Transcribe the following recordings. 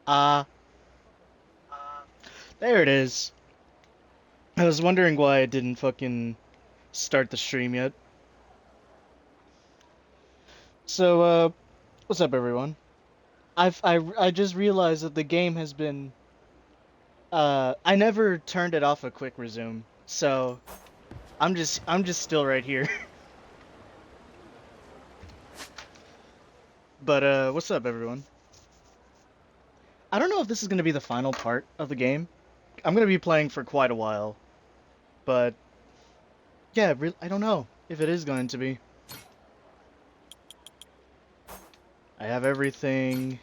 Ah, there it is. I was wondering why I didn't fucking start the stream yet. So, what's up, everyone? I just realized that the game has been I never turned it off a quick resume, so I'm just still right here. But what's up, everyone? I don't know if this is gonna be the final part of the game. I'm gonna be playing for quite a while, but yeah, I don't know if it is going to be. I have everything.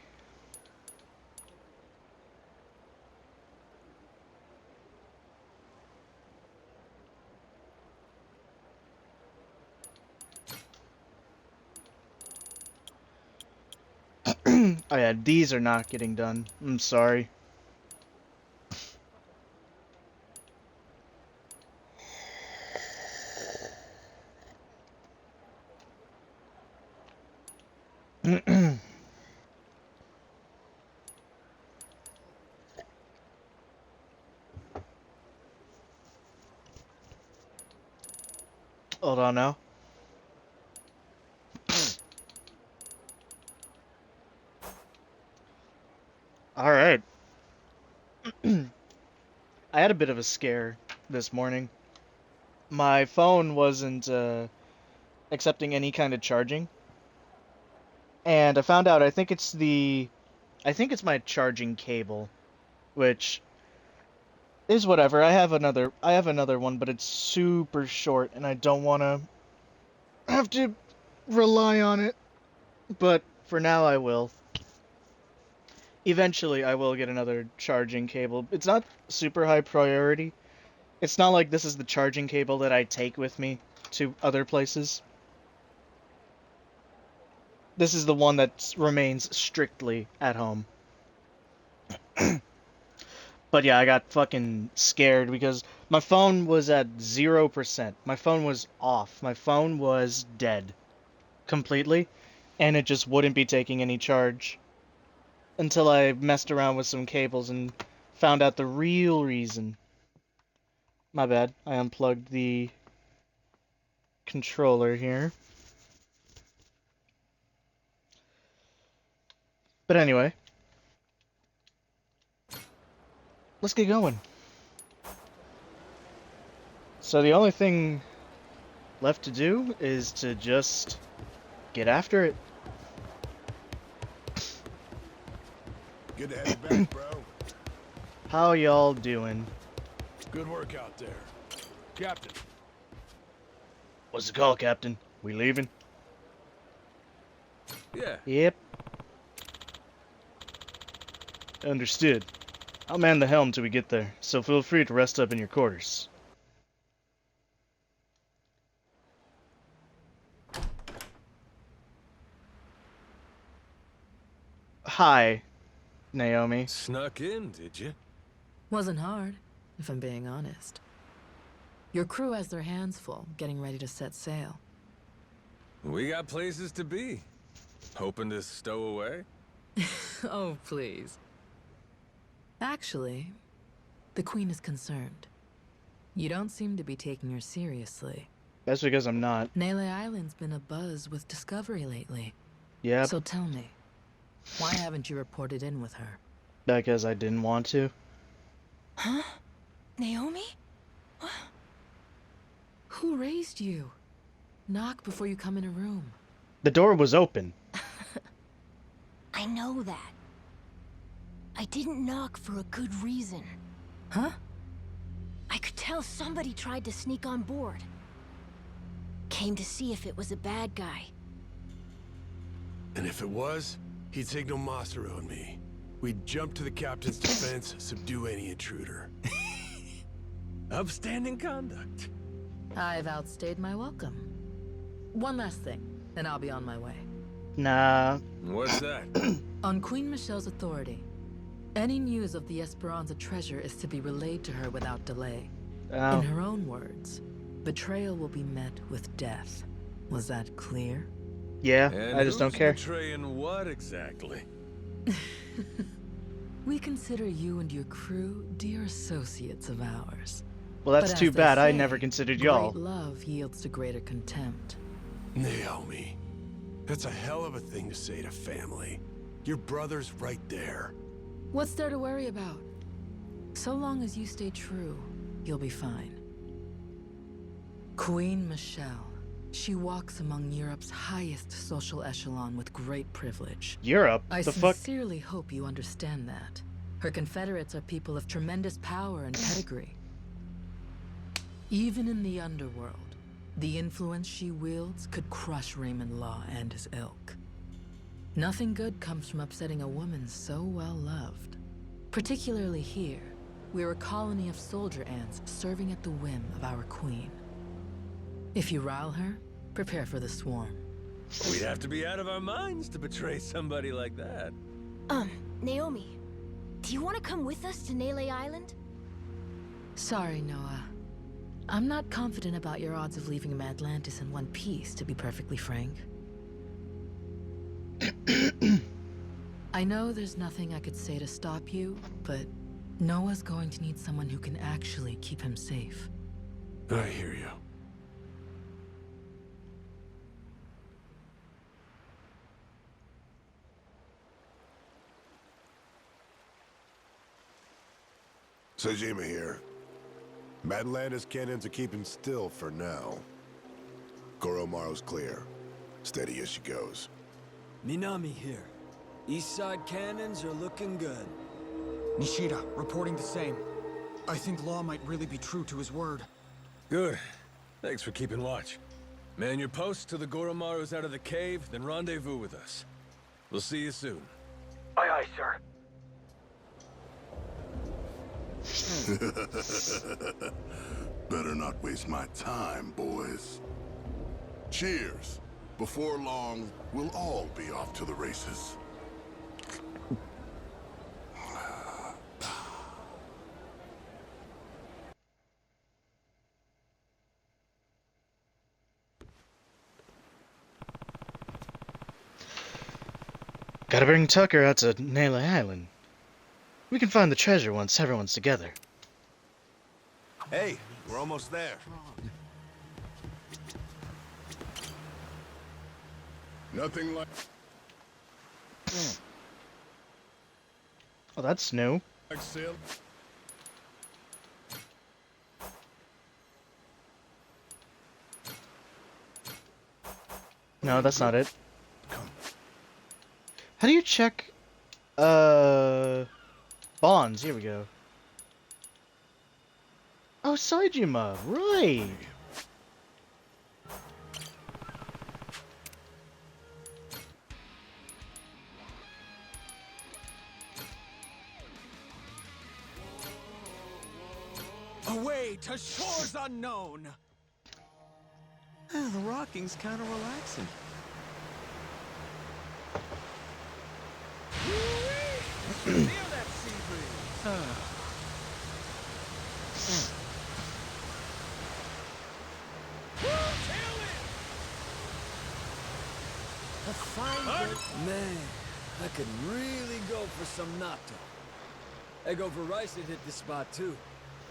Oh yeah, these are not getting done. I'm sorry. Hold on now. All right. I had a bit of a scare this morning. My phone wasn't accepting any kind of charging, and I found out I think it's my charging cable, which is whatever. I have another one, but it's super short and I don't want to have to rely on it. But for now I will. Eventually I will get another charging cable. It's not super high priority. It's not like this is the charging cable that I take with me to other places. This is the one that remains strictly at home. But yeah, I got fucking scared because my phone was at 0%. My phone was off. My phone was dead completely, and it just wouldn't be taking any charge until I messed around with some cables and found out the real reason. My bad. I unplugged the controller here. But anyway, let's get going. So the only thing left to do is to just get after it. Good to have you back, bro. How y'all doing? Good work out there. Captain. What's the call, Captain? We leaving? Yeah. Yep. Understood. I'll man the helm till we get there, so feel free to rest up in your quarters. Hi, Naomi. Snuck in, did you? Wasn't hard, if I'm being honest. Your crew has their hands full, getting ready to set sail. We got places to be. Hoping to stow away? Oh, please. Actually, the Queen is concerned. You don't seem to be taking her seriously. That's because I'm not. Nele Island's been abuzz with discovery lately. Yep, So tell me, why haven't you reported in with her? because I didn't want to. Huh? Naomi? Who raised you? Knock before you come in a room. The door was open. I know that. I didn't knock for a good reason. Huh? I could tell somebody tried to sneak on board. Came to see if it was a bad guy. And if it was, he'd signal Masaru and me. We'd jump to the captain's defense, subdue any intruder. Upstanding conduct. I've outstayed my welcome. One last thing, and I'll be on my way. Nah. What's that? On Queen Michelle's authority, any news of the Esperanza treasure is to be relayed to her without delay. Oh. In her own words, betrayal will be met with death. Was that clear? Yeah, And I just don't who's care. betraying what exactly? We consider you and your crew dear associates of ours. Well, that's But too as they bad. I say, never considered great y'all. love yields to greater contempt. Naomi, that's a hell of a thing to say to family. Your brother's right there. What's there to worry about? So long as you stay true, you'll be fine. Queen Michelle. She walks among Europe's highest social echelon with great privilege. Europe? I The fuck? sincerely hope you understand that. Her confederates are people of tremendous power and pedigree. Even in the underworld, the influence she wields could crush Raymond Law and his ilk. Nothing good comes from upsetting a woman so well loved. Particularly here, we're a colony of soldier ants serving at the whim of our queen. If you rile her, prepare for the swarm. We'd have to be out of our minds to betray somebody like that. Naomi, do you want to come with us to Nele Island? Sorry, Noah. I'm not confident about your odds of leaving Atlantis in one piece, to be perfectly frank. I know there's nothing I could say to stop you, but Noah's going to need someone who can actually keep him safe. I hear you. Sajima here. Atlantis cannons are keeping still for now. Goromaru's clear. Steady as she goes. Minami here. East side cannons are looking good. Nishida, reporting the same. I think Law might really be true to his word. Good. Thanks for keeping watch. Man your post till the Goromaru's out of the cave, then rendezvous with us. We'll see you soon. Aye, aye, sir. Better not waste my time, boys. Cheers. Before long, we'll all be off to the races. Gotta bring Tucker out to Nele Island. We can find the treasure once everyone's together. Hey, we're almost there. Nothing like Oh, that's new. sail. No, that's not it. Come. How do you check, bonds? Here we go. Oh, Saijima, right. Away to shores unknown. The rocking's kind of relaxing. Feel that sea breeze. A fine good. Man, I could really go for some natto. Ego Verizon hit the spot too.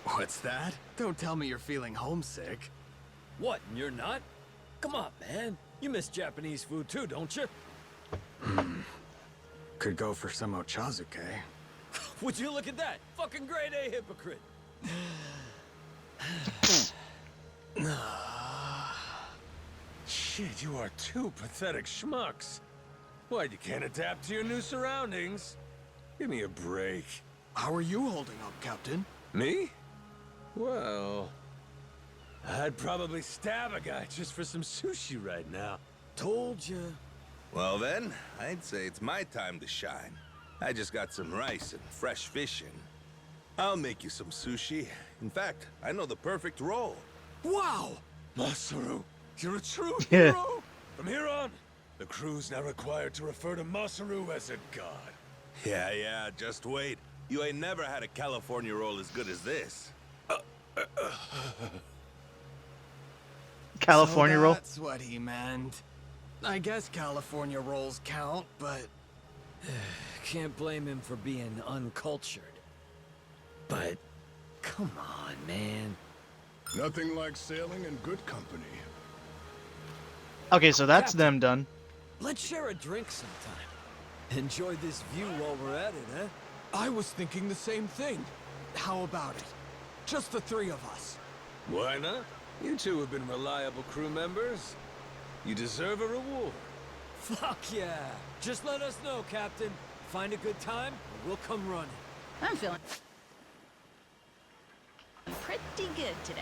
What's that? Don't tell me you're feeling homesick. What, and you're not? Come on, man. You miss Japanese food too, don't you? Could go for some ochazuke. Would you look at that? Fucking grade A hypocrite. Shit, you are two pathetic schmucks. What, you can't adapt to your new surroundings? Give me a break. How are you holding up, Captain? Me? Well, I'd probably stab a guy just for some sushi right now. Told you. Well then, I'd say it's my time to shine. I just got some rice and fresh fish in. I'll make you some sushi. In fact, I know the perfect roll. Wow! Masaru, you're a true Yeah. hero! From here on, the crew's now required to refer to Masaru as a god. Yeah, just wait. You ain't never had a California roll as good as this. California roll. That's what he meant. I guess California rolls count, but Can't blame him for being uncultured. But, come on, man. Nothing like sailing in good company. Okay, so that's Captain. them done. Let's share a drink sometime. Enjoy this view while we're at it, huh? I was thinking the same thing. How about it? Just the three of us. Why not? You two have been reliable crew members. You deserve a reward. Fuck yeah. Just let us know, Captain. Find a good time, and we'll come running. I'm feeling pretty good today.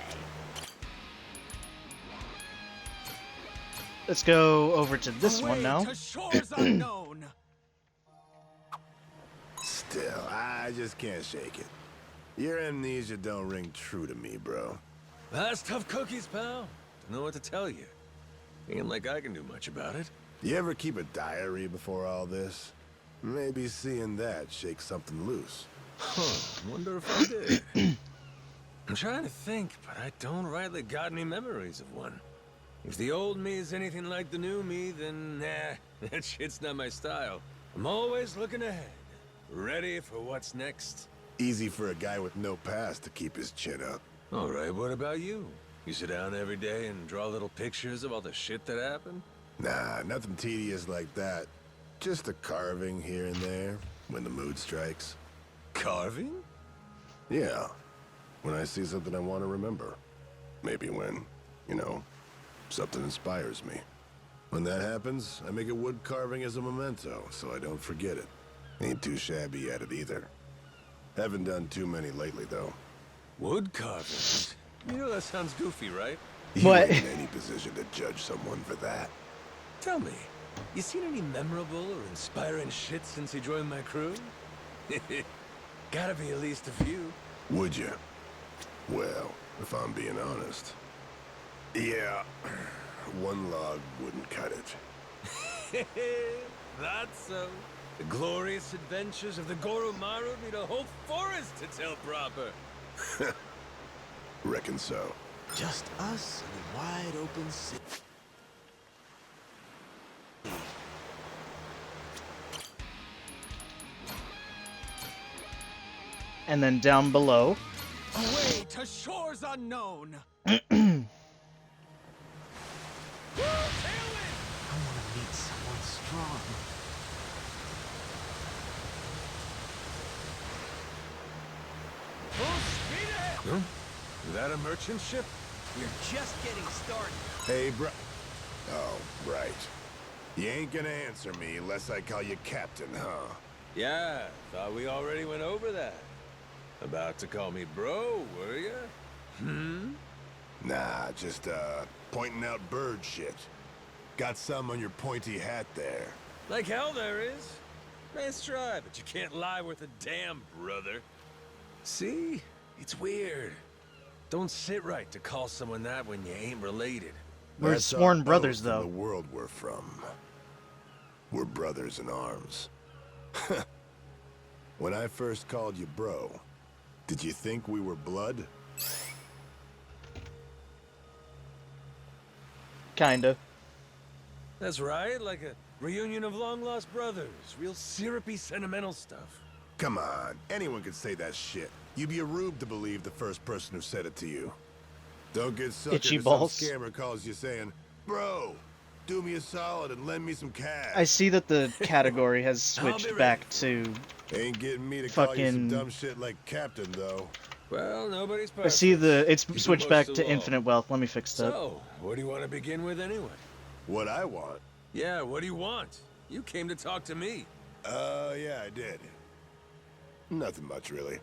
Let's go over to this one Away now. to shores unknown. Still, I just can't shake it. Your amnesia don't ring true to me, bro. That's tough cookies, pal. Don't know what to tell you. Ain't like I can do much about it. You ever keep a diary before all this? Maybe seeing that shakes something loose. Huh, wonder if I did. I'm trying to think, but I don't rightly got any memories of one. If the old me is anything like the new me, then nah, that shit's not my style. I'm always looking ahead, ready for what's next. Easy for a guy with no past to keep his chin up. All right, what about you? You sit down every day and draw little pictures of all the shit that happened? Nah, nothing tedious like that. Just a carving here and there, when the mood strikes. Carving? Yeah, when I see something I want to remember. Maybe when, you know, something inspires me. When that happens, I make a wood carving as a memento, so I don't forget it. Ain't too shabby at it either. Haven't done too many lately, though. Wood carvings? You know that sounds goofy, right? You What? ain't in any position to judge someone for that. Tell me, you seen any memorable or inspiring shit since you joined my crew? Gotta be at least a few. Would you? Well, if I'm being honest. Yeah, one log wouldn't cut it. That's so. The glorious adventures of the Goromaru need a whole forest to tell proper. Reckon so. Just us and a wide open sea. And then down below. Away to shores unknown. I want to meet someone strong. Full speed ahead! Huh? Is that a merchant ship? We're just getting started. Hey, bro. Oh, right. You ain't gonna answer me unless I call you Captain, huh? Yeah, thought we already went over that. About to call me bro, were ya? Hmm? Nah, just, pointing out bird shit. Got some on your pointy hat there. Like hell there is. Nice try, but you can't lie worth a damn, brother. See? It's weird. Don't sit right to call someone that when you ain't related. We're That's our sworn oath brothers, in though. the world we're from. We're brothers in arms. When I first called you bro, did you think we were blood? Kinda. That's right, like a reunion of long-lost brothers. Real syrupy, sentimental stuff. Come on, anyone could say that shit. You'd be a rube to believe the first person who said it to you. Don't get suckered Itchy if balls. some scammer calls you saying, "Bro, do me a solid and lend me some cash." I see that the category has I'll be switched ready. back to. Ain't getting me to call you Fucking- some dumb shit like Captain, though. Well, nobody's perfect. I see it's You do switched most back of to all. infinite wealth. Let me fix that. So, what do you want to begin with anyway? What I want? Yeah, what do you want? You came to talk to me. Yeah, I did. Nothing much, really.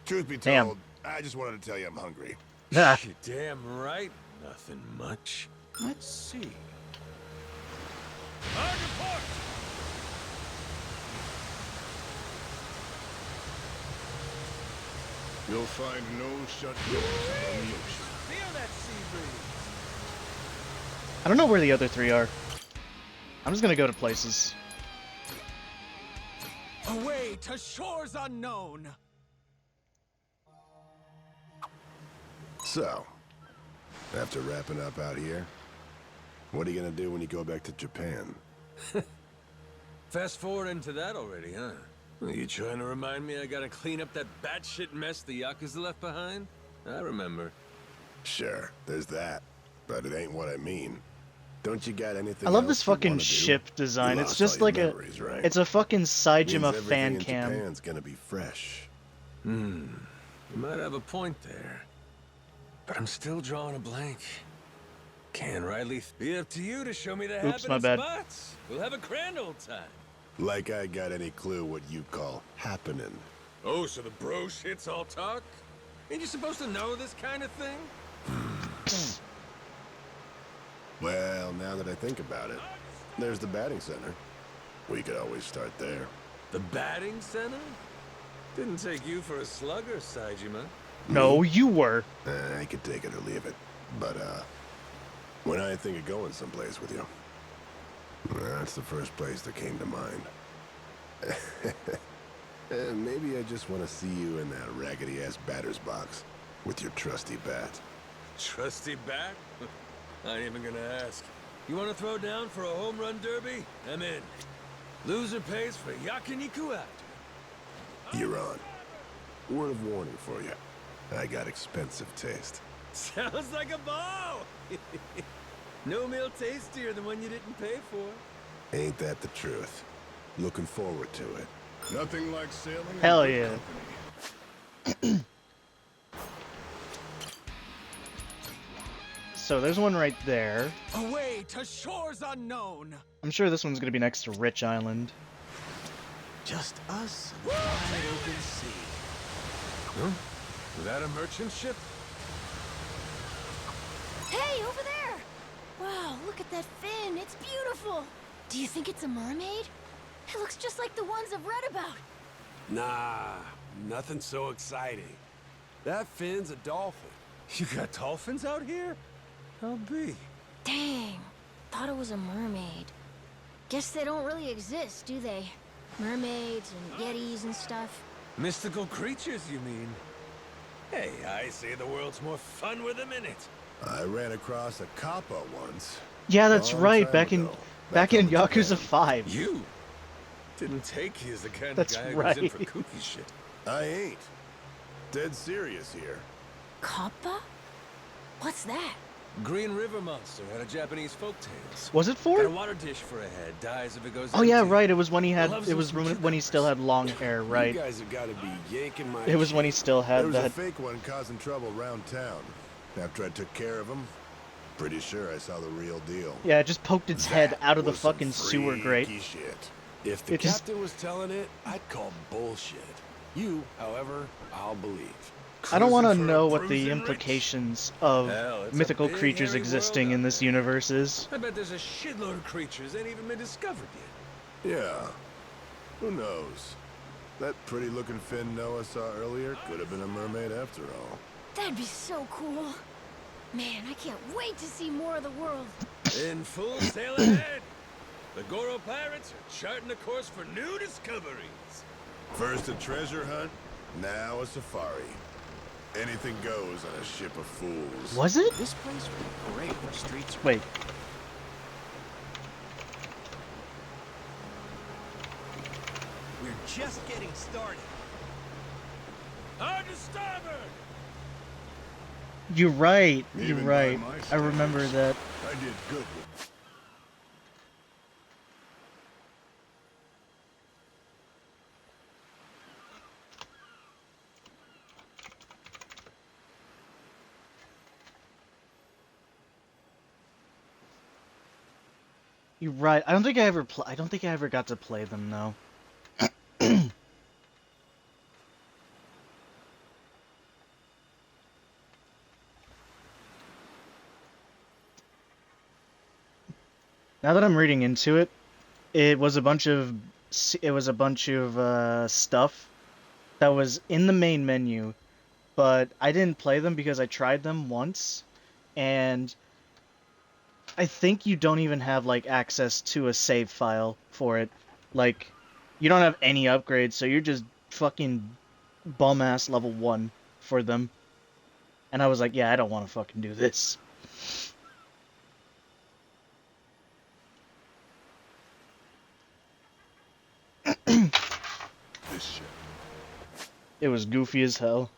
Truth be Damn. told, I just wanted to tell you I'm hungry. Ah, You're damn right. Nothing much. Let's see. Hard report! You'll find no shut doors on the ocean. Feel that sea breeze. I don't know where the other three are. I'm just gonna go to places. Away to shores unknown. So, after wrapping up out here, what are you gonna do when you go back to Japan? Fast forward into that already, huh? Are you trying to remind me I gotta clean up that batshit mess the Yakuza left behind? I remember. Sure, there's that. But it ain't what I mean. Don't you got anything I love this else you fucking want to do? ship You design. It's lost all just your like memories, right? it's a fucking Means Saejima everything fan in cam. Japan's gonna be fresh. You might have a point there. But I'm still drawing a blank. Can Riley be up to you to show me the Oops, my happening bad. spots? We'll have a grand old time. Like I got any clue what you call happening. Oh, so the bro shit's all talk? Ain't you supposed to know this kind of thing? Well, now that I think about it, there's the batting center. We could always start there. The batting center? Didn't take you for a slugger, Saejima. No, you were. I could take it or leave it. But, when I think of going someplace with you, that's the first place that came to mind. Maybe I just want to see you in that raggedy-ass batter's box with your trusty bat. Trusty bat? I ain't even gonna ask. You wanna throw down for a home run derby? I'm in. Loser pays for yakiniku after. You're on. Word of warning for you. I got expensive taste. Sounds like a ball! No meal tastier than one you didn't pay for. Ain't that the truth? Looking forward to it. Nothing like sailing. in Hell good yeah. company. So there's one right there. Away to shores unknown. I'm sure this one's gonna be next to Rich Island. Just us and the wide open sea. Huh? Was that a merchant ship? Hey, over there! Wow, look at that fin. It's beautiful. Do you think it's a mermaid? It looks just like the ones I've read about. Nah, nothing so exciting. That fin's a dolphin. You got dolphins out here? I'll be. Dang, thought it was a mermaid. Guess they don't really exist, do they? Mermaids and yetis and stuff. Mystical creatures, you mean? Hey, I say the world's more fun with them in it. I ran across a kappa once. Yeah, that's Long right. time Back in ago. back Back in home in Yakuza Japan. 5. You didn't take you as the kind That's of guy right. who's in for kooky shit. I ain't. Dead serious here. Kappa? What's that? Green River monster out of Japanese folktales. Was it Got 4? a water dish for a head, dies if it goes Oh yeah, empty. right. It was when he had. Loves It them was some when he still had long hair, right? You guys have got to be yanking my It was when he still There had was a that. fake one causing trouble around town. After I took care of him, pretty sure I saw the real deal. Yeah, it just poked its head That out of the was some fucking sewer grate. freaky shit. If the It just- captain was telling it, I'd call bullshit. You, however, I'll believe. I don't want to Cruising for a know what the bruising implications of Hell, it's a mythical big, creatures hairy existing world in out this there. universe is. I bet there's a shitload of creatures that ain't even been discovered yet. Yeah. Who knows? That pretty looking fin Noah saw earlier could have been a mermaid after all. That'd be so cool. Man, I can't wait to see more of the world. In full sail ahead! The Goro pirates are charting a course for new discoveries. First a treasure hunt, now a safari. Anything goes on a ship of fools. Was it? This place would be great for streets. Wait. We're just getting started. Hard to starboard! You're right. You're Even by right. my I remember standards. that. I did good with You're right. I don't think I ever. I don't think I ever got to play them though. Now that I'm reading into it, it was a bunch of stuff that was in the main menu, but I didn't play them because I tried them once, and I think you don't even have like access to a save file for it. Like, you don't have any upgrades, so you're just fucking bum ass level 1 for them. And I was like, yeah, I don't want to fucking do this. this ship. It was goofy as hell.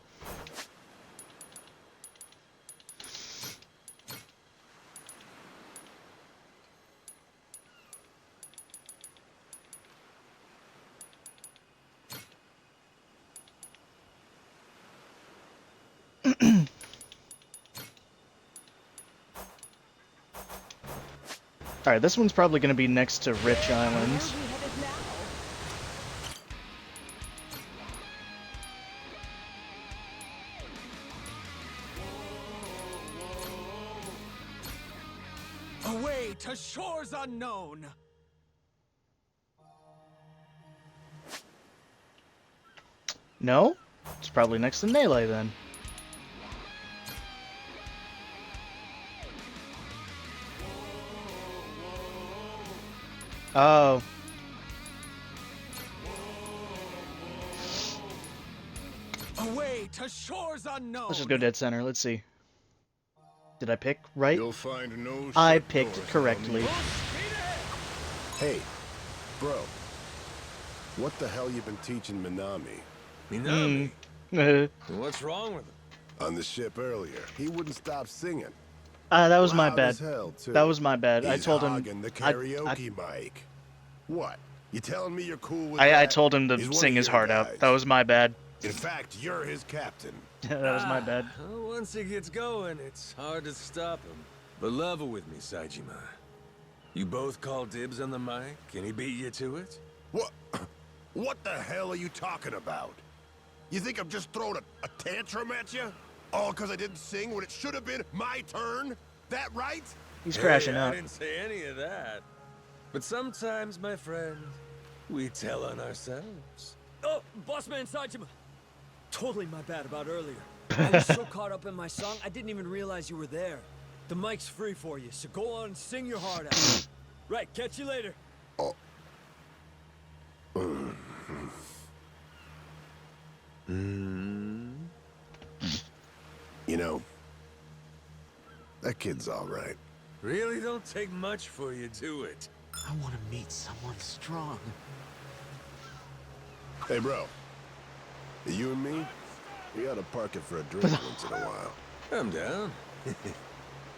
Alright, this one's probably going to be next to Rich Island. Away to shores unknown. No? It's probably next to Melee then. Oh. Away to shores unknown. Let's just go dead center. Let's see. Did I pick right? You'll find no I shut picked doors, correctly. Hey, bro. What the hell you been teaching Minami? Minami? Uh, What's wrong with him? On the ship earlier, he wouldn't stop singing. that was my Loud bad. as hell, too. That was my bad. I He's told him. hogging the karaoke mic. What? You telling me you're cool with I that? told him to He's one sing of his your heart guys. out. That was my bad. In fact, you're his captain. That was my bad. Well, once he gets going, it's hard to stop him. But level with me, Saejima. You both call dibs on the mic, and he beat you to it? What? What the hell are you talking about? You think I'm just throwing a tantrum at you? All because I didn't sing when it should have been my turn? That right? He's crashing Hey, out. I didn't say any of that. But sometimes, my friend, we tell on ourselves. Oh, Bossman Saejima. Totally my bad about earlier. I was so caught up in my song, I didn't even realize you were there. The mic's free for you, so go on and sing your heart out. Right, catch you later. Oh. You know, that kid's all right. Really don't take much for you, do it? I want to meet someone strong. Hey, bro. You and me, we ought to park it for a drink once in a while. I'm down.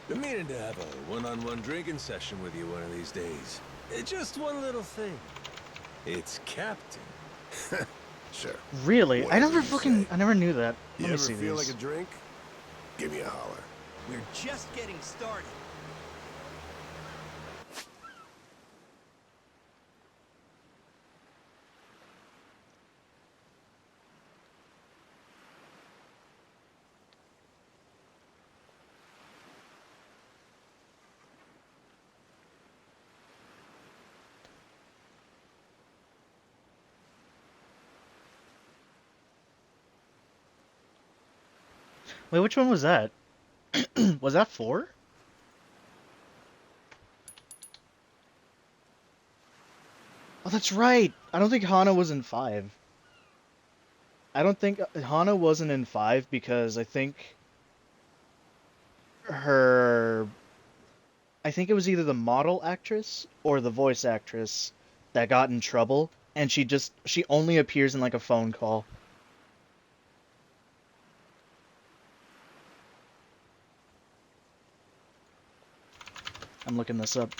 Been meaning to have a one-on-one drinking session with you one of these days. Just one little thing. It's Captain. Sure. Really? I Whatever never you fucking. say. I never knew that. You Let me ever see feel these. like a drink? Give me a holler. We're just getting started. Wait, which one was that? Was that 4? Oh, that's right. I don't think Hana was in 5. I don't think Hana wasn't in 5 because I think I think it was either the model actress or the voice actress that got in trouble, and she only appears in like a phone call. I'm looking this up.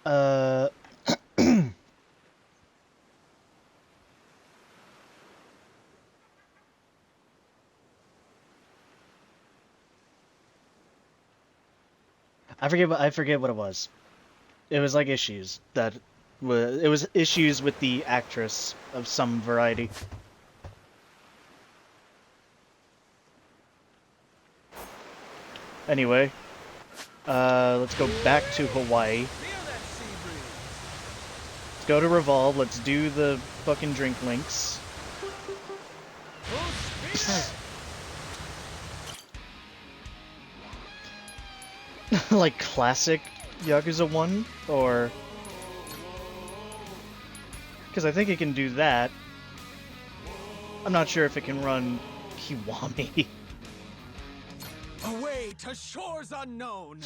Uh, I forget what it was. It was like issues that it was issues with the actress of some variety. Anyway, let's go back to Hawaii. Let's go to Revolve. Let's do the fucking drink links. like classic Yakuza 1, or because I think it can do that. I'm not sure if it can run Kiwami. Away to shores unknown.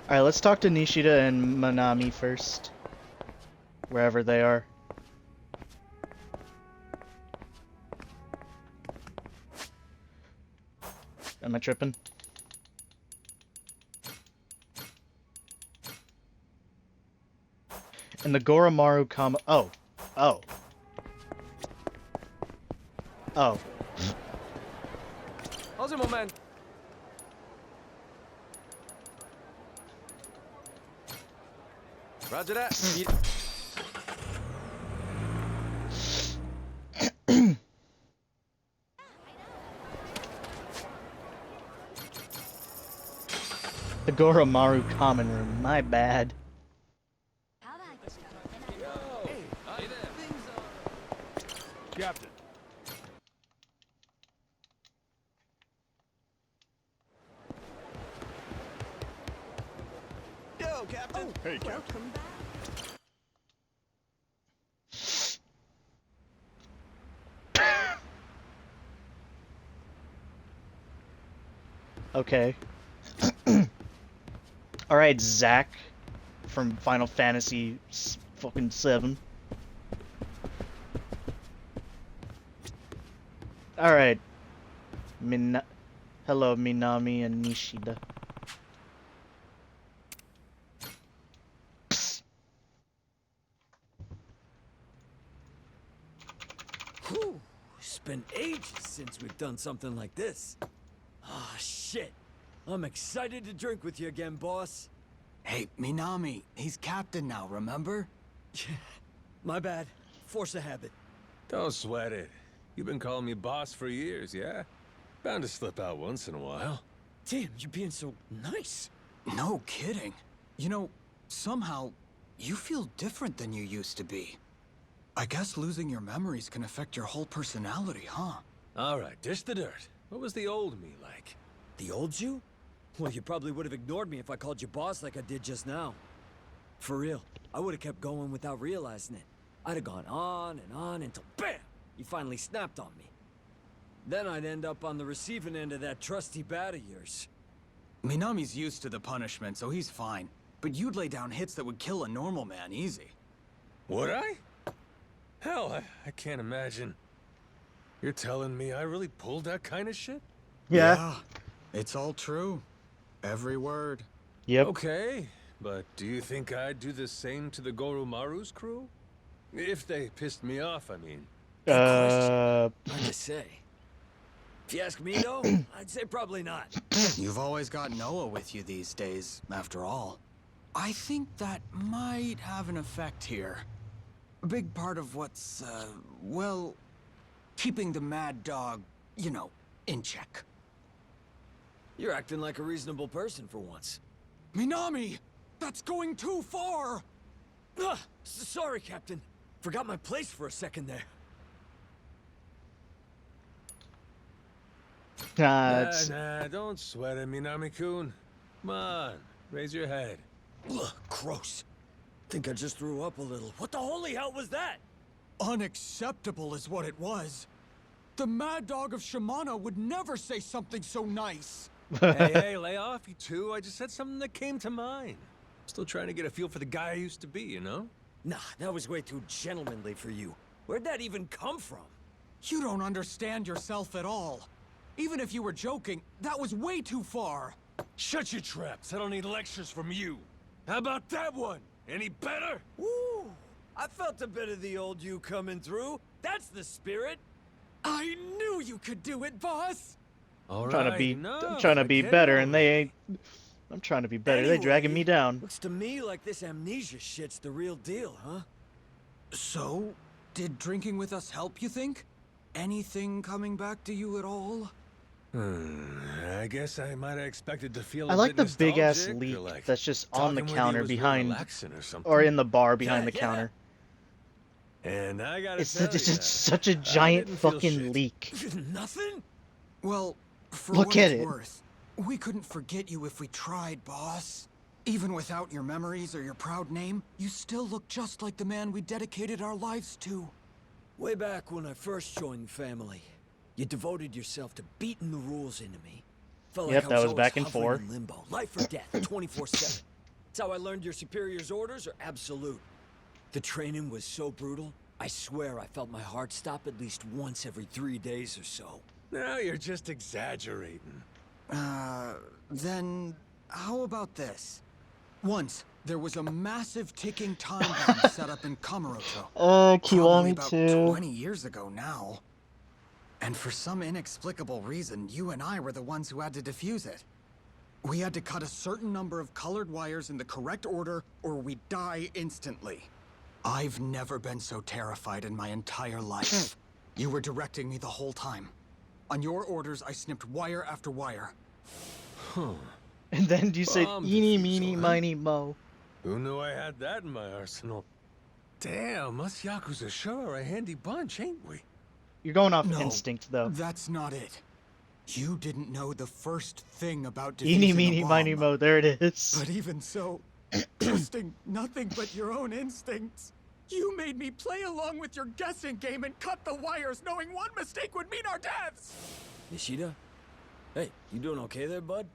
Alright, let's talk to Nishida and Manami first. Wherever they are. Am I tripping? And the Goromaru Kama... Oh. Oh. Oh. How's it, my man? Roger that. The Goromaru common room. My bad. Captain. Yo, Captain. Hey, Captain. Okay. Alright, Zack from Final Fantasy fucking 7. Alright. Hello, Minami and Nishida. Whew. It's been ages since we've done something like this. Ah, shit. I'm excited to drink with you again, boss. Hey, Minami, he's captain now, remember? My bad. Force of habit. Don't sweat it. You've been calling me boss for years, yeah? Bound to slip out once in a while. Damn, you're being so nice. No kidding. You know, somehow, you feel different than you used to be. I guess losing your memories can affect your whole personality, huh? All right, dish the dirt. What was the old me like? The old you? Well, you probably would have ignored me if I called you boss like I did just now. For real, I would have kept going without realizing it. I'd have gone on and on until BAM! You finally snapped on me. Then I'd end up on the receiving end of that trusty bat of yours. Minami's used to the punishment, so he's fine. But you'd lay down hits that would kill a normal man easy. Would I? Hell, I can't imagine. You're telling me I really pulled that kind of shit? Yeah. It's all true. Every word. Yep. Okay, but do you think I'd do the same to the Goromaru's crew? If they pissed me off, I mean. Hard to say. If you ask me, though, I'd say probably not. You've always got Noah with you these days, after all. I think that might have an effect here. A big part of what's, well, keeping the mad dog, you know, in check. You're acting like a reasonable person for once. Minami! That's going too far! Sorry, Captain. Forgot my place for a second there. Nah, don't sweat it, Minami-kun. Come on, raise your head. Ugh, gross. Think I just threw up a little. What the holy hell was that? Unacceptable is what it was. The mad dog of Shimano would never say something so nice. Hey, lay off, you two. I just said something that came to mind. Still trying to get a feel for the guy I used to be, you know? Nah, that was way too gentlemanly for you. Where'd that even come from? You don't understand yourself at all. Even if you were joking, that was way too far. Shut your traps. I don't need lectures from you. How about that one? Any better? Woo! I felt a bit of the old you coming through. That's the spirit. I knew you could do it, boss! All trying to right, be enough. I'm trying to be Okay. better, and they ain't. I'm trying to be better. They dragging me down. Looks to me like this amnesia shit's the real deal, huh? So, did drinking with us help, you think? Anything coming back to you at all? I guess I might have expected to feel I a like bit the big ass nostalgic, or leak like that's just on the talking with you counter was real behind, relaxing or something. or in the bar behind Yeah, the yeah. counter. And I gotta It's tell it's you, just such a I giant didn't feel fucking shit. leak. Nothing? Well, for Look what at it's it. worth, we couldn't forget you if we tried, boss. Even without your memories or your proud name, you still look just like the man we dedicated our lives to. Way back when I first joined the family, you devoted yourself to beating the rules into me. Felt Yep, like I that was was always back in hovering 4. in limbo, life or death, 24/7. That's how I learned your superior's orders are absolute. The training was so brutal, I swear I felt my heart stop at least once every 3 days or so. Now you're just exaggerating. Then how about this? Once, there was a massive ticking time bomb set up in Kamurocho. Probably Kiwami about too. 20 years ago now. And for some inexplicable reason, you and I were the ones who had to defuse it. We had to cut a certain number of colored wires in the correct order, or we'd die instantly. I've never been so terrified in my entire life. You were directing me the whole time. On your orders, I snipped wire after wire. And then you said, Bomb eeny, defusal, meeny, huh? miny, mo. Who knew I had that in my arsenal? Damn, us Yakuza sure are a handy bunch, ain't we? You're going off No, instinct, though. that's not it. You didn't know the first thing about Eeny, defusing meeny, a miny, bomb. mo. There it is. But even so, trusting nothing but your own instincts, you made me play along with your guessing game and cut the wires knowing one mistake would mean our deaths! Nishida? Hey, you doing okay there, bud?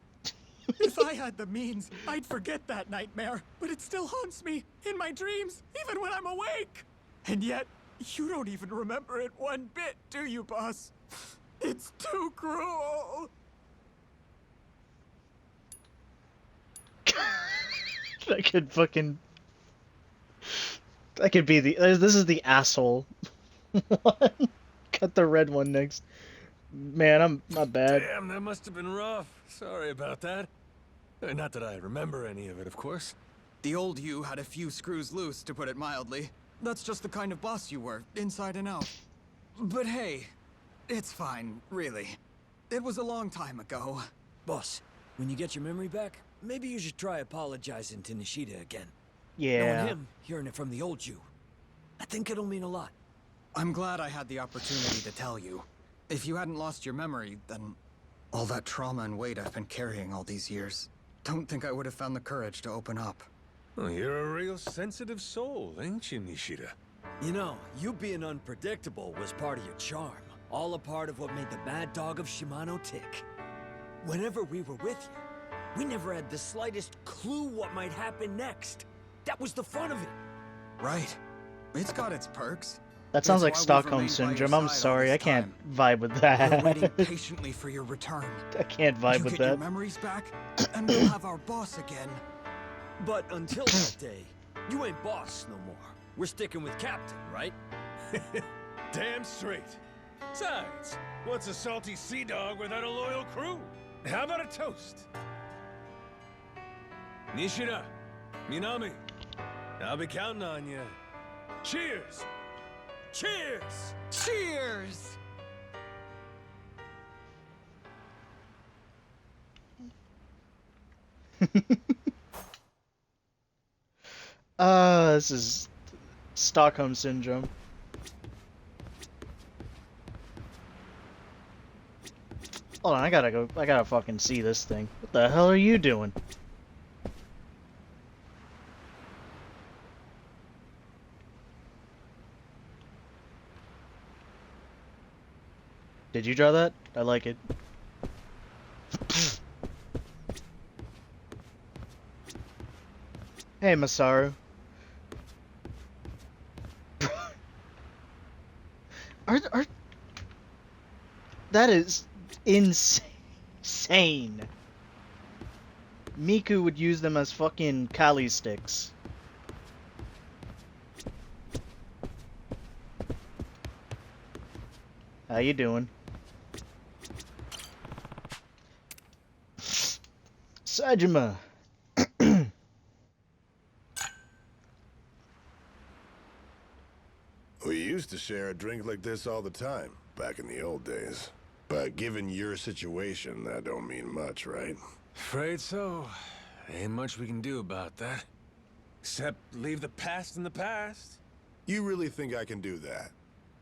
If I had the means, I'd forget that nightmare, but it still haunts me in my dreams, even when I'm awake. And yet, you don't even remember it one bit, do you, boss? It's too cruel. I could fucking... I could be the... This is the asshole one. Cut the red one next. Man, I'm... My bad. Damn, that must have been rough. Sorry about that. Not that I remember any of it, of course. The old you had a few screws loose, to put it mildly. That's just the kind of boss you were, inside and out. But hey, it's fine, really. It was a long time ago. Boss, when you get your memory back, maybe you should try apologizing to Nishida again. Yeah. Knowing him, hearing it from the old you. I think it'll mean a lot. I'm glad I had the opportunity to tell you. If you hadn't lost your memory, then all that trauma and weight I've been carrying all these years, don't think I would have found the courage to open up. Well, you're a real sensitive soul, ain't you, Nishida? You know, you being unpredictable was part of your charm. All a part of what made the mad dog of Shimano tick. Whenever we were with you, we never had the slightest clue what might happen next. That was the fun of it. Right. It's got its perks. That sounds like It's why we've Stockholm remained by your Syndrome. I'm side all sorry, this I can't time. vibe with We're waiting that. patiently for your return. I can't vibe You with get your that. memories back, and we'll have our boss again. But until that day, you ain't boss no more. We're sticking with Captain, right? Damn straight. Besides, what's a salty sea dog without a loyal crew? How about a toast? Nishida, Minami, I'll be counting on you. Cheers! Cheers! Cheers! This is Stockholm Syndrome. Hold on, I gotta fucking see this thing. What the hell are you doing? Did you draw that? I like it. Hey, Masaru. Are that is insane. Miku would use them as fucking Kali sticks. How you doing? Sajima. We used to share a drink like this all the time, back in the old days. But given your situation, that don't mean much, right? Afraid so. Ain't much we can do about that. Except leave the past in the past. You really think I can do that?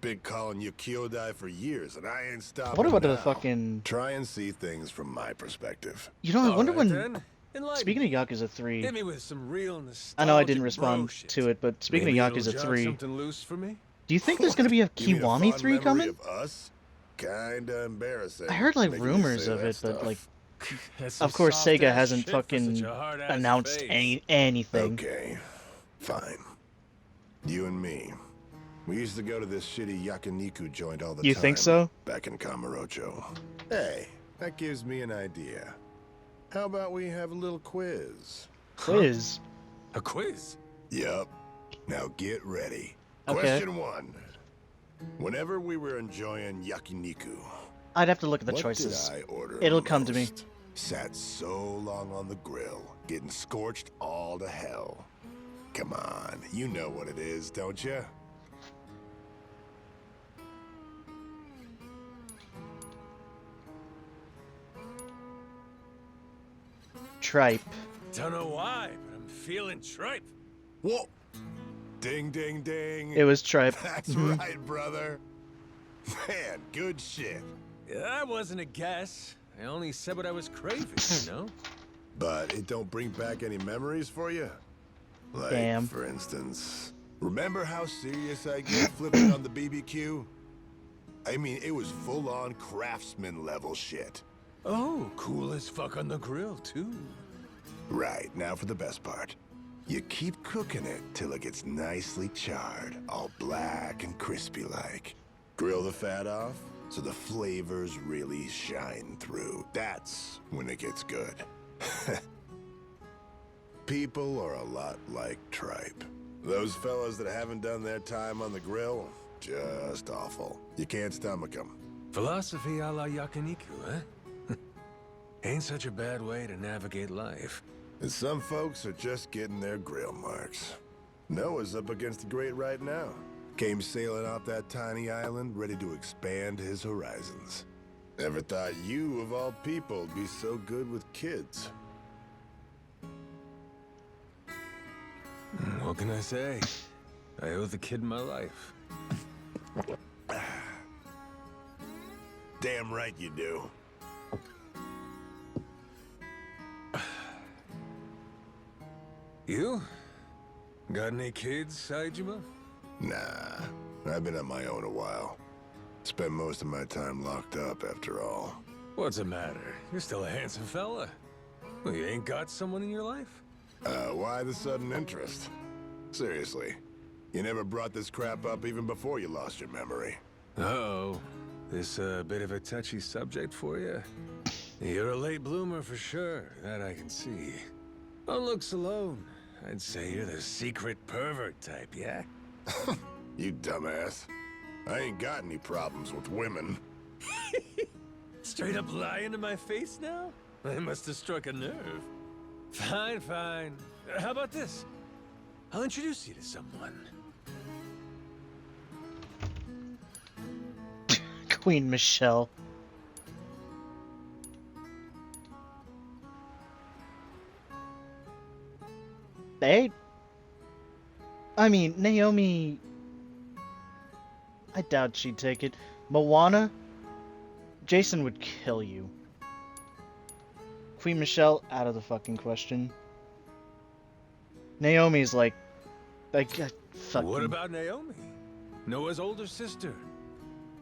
Been calling you Kyodai for years, and I ain't stopping What about now. the fucking... Try and see things from my perspective. You know, I wonder Alright, when... then. Enlighten Speaking me. of Yakuza 3... Hit me with some real nostalgic I know I didn't bro respond shit. to it, but speaking Maybe of it'll Yakuza jog 3... something loose for me? Do you think there's gonna be a You mean a Kiwami fond 3 memory coming? of us? Kinda embarrassing. I heard, like, making me rumors say of that it, but, stuff. like... That's some Of course, soft-ass Sega hasn't shit for such fucking a hard-ass announced face. anything. Okay, fine. You and me. We used to go to this shitty yakiniku joint all the time. You think so? Back in Kamurocho. Hey, that gives me an idea. How about we have a little quiz? Quiz. A quiz? Yup. Now get ready. Okay. Question 1. Whenever we were enjoying yakiniku, I'd have to look at the what choices. did I order It'll come to me. most? Sat so long on the grill, getting scorched all to hell. Come on, you know what it is, don't you? Tripe. Don't know why, but I'm feeling tripe. Whoa! Ding, ding, ding. It was tripe. That's right, brother. Man, good shit. Yeah, that wasn't a guess. I only said what I was craving, you know? But it don't bring back any memories for you? Like, Damn. for instance, remember how serious I get flipping on the BBQ? I mean, it was full-on craftsman level shit. Oh, cool as fuck on the grill, too. Right, now for the best part. You keep cooking it till it gets nicely charred, all black and crispy like. Grill the fat off so the flavors really shine through. That's when it gets good. People are a lot like tripe. Those fellas that haven't done their time on the grill, just awful. You can't stomach them. Philosophy a la yakiniku, eh? Ain't such a bad way to navigate life. And some folks are just getting their grill marks. Noah's up against the great right now. Came sailing off that tiny island, ready to expand his horizons. Never thought you, of all people, would be so good with kids. What can I say? I owe the kid my life. Damn right you do. You? Got any kids, Saejima? Nah, I've been on my own a while. Spent most of my time locked up, after all. What's the matter? You're still a handsome fella. Well, you ain't got someone in your life? Why the sudden interest? Seriously, you never brought this crap up even before you lost your memory. Uh-oh. This a bit of a touchy subject for you? You're a late bloomer for sure, that I can see. On looks alone, I'd say you're the secret pervert type, yeah? You dumbass. I ain't got any problems with women. Straight up lying to my face now? I must have struck a nerve. Fine, fine. How about this? I'll introduce you to someone. Queen Michelle. They... I mean, Naomi... I doubt she'd take it. Moana? Jason would kill you. Queen Michelle, out of the fucking question. Naomi's like fucking... What about Naomi? Noah's older sister.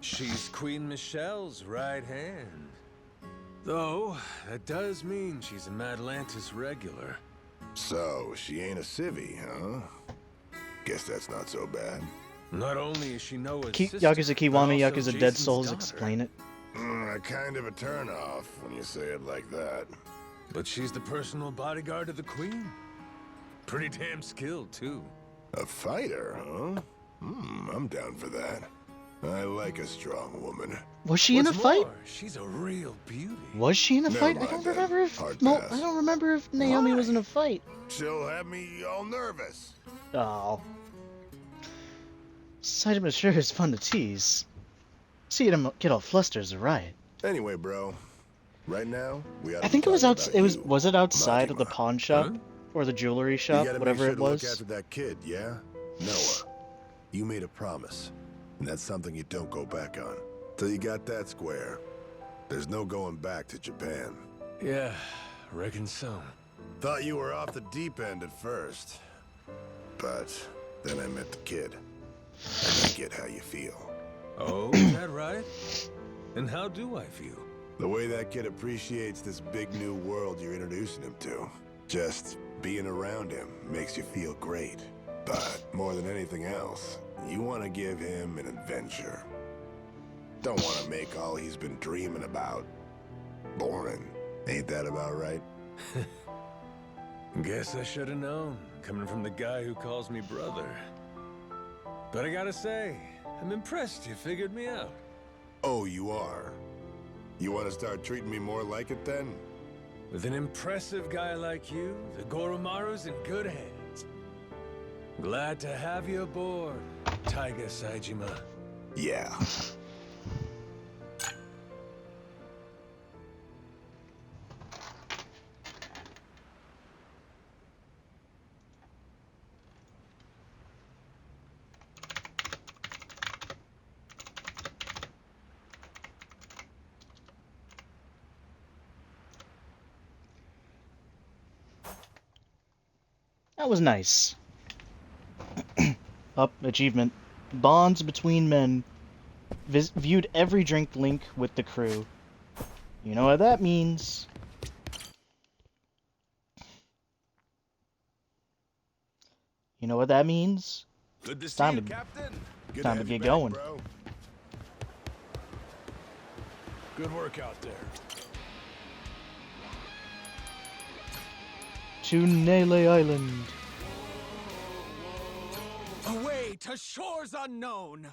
She's Queen Michelle's right hand. Though, that does mean she's a Madlantis regular. So, she ain't a civvy, huh? Guess that's not so bad. Not only is she Noah's sister, Yakuza but Kiwami, also Yakuza Dead Jason's Souls, daughter. explain it. Kind of a turnoff when you say it like that. But she's the personal bodyguard of the Queen. Pretty damn skilled, too. A fighter, huh? I'm down for that. I like a strong woman. Was she in a What's fight? more, she's a real beauty. Was she in a Never fight? I mind don't then. remember if Hard I pass. don't remember if Naomi was in a fight. She'll have me all nervous. Oh. Saitama sure is fun to tease. See him get all flustered is a riot. Anyway, bro. Right now, we ought I to be think it was talking out. about It was. you, Was it outside of the Majima. pawn shop Huh? or the jewelry You shop, gotta make whatever sure it to look was? after that kid, yeah? Noah. You made a promise, and that's something you don't go back on. Till you got that square, there's no going back to Japan. Yeah, reckon so. Thought you were off the deep end at first. But then I met the kid. And I get how you feel. Oh, is that right? And how do I feel? The way that kid appreciates this big new world you're introducing him to. Just being around him makes you feel great. But more than anything else, you want to give him an adventure. Don't want to make all he's been dreaming about boring. Ain't that about right? Guess I should have known, coming from the guy who calls me brother. But I gotta say, I'm impressed you figured me out. Oh, you are? You want to start treating me more like it then? With an impressive guy like you, the Goromaru's in good hands. Glad to have you aboard, Taiga Saejima. Yeah. That was nice. Up, achievement. Bonds between men. Viewed every drink link with the crew. You know what that means. You know what that means? Good to see Time you, to- Captain. Good Time to have you get back, going. bro. Good work out there. To Nele Island. Away to shores unknown!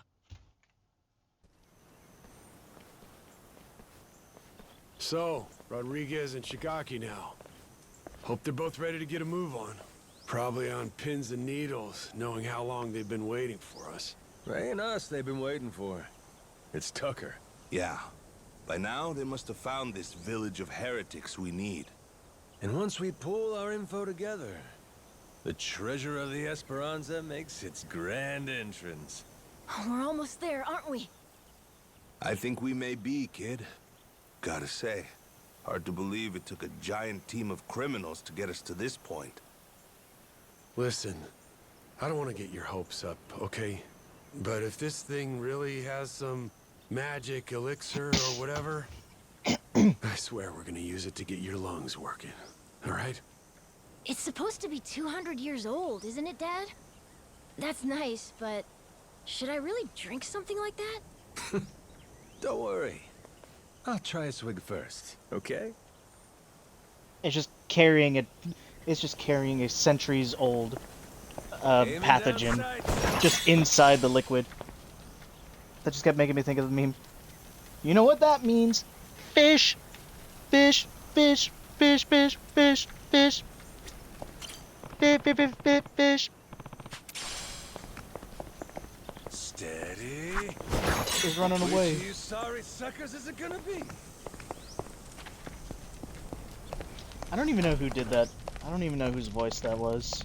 So, Rodriguez and Shigaki now. Hope they're both ready to get a move on. Probably on pins and needles, knowing how long they've been waiting for us. Ain't us they've been waiting for. It's Tucker. Yeah. By now, they must have found this village of heretics we need. And once we pull our info together, the treasure of the Esperanza makes its grand entrance. Oh, we're almost there, aren't we? I think we may be, kid. Gotta say, hard to believe it took a giant team of criminals to get us to this point. Listen, I don't want to get your hopes up, okay? But if this thing really has some magic elixir or whatever, I swear we're gonna use it to get your lungs working. All right? It's supposed to be 200 years old, isn't it, Dad? That's nice, but should I really drink something like that? Don't worry. I'll try a swig first, okay? It's just carrying a. It's just carrying a centuries old Aiming down pathogen sight. just inside the liquid. That just kept making me think of the meme. You know what that means? Fish, fish, fish, fish, fish, fish, fish. Fish, fish, fish, fish, fish. Steady. He's running Which away. of you sorry suckers is it gonna be? I don't even know who did that. I don't even know whose voice that was.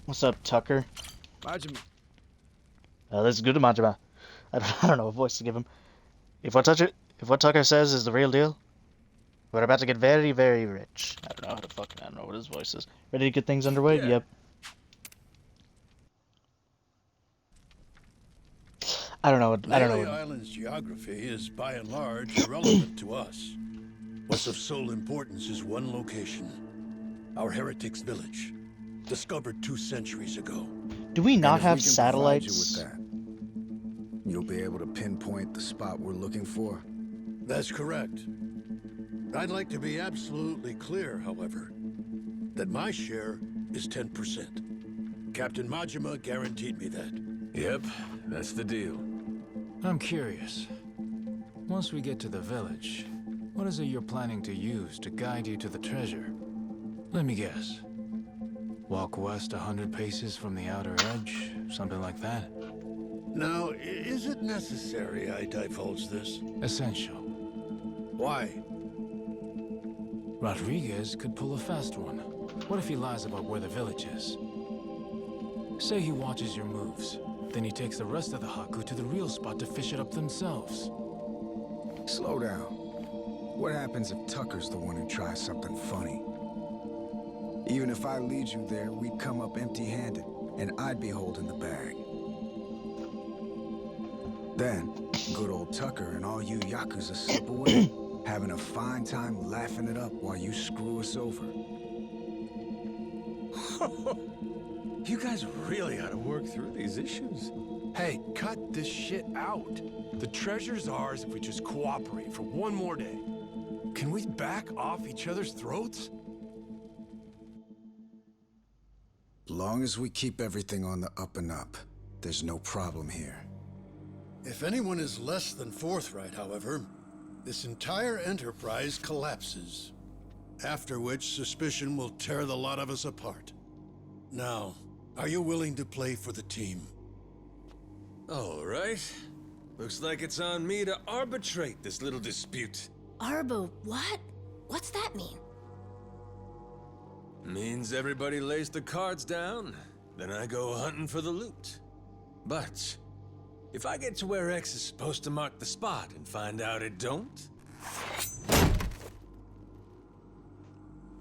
What's up, Tucker? Majima. This is good, Majima. I don't know what voice to give him. If what Tucker says is the real deal, we're about to get very, very rich. I don't know how to I don't know what his voice is. Ready to get things underway? Yeah. Yep. I don't know. I don't know. Lele Island's geography is by and large irrelevant to us. What's of sole importance is one location. Our heretics' village. Discovered 2 centuries ago. Do we not And if have we can provide you satellites? with that, you'll be able to pinpoint the spot we're looking for? That's correct. I'd like to be absolutely clear, however, that my share is 10%. Captain Majima guaranteed me that. Yep, that's the deal. I'm curious. Once we get to the village, what is it you're planning to use to guide you to the treasure? Let me guess. Walk west 100 paces from the outer edge, something like that. Now, is it necessary I divulge this? Essential. Why? Rodriguez could pull a fast one. What if he lies about where the village is? Say he watches your moves. Then he takes the rest of the Haku to the real spot to fish it up themselves. Slow down. What happens if Tucker's the one who tries something funny? Even if I lead you there, we'd come up empty-handed, and I'd be holding the bag. Then, good old Tucker and all you Yakuza slip away, having a fine time laughing it up while you screw us over. You guys really ought to work through these issues. Hey, cut this shit out. The treasure's ours if we just cooperate for one more day. Can we back off each other's throats? Long as we keep everything on the up and up, there's no problem here. If anyone is less than forthright, however, this entire enterprise collapses. After which, suspicion will tear the lot of us apart. Now, are you willing to play for the team? All right. Looks like it's on me to arbitrate this little dispute. Arbo, what? What's that mean? Means everybody lays the cards down, then I go hunting for the loot. But if I get to where X is supposed to mark the spot and find out it don't,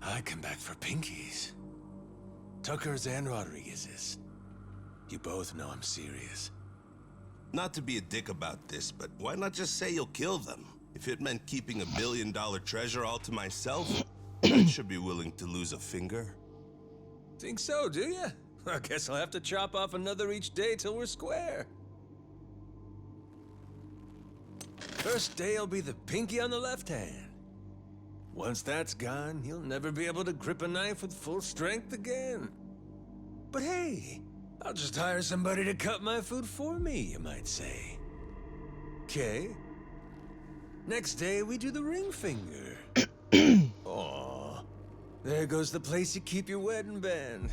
I come back for pinkies. Tucker's and Rodriguez's. You both know I'm serious. Not to be a dick about this, but why not just say you'll kill them? If it meant keeping $1 billion treasure all to myself, I should be willing to lose a finger. Think so, do ya? I guess I'll have to chop off another each day till we're square. First day will be the pinky on the left hand. Once that's gone, you'll never be able to grip a knife with full strength again. But hey, I'll just hire somebody to cut my food for me, you might say. Okay. Next day, we do the ring finger. Aw, there goes the place you keep your wedding band.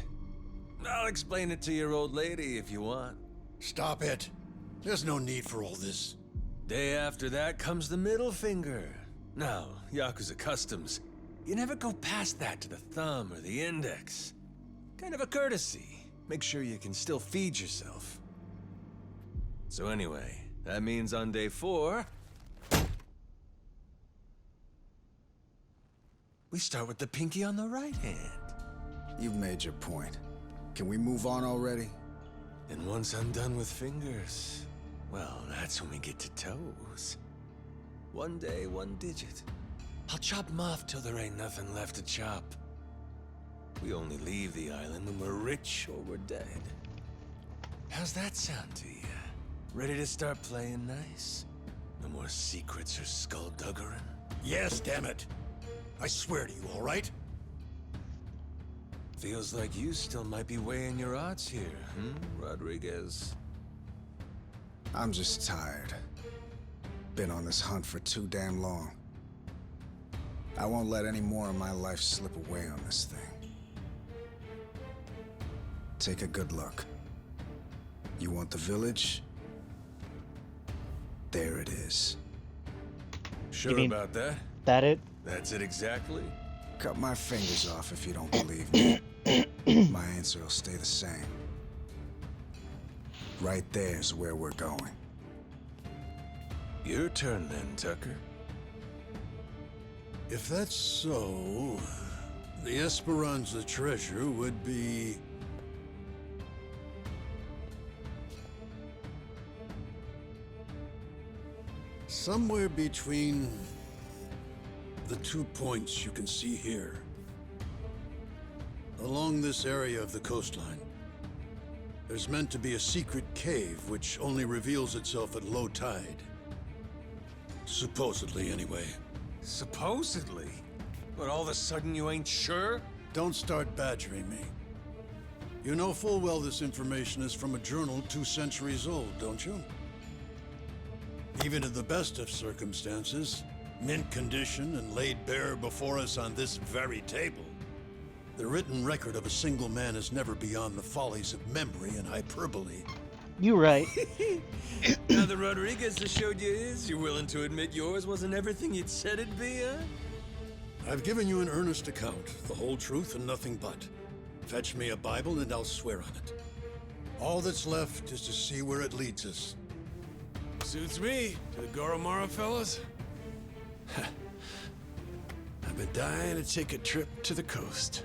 I'll explain it to your old lady if you want. Stop it. There's no need for all this. Day after that comes the middle finger. Now, Yakuza customs, you never go past that to the thumb or the index. Kind of a courtesy. Make sure you can still feed yourself. So anyway, that means on day 4, we start with the pinky on the right hand. You've made your point. Can we move on already? And once I'm done with fingers, well, that's when we get to toes. One day, one digit. I'll chop them off till there ain't nothing left to chop. We only leave the island when we're rich or we're dead. How's that sound to you? Ready to start playing nice? No more secrets or skullduggerin'? Yes, damn it. I swear to you, all right? Feels like you still might be weighing your odds here, Rodriguez? I'm just tired. Been on this hunt for too damn long. I won't let any more of my life slip away on this thing. Take a good look. You want the village? There it is. Sure about that? That it? That's it exactly? Cut my fingers off if you don't believe me. My answer will stay the same. Right there's where we're going. Your turn then, Tucker. If that's so, the Esperanza treasure would be... somewhere between the 2 points you can see here. Along this area of the coastline, there's meant to be a secret cave which only reveals itself at low tide. Supposedly, anyway. Supposedly? But all of a sudden you ain't sure? Don't start badgering me. You know full well this information is from a journal 2 centuries old, don't you? Even in the best of circumstances, mint condition and laid bare before us on this very table. The written record of a single man is never beyond the follies of memory and hyperbole. You right. Now that Rodriguez has showed you his, you're willing to admit yours wasn't everything you'd said it'd be, huh? I've given you an earnest account, the whole truth and nothing but. Fetch me a Bible and I'll swear on it. All that's left is to see where it leads us. Suits me. To the Goromara fellas. I've been dying to take a trip to the coast.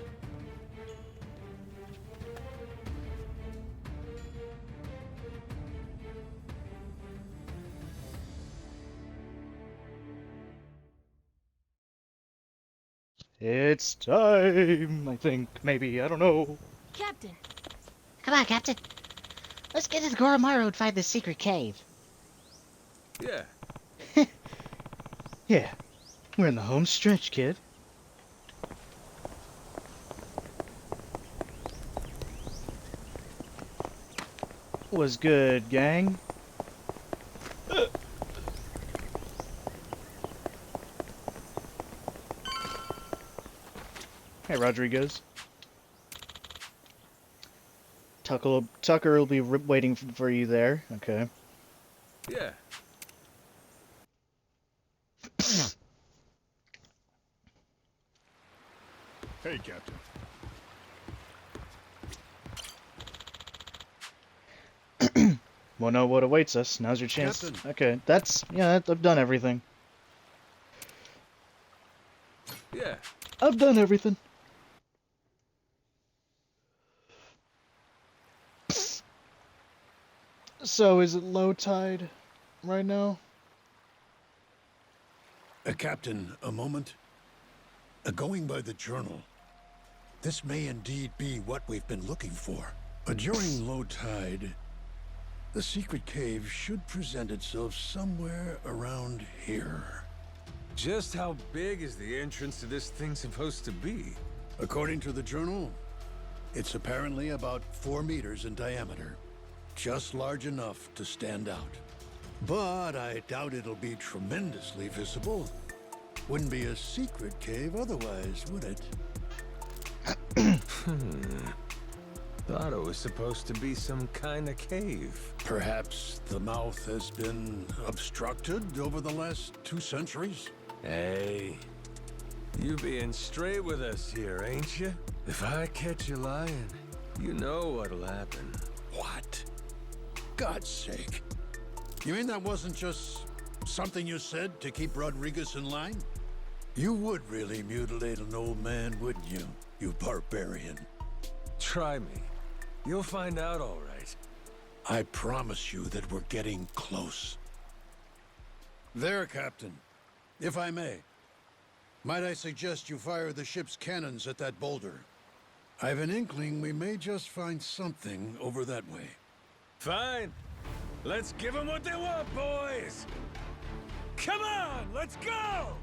It's time, I think. Maybe. I don't know. Captain. Come on, Captain. Let's get to the Goromaru and find the secret cave. Yeah. Yeah. We're in the home stretch, kid. Was good, gang. Hey, Rodriguez. Tucker will be waiting for you there. Okay. Yeah. Hey, Captain. We'll know what awaits us. Now's your chance. Captain. Okay, I've done everything. Yeah. I've done everything. So, is it low tide right now? Captain, a moment. Going by the journal, this may indeed be what we've been looking for. During low tide, the secret cave should present itself somewhere around here. Just how big is the entrance to this thing supposed to be? According to the journal, it's apparently about 4 meters in diameter. Just large enough to stand out. But I doubt it'll be tremendously visible. Wouldn't be a secret cave otherwise, would it? Thought it was supposed to be some kind of cave. Perhaps the mouth has been obstructed over the last 2 centuries? Hey, you being straight with us here, ain't you? If I catch you lying, you know what'll happen. What? God's sake. You mean that wasn't just something you said to keep Rodriguez in line? You would really mutilate an old man, wouldn't you, you barbarian? Try me. You'll find out all right. I promise you that we're getting close. There, Captain. If I may. Might I suggest you fire the ship's cannons at that boulder? I've an inkling we may just find something over that way. Fine. Let's give them what they want, boys! Come on, let's go!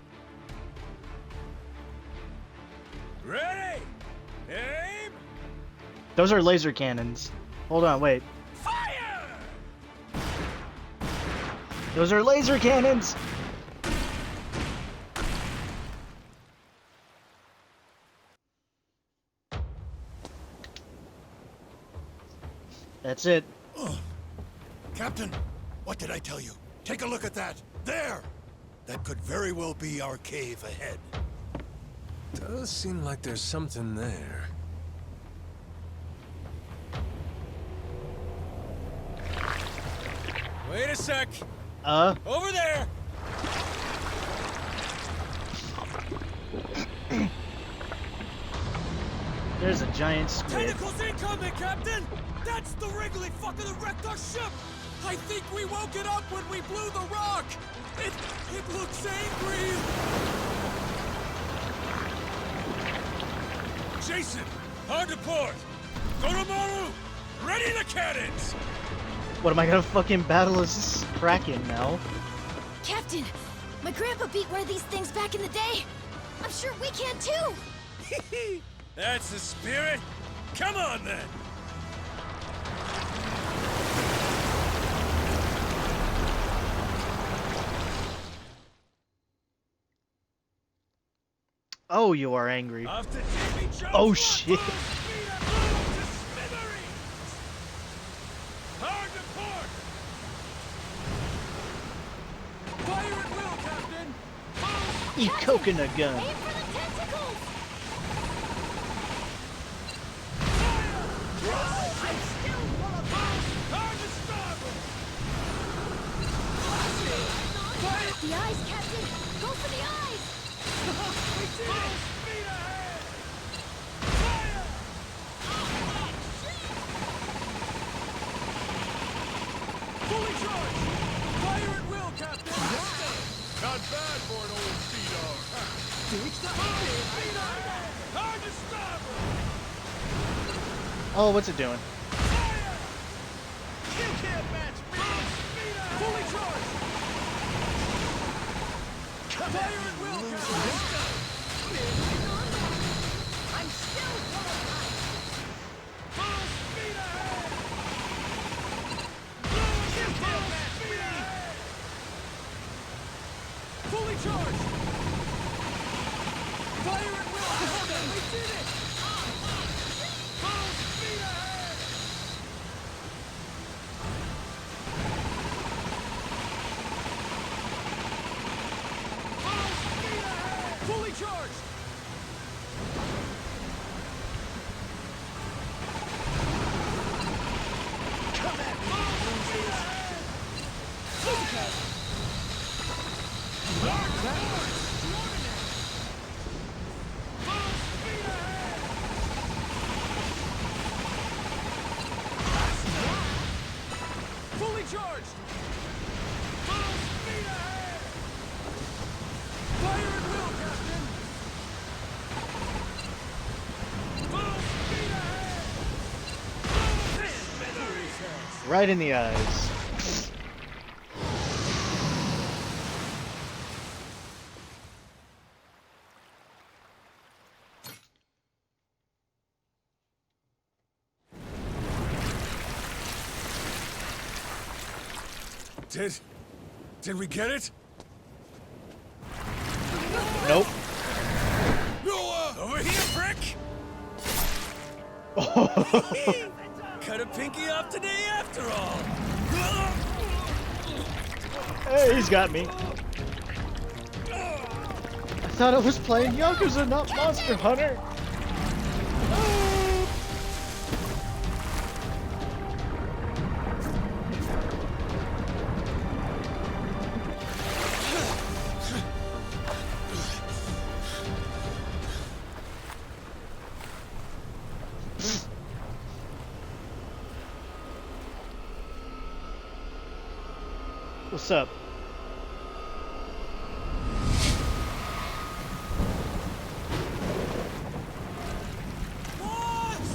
Ready? Aim! Those are laser cannons. Hold on, wait. Fire! Those are laser cannons! That's it. Captain, what did I tell you? Take a look at that. There! That could very well be our cave ahead. Does seem like there's something there. Wait a sec. Over there. There's a giant squid. Tentacles incoming, Captain! That's the Wrigley fucker that wrecked our ship! I think we woke it up when we blew the rock! It looks angry! Jason, hard to port. Goromaru, ready the cannons! What, am I gonna fucking battle as Kraken now? Captain, my grandpa beat one of these things back in the day. I'm sure we can too. That's the spirit. Come on then. Oh, you are angry. Off to Jimmy Jones. Oh, shit. Full speed ahead to smithereens. Hard to port. Fire at will, Captain. You coconut gun. Aim for the tentacles! I'm still full of Hard to starboard. the eyes, Captain! Go for the eyes! We did it. Speed ahead. Fire. Fully charged. Fire at will, Captain. Not bad for an old sea dog. Speed ahead. Hard to starboard. Oh, what's it doing? Fire. You can't match me. Speed ahead. Fully charged. Fire at will, Captain. I'm still full of life! Full speed ahead. You can't match me. Fully charged. Fire at will, Captain. We did it. Full speed ahead. Full speed ahead. Fully charged. Come at me, losers. Dark power extraordinary. Full speed ahead. Fully charged. Full speed ahead. Fire at will, Captain. Full speed ahead. Right in the eyes. Did we get it? Nope. Noah! Over here, prick! Cut a pinky off today after all. Hey, he's got me. I thought I was playing Yakuza, not Monster Hunter. What's up? Boss!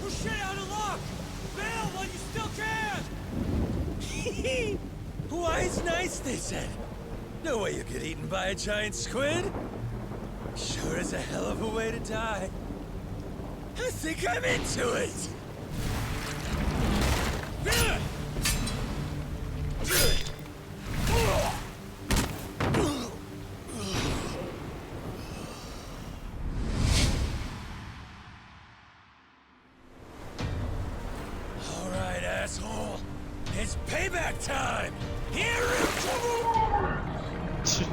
We're shit out of luck! Bail while you still can! Why, it's nice, they said. No way you get eaten by a giant squid. Sure is a hell of a way to die. I think I'm into it! All right, asshole. It's payback time! Here it comes!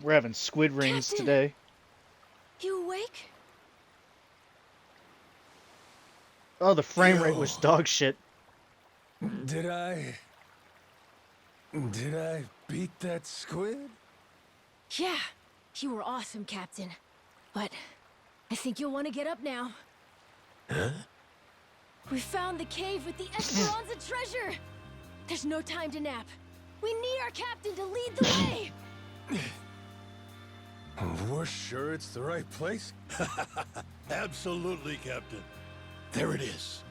We're having squid rings Captain! today. You awake? Oh, the frame rate was dog shit. Did I beat that squid? Yeah, you were awesome, Captain. But I think you'll want to get up now. Huh? We found the cave with the Esperanza treasure! There's no time to nap. We need our captain to lead the way! We're sure it's the right place? Absolutely, Captain. There it is.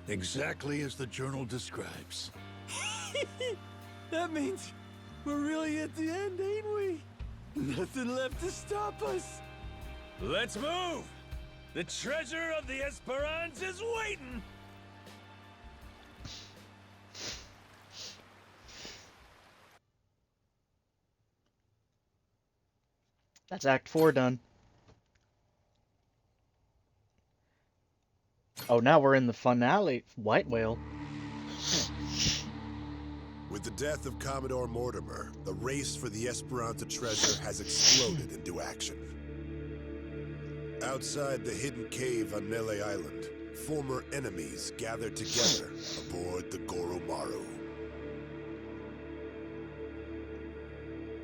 Exactly as the journal describes. That means we're really at the end, ain't we? Nothing left to stop us. Let's move! The treasure of the Esperanza's waiting! That's Act 4 done. Oh, now we're in the finale. White Whale. With the death of Commodore Mortimer, the race for the Esperanza treasure has exploded into action. Outside the hidden cave on Melee Island, former enemies gather together aboard the Goromaru.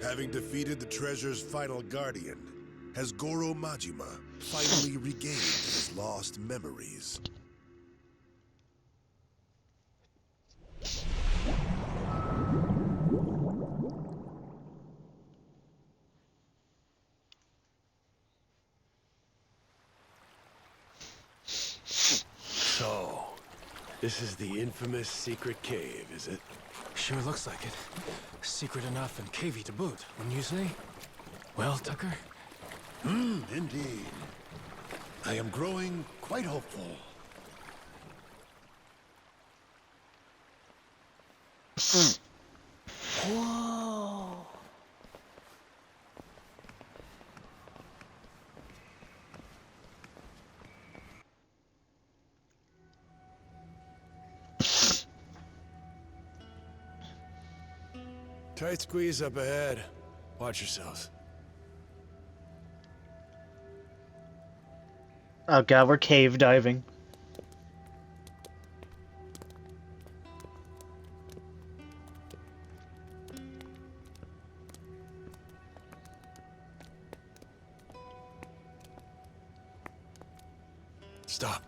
Having defeated the treasure's final guardian, has Goro Majima finally regained his lost memories? So, this is the infamous secret cave, is it? Sure looks like it. Secret enough and cavey to boot, wouldn't you say? Well, Tucker? Indeed. I am growing quite hopeful. Whoa. Tight squeeze up ahead. Watch yourselves. Oh god, we're cave diving. Stop.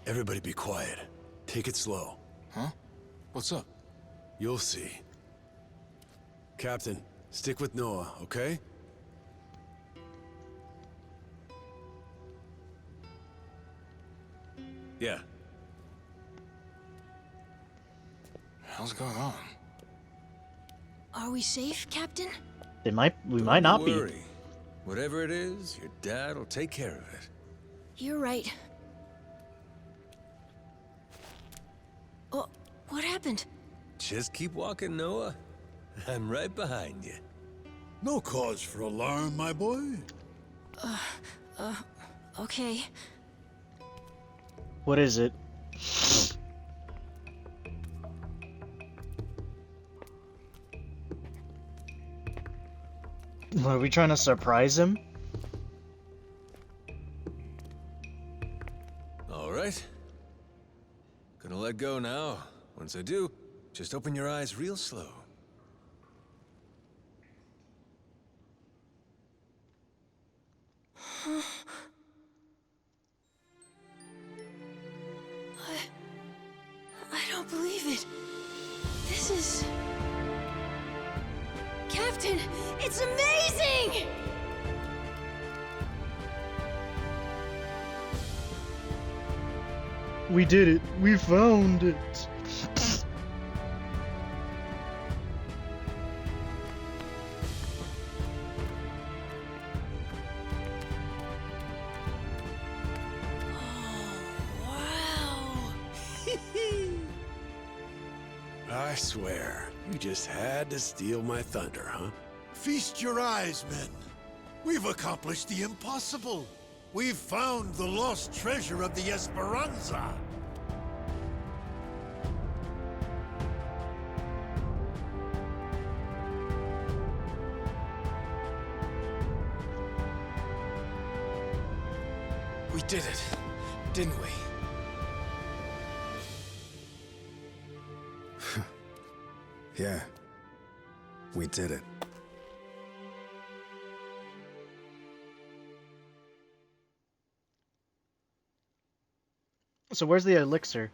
Everybody be quiet. Take it slow. Huh? What's up? You'll see. Captain, stick with Noah, okay? Yeah. Hell's going on? Are we safe, Captain? We might Don't not be. worry. Whatever it is, your dad will take care of it. You're right. Oh, what happened? Just keep walking, Noah. I'm right behind you. No cause for alarm, my boy. Okay. What is it? Are we trying to surprise him? All right. Gonna let go now. Once I do, just open your eyes real slow. I don't believe it. This is... Captain, it's amazing! We did it. We found it. I swear, you just had to steal my thunder, huh? Feast your eyes, men. We've accomplished the impossible. We've found the lost treasure of the Esperanza. We did it, didn't we? Yeah, we did it. So where's the elixir?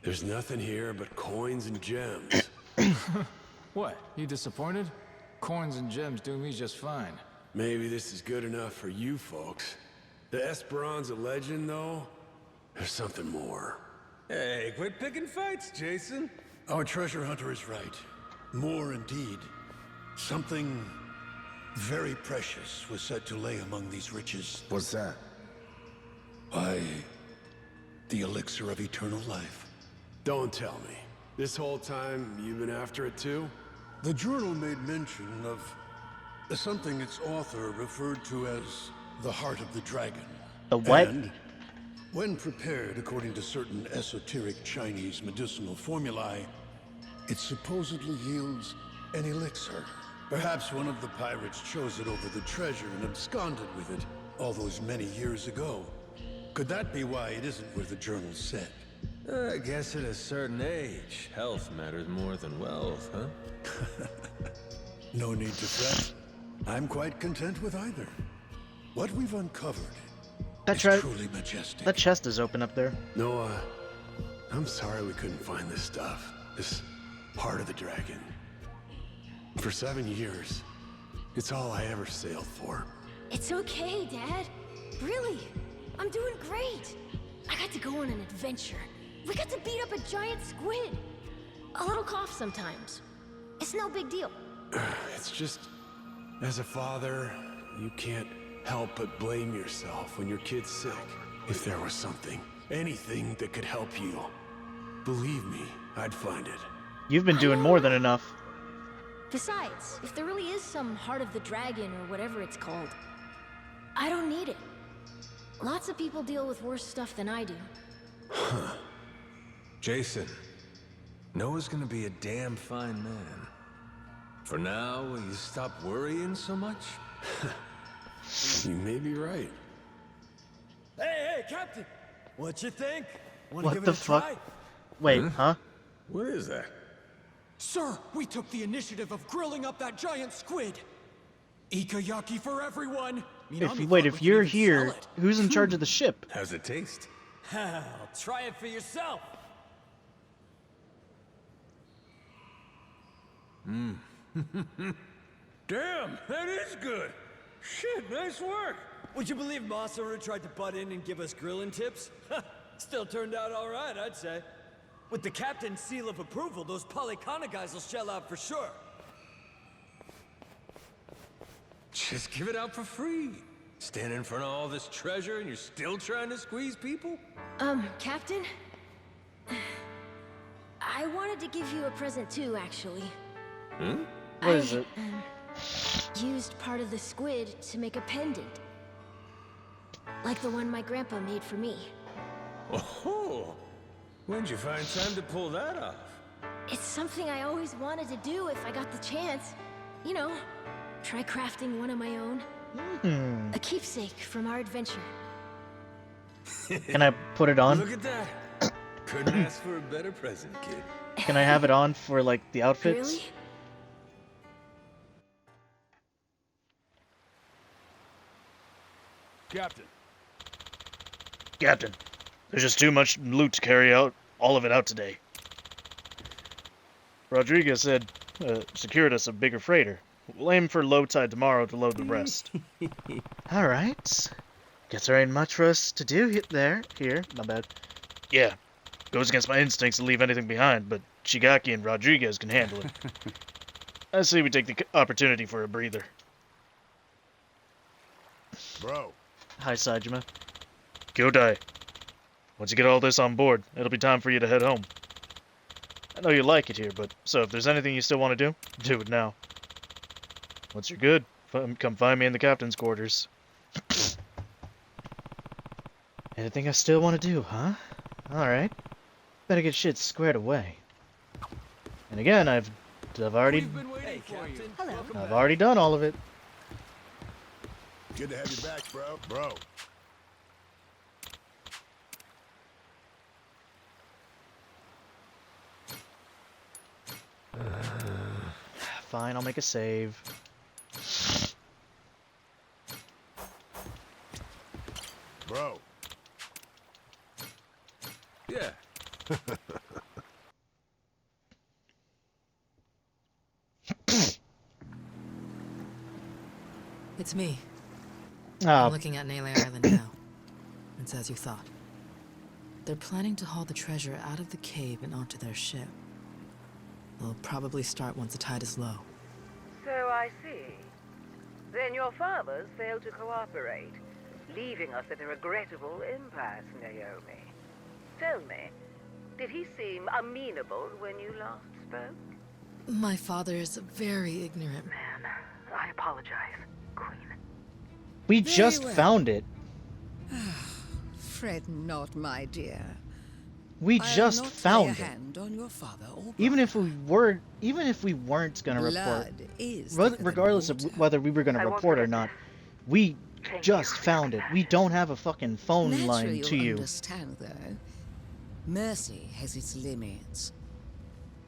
There's nothing here but coins and gems. What, you disappointed? Coins and gems do me just fine. Maybe this is good enough for you folks. The Esperanza legend, though, there's something more. Hey, quit picking fights, Jason. Our treasure hunter is right. More indeed. Something very precious was said to lay among these riches. What's that? Why, the elixir of eternal life. Don't tell me. This whole time, you've been after it too? The journal made mention of something its author referred to as the heart of the dragon. The what? And when prepared according to certain esoteric Chinese medicinal formulae, it supposedly yields an elixir. Perhaps one of the pirates chose it over the treasure and absconded with it all those many years ago. Could that be why it isn't where the journal said? I guess at a certain age, health matters more than wealth, huh? No need to fret. I'm quite content with either. What we've uncovered is truly majestic. That chest is open up there. Noah, I'm sorry we couldn't find this stuff. This heart of the dragon. For 7 years, it's all I ever sailed for. It's okay, Dad. Really, I'm doing great. I got to go on an adventure. We got to beat up a giant squid. A little cough sometimes. It's no big deal. It's just, as a father, you can't help but blame yourself when your kid's sick. If there was something, anything that could help you, believe me, I'd find it. You've been doing more than enough. Besides, if there really is some heart of the dragon or whatever it's called, I don't need it. Lots of people deal with worse stuff than I do. Huh. Jason, Noah's gonna be a damn fine man. For now, will you stop worrying so much? You may be right. Hey, Captain! What you think? Wanna What give the it a fuck? try? Wait, huh? What is that? Sir, we took the initiative of grilling up that giant squid. Ikayaki for everyone. If you're here, who's in charge of the ship? How's it taste? Hell, try it for yourself. Damn, that is good. Shit, nice work. Would you believe Masaru tried to butt in and give us grilling tips? Still turned out all right, I'd say. With the captain's seal of approval, those Polycana guys will shell out for sure. Just give it out for free. Stand in front of all this treasure and you're still trying to squeeze people? Captain? I wanted to give you a present too, actually. Hmm? What is it? Used part of the squid to make a pendant. Like the one my grandpa made for me. Oh, when'd you find time to pull that off? It's something I always wanted to do if I got the chance. You know, try crafting one of my own. A keepsake from our adventure. Can I put it on? Look at that. Couldn't ask for a better present, kid. Can I have it on for, like, the outfits? Really? Captain, there's just too much loot to carry out, all of it out today. Rodriguez said, secured us a bigger freighter. We'll aim for low tide tomorrow to load the rest. Alright. Guess there ain't much for us to do here, my bad. Yeah, goes against my instincts to leave anything behind, but Shigaki and Rodriguez can handle it. I say we take the opportunity for a breather. Bro. Hi, Saejima. Kyodai. Once you get all this on board, it'll be time for you to head home. I know you like it here, but so if there's anything you still want to do it now. Once you're good, come find me in the captain's quarters. Anything I still want to do, huh? Alright. Better get shit squared away. And again, I've already... Hey, Captain. Hello. I've already done all of it. Good to have you back, bro. Fine, I'll make a save. Bro. Yeah. It's me. Oh. I'm looking at Nele Island now. It's as you thought. They're planning to haul the treasure out of the cave and onto their ship. They'll probably start once the tide is low. So I see. Then your fathers failed to cooperate, leaving us at a regrettable impasse, Naomi. Tell me, did he seem amenable when you last spoke? My father is a very ignorant man. I apologize, Queen. We Very just well. found it. Fret not, my dear. We I'll just not found lay a it. hand on your father or Even if we weren't gonna report, Blood is regardless of whether we were gonna I won't report or forget not, we just found it. We don't have a fucking phone Naturally, line to you'll you. understand, though. Mercy has its limits.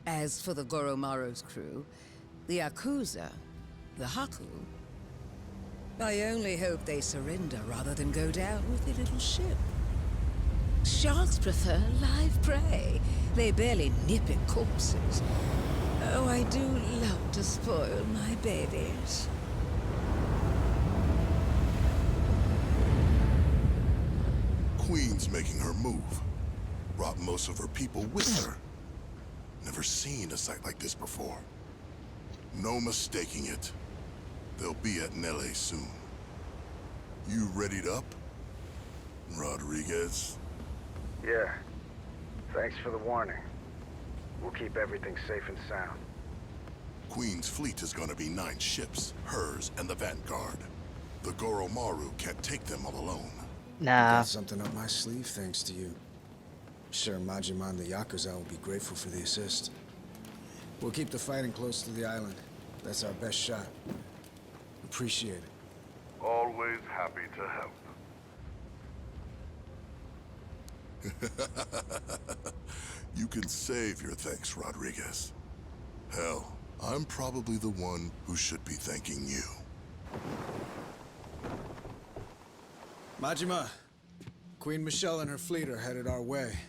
As for the Goromaro's crew, the Yakuza, the Haku, I only hope they surrender rather than go down with their little ship. Sharks prefer live prey. They barely nip at corpses. Oh, I do love to spoil my babies. Queen's making her move. Brought most of her people with her. Never seen a sight like this before. No mistaking it. They'll be at Nele soon. You readied up, Rodriguez? Yeah. Thanks for the warning. We'll keep everything safe and sound. Queen's fleet is gonna be 9 ships, hers and the Vanguard. The Goromaru can't take them all alone. Nah. Got something up my sleeve thanks to you. Sure, Majima and the Yakuza will be grateful for the assist. We'll keep the fighting close to the island. That's our best shot. Appreciate it. Always happy to help. You can save your thanks, Rodriguez. Hell, I'm probably the one who should be thanking you. Majima, Queen Michelle and her fleet are headed our way.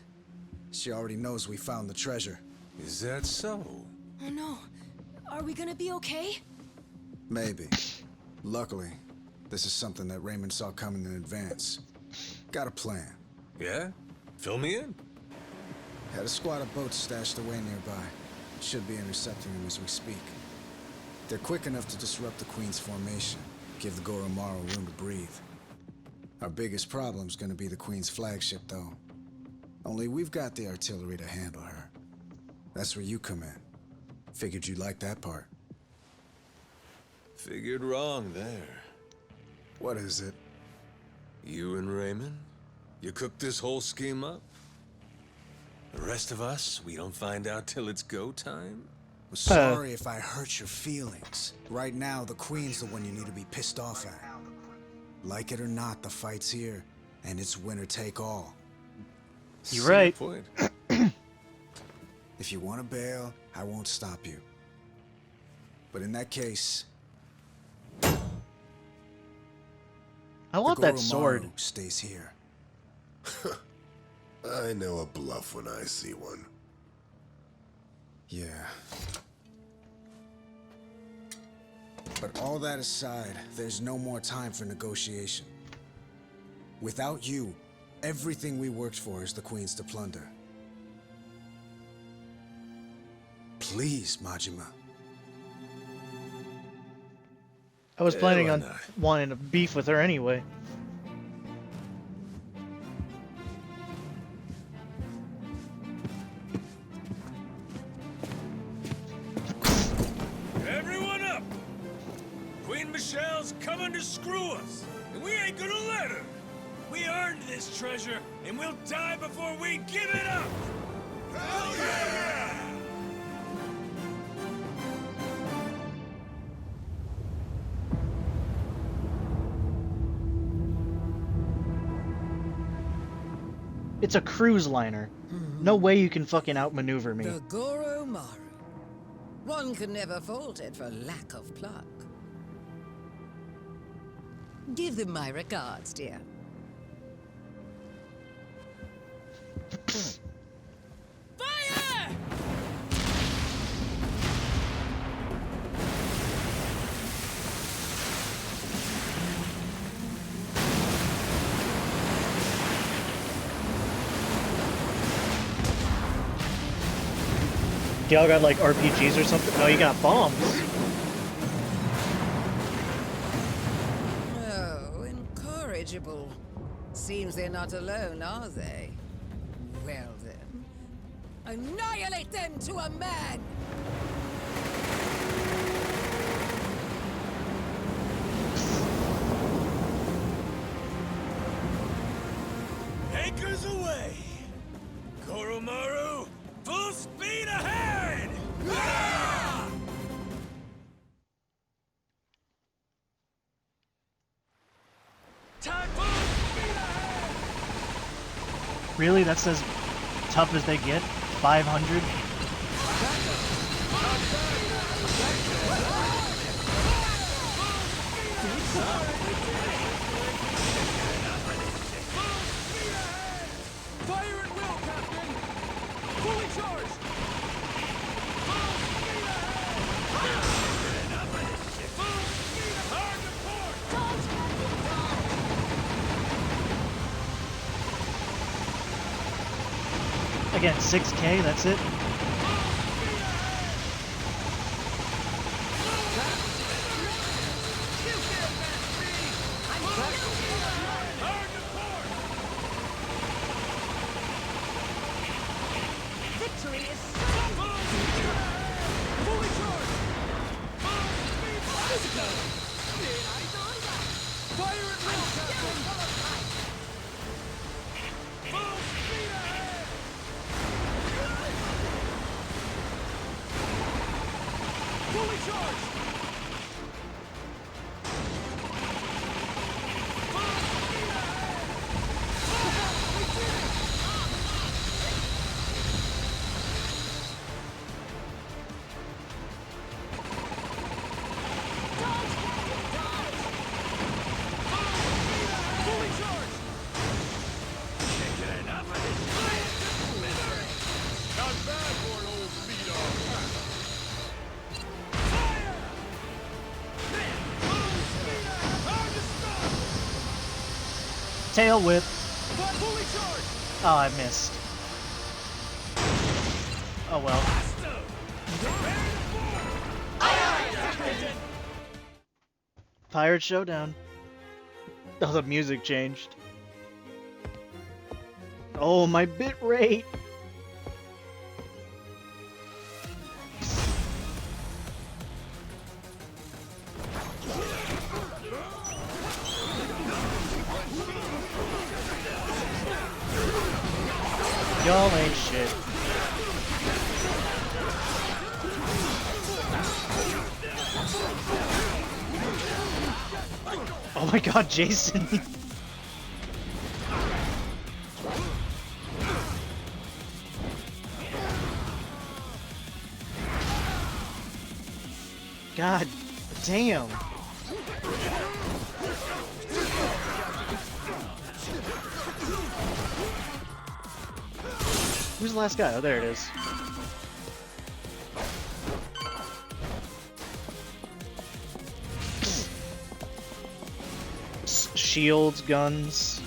She already knows we found the treasure. Is that so? Oh no. Are we gonna be okay? Maybe. Luckily, this is something that Raymond saw coming in advance. Got a plan. Yeah? Fill me in. Had a squad of boats stashed away nearby. Should be intercepting them as we speak. They're quick enough to disrupt the Queen's formation, give the Goromaru room to breathe. Our biggest problem's gonna be the Queen's flagship, though. Only we've got the artillery to handle her. That's where you come in. Figured you'd like that part. Figured wrong there. What is it? You and Raymond? You cooked this whole scheme up? The rest of us, we don't find out till it's go time? I'm sorry if I hurt your feelings. Right now, the Queen's the one you need to be pissed off at. Like it or not, the fight's here, and it's winner take all. You're right. Point. If you want to bail, I won't stop you. But in that case, I want the that sword. Goromaru stays here. I know a bluff when I see one. Yeah. But all that aside, there's no more time for negotiation. Without you, everything we worked for is the Queen's to plunder. Please, Majima. I was planning why on not? wanting to beef with her anyway. Everyone up! Queen Michelle's coming to screw us, and we ain't gonna let her! We earned this treasure, and we'll die before we give it up! Hell yeah! It's a cruise liner. No way you can fucking outmaneuver me. The Goromaru. One can never fault it for lack of pluck. Give them my regards, dear. Fire! Y'all got like RPGs or something? No, you got bombs. Seems they're not alone, are they? Well then, annihilate them to a man! Anchors away! Koromaru, full speed ahead! Ah! Time full speed ahead! Really? That's as tough as they get? 500? Fire at will, Captain! Fully charged! Again, 6K, that's it? Victory is certain! Fully charged! Fire at will, Captain! Full speed ahead! Fully charged! Fully charged! Can't get enough of this shit! Not bad for an old speed-off! Fire! Full speed ahead! Hard to stop! Tail whip. Fully charged! Oh, I missed. Oh well. Pirate Showdown. Oh, the music changed. Oh, my bit rate. Y'all ain't shit. Oh my god, Jason. God damn. Who's the last guy? Oh, there it is. Shields, guns.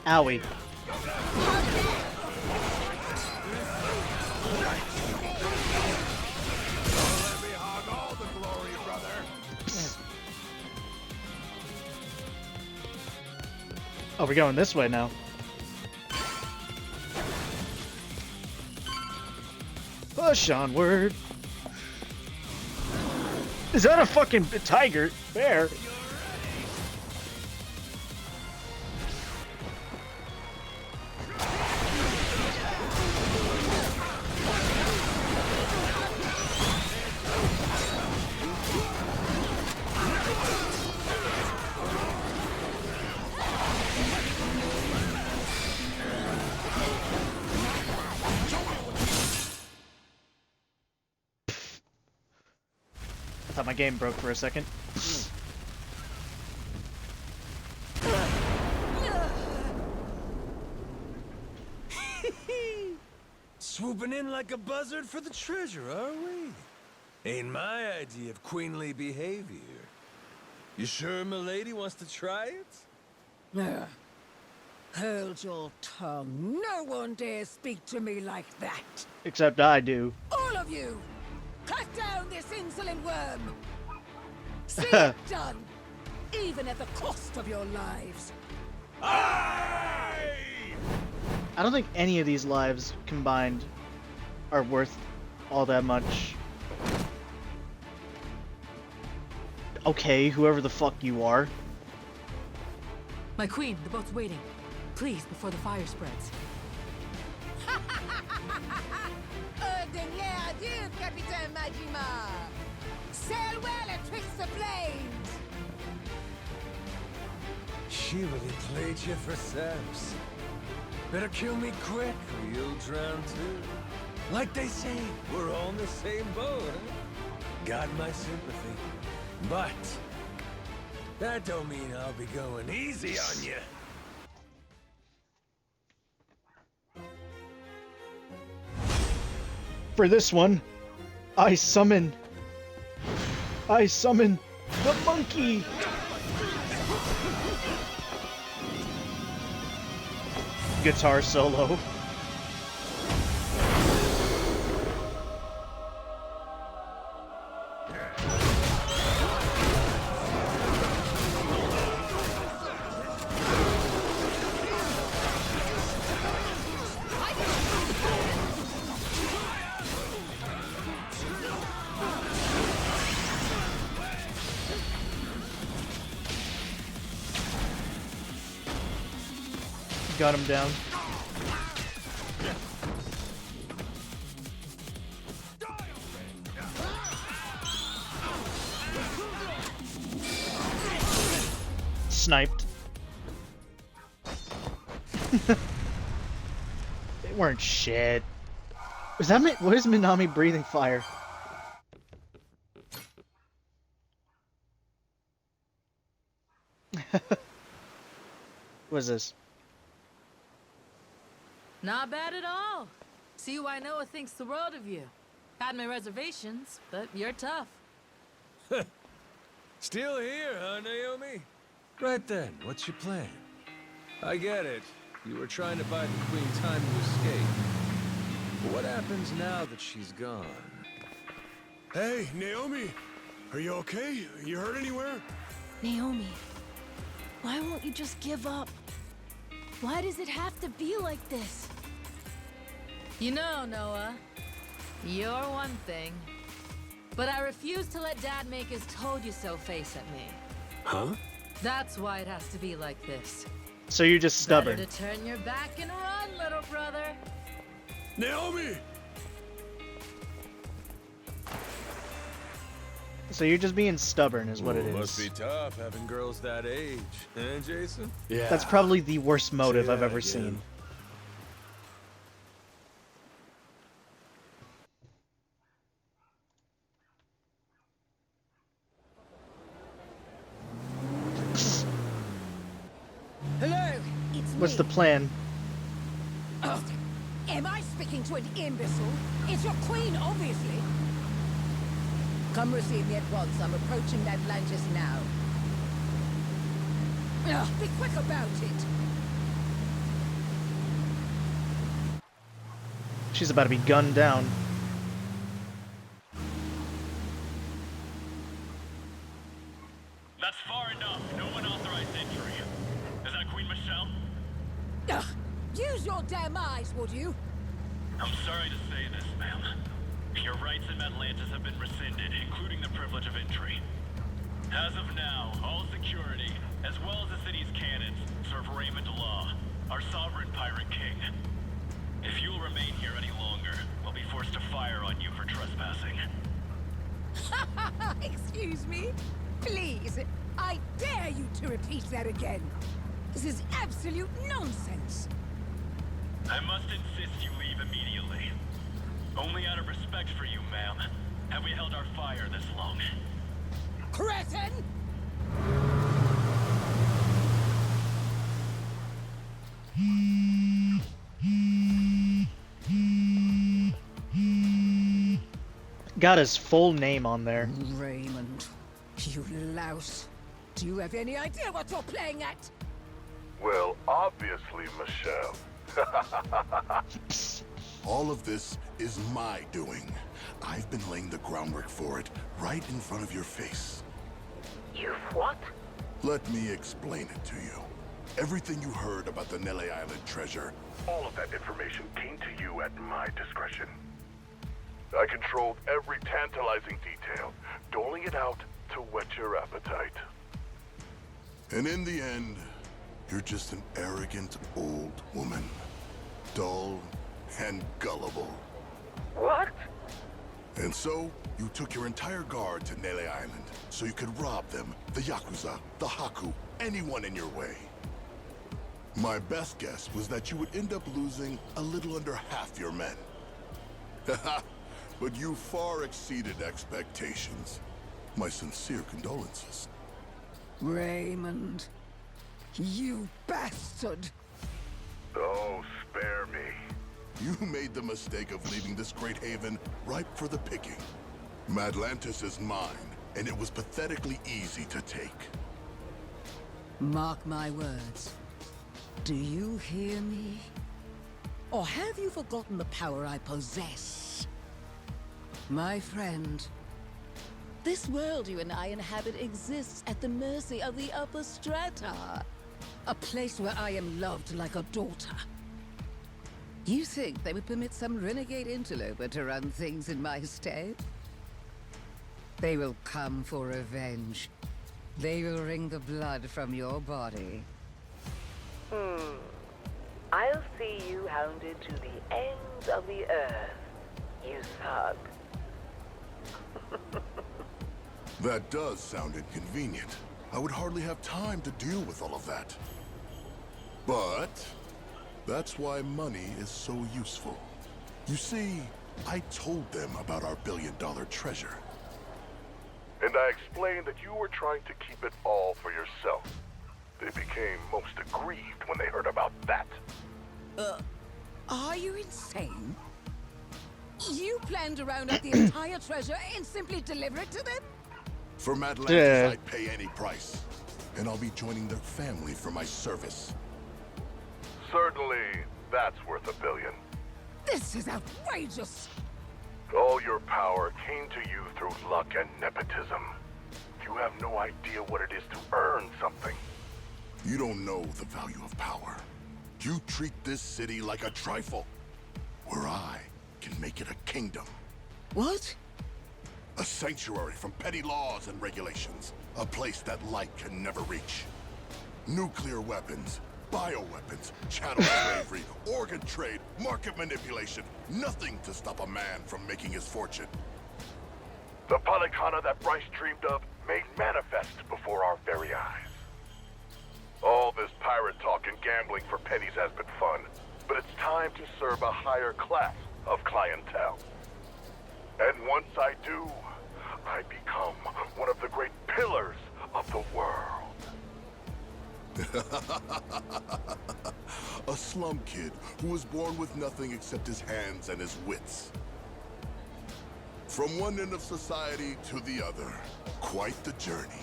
Owie. Oh, we're going this way now. Push onward. Is that a fucking tiger? Bear? I thought my game broke for a second. Swoop jumping in like a buzzard for the treasure, are we? Ain't my idea of queenly behavior. You sure milady wants to try it? Ugh. Hold your tongue. No one dares speak to me like that. Except I do. All of you! Cut down this insolent worm! See it done! Even at the cost of your lives. I don't think any of these lives combined are worth all that much. Okay, whoever the fuck you are. My queen, the boat's waiting. Please, before the fire spreads. Dernier adieu, Capitaine Majima! Sail well and twixt the flames! She really played you for saps. Better kill me quick, or you'll drown too. Like they say, we're all in the same boat, huh? Got my sympathy. But that don't mean I'll be going easy on you. For this one, I summon the monkey! Guitar solo. Got him down. Sniped. They weren't shit. Is that what is Minami breathing fire? What is this? Not bad at all. See why Noah thinks the world of you. Had my reservations, but you're tough. Still here, huh, Naomi? Right then, what's your plan? I get it. You were trying to buy the Queen time to escape. But what happens now that she's gone? Hey, Naomi! Are you okay? You hurt anywhere? Naomi, why won't you just give up? Why does it have to be like this? You know, Noah, you're one thing. But I refuse to let Dad make his told-you-so face at me. Huh? That's why it has to be like this. So you're just stubborn. Better to turn your back and run, little brother. Naomi! So you're just being stubborn is what it is. Must be tough having girls that age, eh, Jason? Yeah. That's probably the worst motive I've ever seen. Hello, it's What's me. the plan? Ugh. Am I speaking to an imbecile? It's your queen, obviously. Come receive me at once. I'm approaching Atlantis now. Ugh, be quick about it. She's about to be gunned down. That's far enough. No unauthorized entry. Is that Queen Michelle? Ugh. Use your damn eyes, would you? I'm sorry to say this, ma'am. Your rights in Atlantis have been rescinded, including the privilege of entry. As of now, all security, as well as the city's cannons, serve Raymond Law, our sovereign pirate king. If you'll remain here any longer, we'll be forced to fire on you for trespassing. Excuse me? Please, I dare you to repeat that again. This is absolute nonsense. I must insist you leave immediately. Only out of respect for you, ma'am, have we held our fire this long. Cretin! got his full name on there. Raymond, you louse. Do you have any idea what you're playing at? Well, obviously, Michelle. All of this is my doing. I've been laying the groundwork for it right in front of your face. You've what? Let me explain it to you. Everything you heard about the Nele Island treasure, all of that information came to you at my discretion. I controlled every tantalizing detail, doling it out to whet your appetite. And in the end, you're just an arrogant old woman. Dull and gullible. What? And so, you took your entire guard to Nele Island, so you could rob them, the Yakuza, the Haku, anyone in your way. My best guess was that you would end up losing a little under half your men. But you far exceeded expectations. My sincere condolences. Raymond, you bastard! Oh, spare me. You made the mistake of leaving this great haven ripe for the picking. Madlantis is mine, and it was pathetically easy to take. Mark my words. Do you hear me? Or have you forgotten the power I possess? My friend, this world you and I inhabit exists at the mercy of the upper strata. A place where I am loved like a daughter. You think they would permit some renegade interloper to run things in my stead? They will come for revenge. They will wring the blood from your body. I'll see you hounded to the ends of the earth, you thug. That does sound inconvenient. I would hardly have time to deal with all of that. But that's why money is so useful. You see, I told them about our billion-dollar treasure. And I explained that you were trying to keep it all for yourself. They became most aggrieved when they heard about that. Are you insane? You plan to round up the entire treasure and simply deliver it to them? For Madlantis, I'd pay any price. And I'll be joining their family for my service. Certainly, that's worth $1 billion. This is outrageous! All your power came to you through luck and nepotism. You have no idea what it is to earn something. You don't know the value of power. You treat this city like a trifle, where I can make it a kingdom. What? A sanctuary from petty laws and regulations. A place that light can never reach. Nuclear weapons, bioweapons, chattel slavery, organ trade, market manipulation. Nothing to stop a man from making his fortune. The Palikana that Bryce dreamed of made manifest before our very eyes. All this pirate talk and gambling for pennies has been fun, but it's time to serve a higher class of clientele. And once I do, I become one of the great pillars of the world. A slum kid who was born with nothing except his hands and his wits. From one end of society to the other. Quite the journey.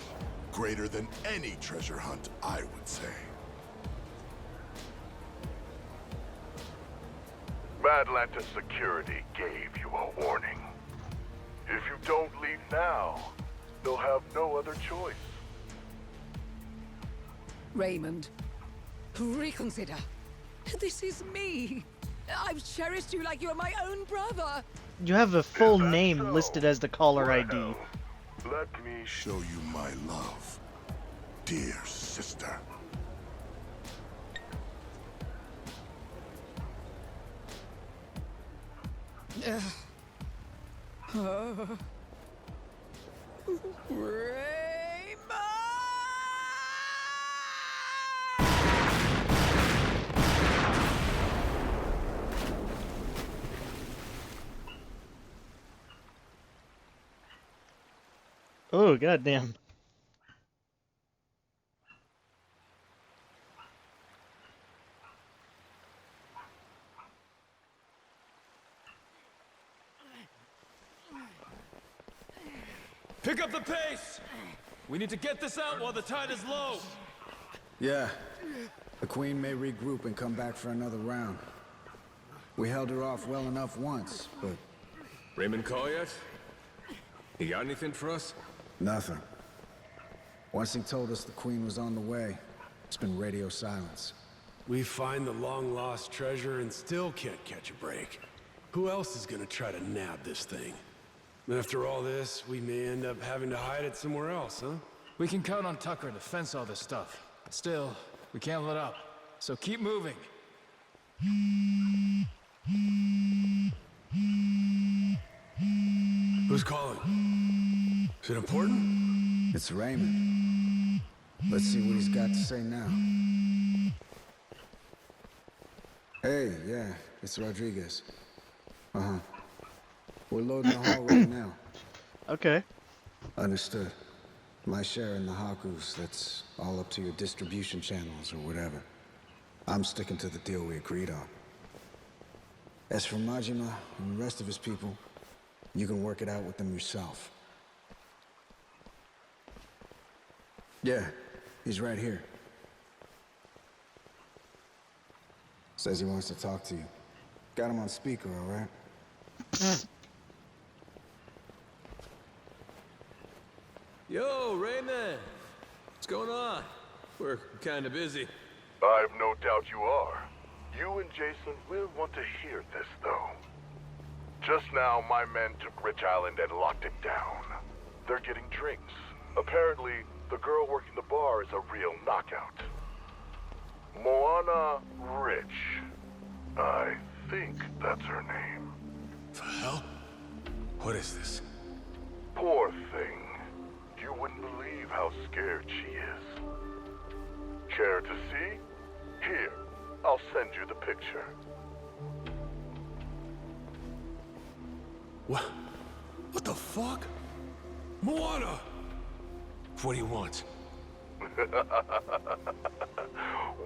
Greater than any treasure hunt, I would say. Madlantis Security gave you a warning. If you don't leave now, they'll have no other choice. Raymond, reconsider. This is me. I've cherished you like you're my own brother. You have a full name listed as the caller ID. Let me show you my love, dear sister. Oh, goddamn. Pick up the pace! We need to get this out while the tide is low! Yeah. The Queen may regroup and come back for another round. We held her off well enough once, but... Raymond call yet? He got anything for us? nothing. Once he told us the Queen was on the way, it's been radio silence. We find the long-lost treasure and still can't catch a break. Who else is gonna try to nab this thing? After all this, we may end up having to hide it somewhere else, huh? We can count on Tucker to fence all this stuff. Still, we can't let up. So keep moving. Who's calling? Is it important? It's Raymond. Let's see what he's got to say now. Hey, yeah, it's Rodriguez. Uh-huh. We're loading the hall right now. Okay. Understood. My share in the Hakus, that's all up to your distribution channels or whatever. I'm sticking to the deal we agreed on. As for Majima and the rest of his people, you can work it out with them yourself. Yeah, he's right here. Says he wants to talk to you. Got him on speaker, all right? Yo, Raymond! What's going on? We're kinda busy. I've no doubt you are. You and Jason will want to hear this, though. Just now, my men took Rich Island and locked it down. They're getting drinks. Apparently, the girl working the bar is a real knockout. Moana Rich. I think that's her name. The hell? What is this? Poor thing. You wouldn't believe how scared she is. Care to see? Here, I'll send you the picture. What? What the fuck? Moana! What do you want?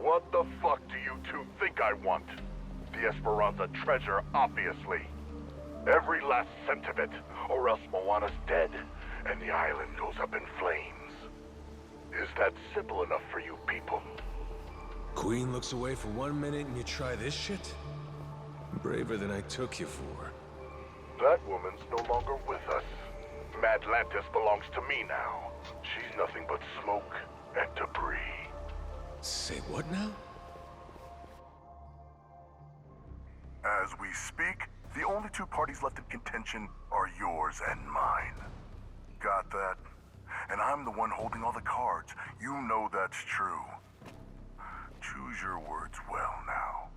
What the fuck do you two think I want? The Esperanza treasure, obviously. Every last cent of it, or else Moana's dead, and the island goes up in flames. Is that simple enough for you people? Queen looks away for 1 minute and you try this shit? Braver than I took you for. That woman's no longer with us. Madlantis belongs to me now. She's nothing but smoke and debris. Say what now? As we speak, the only two parties left in contention are yours and mine. Got that? And I'm the one holding all the cards. You know that's true. Choose your words well now.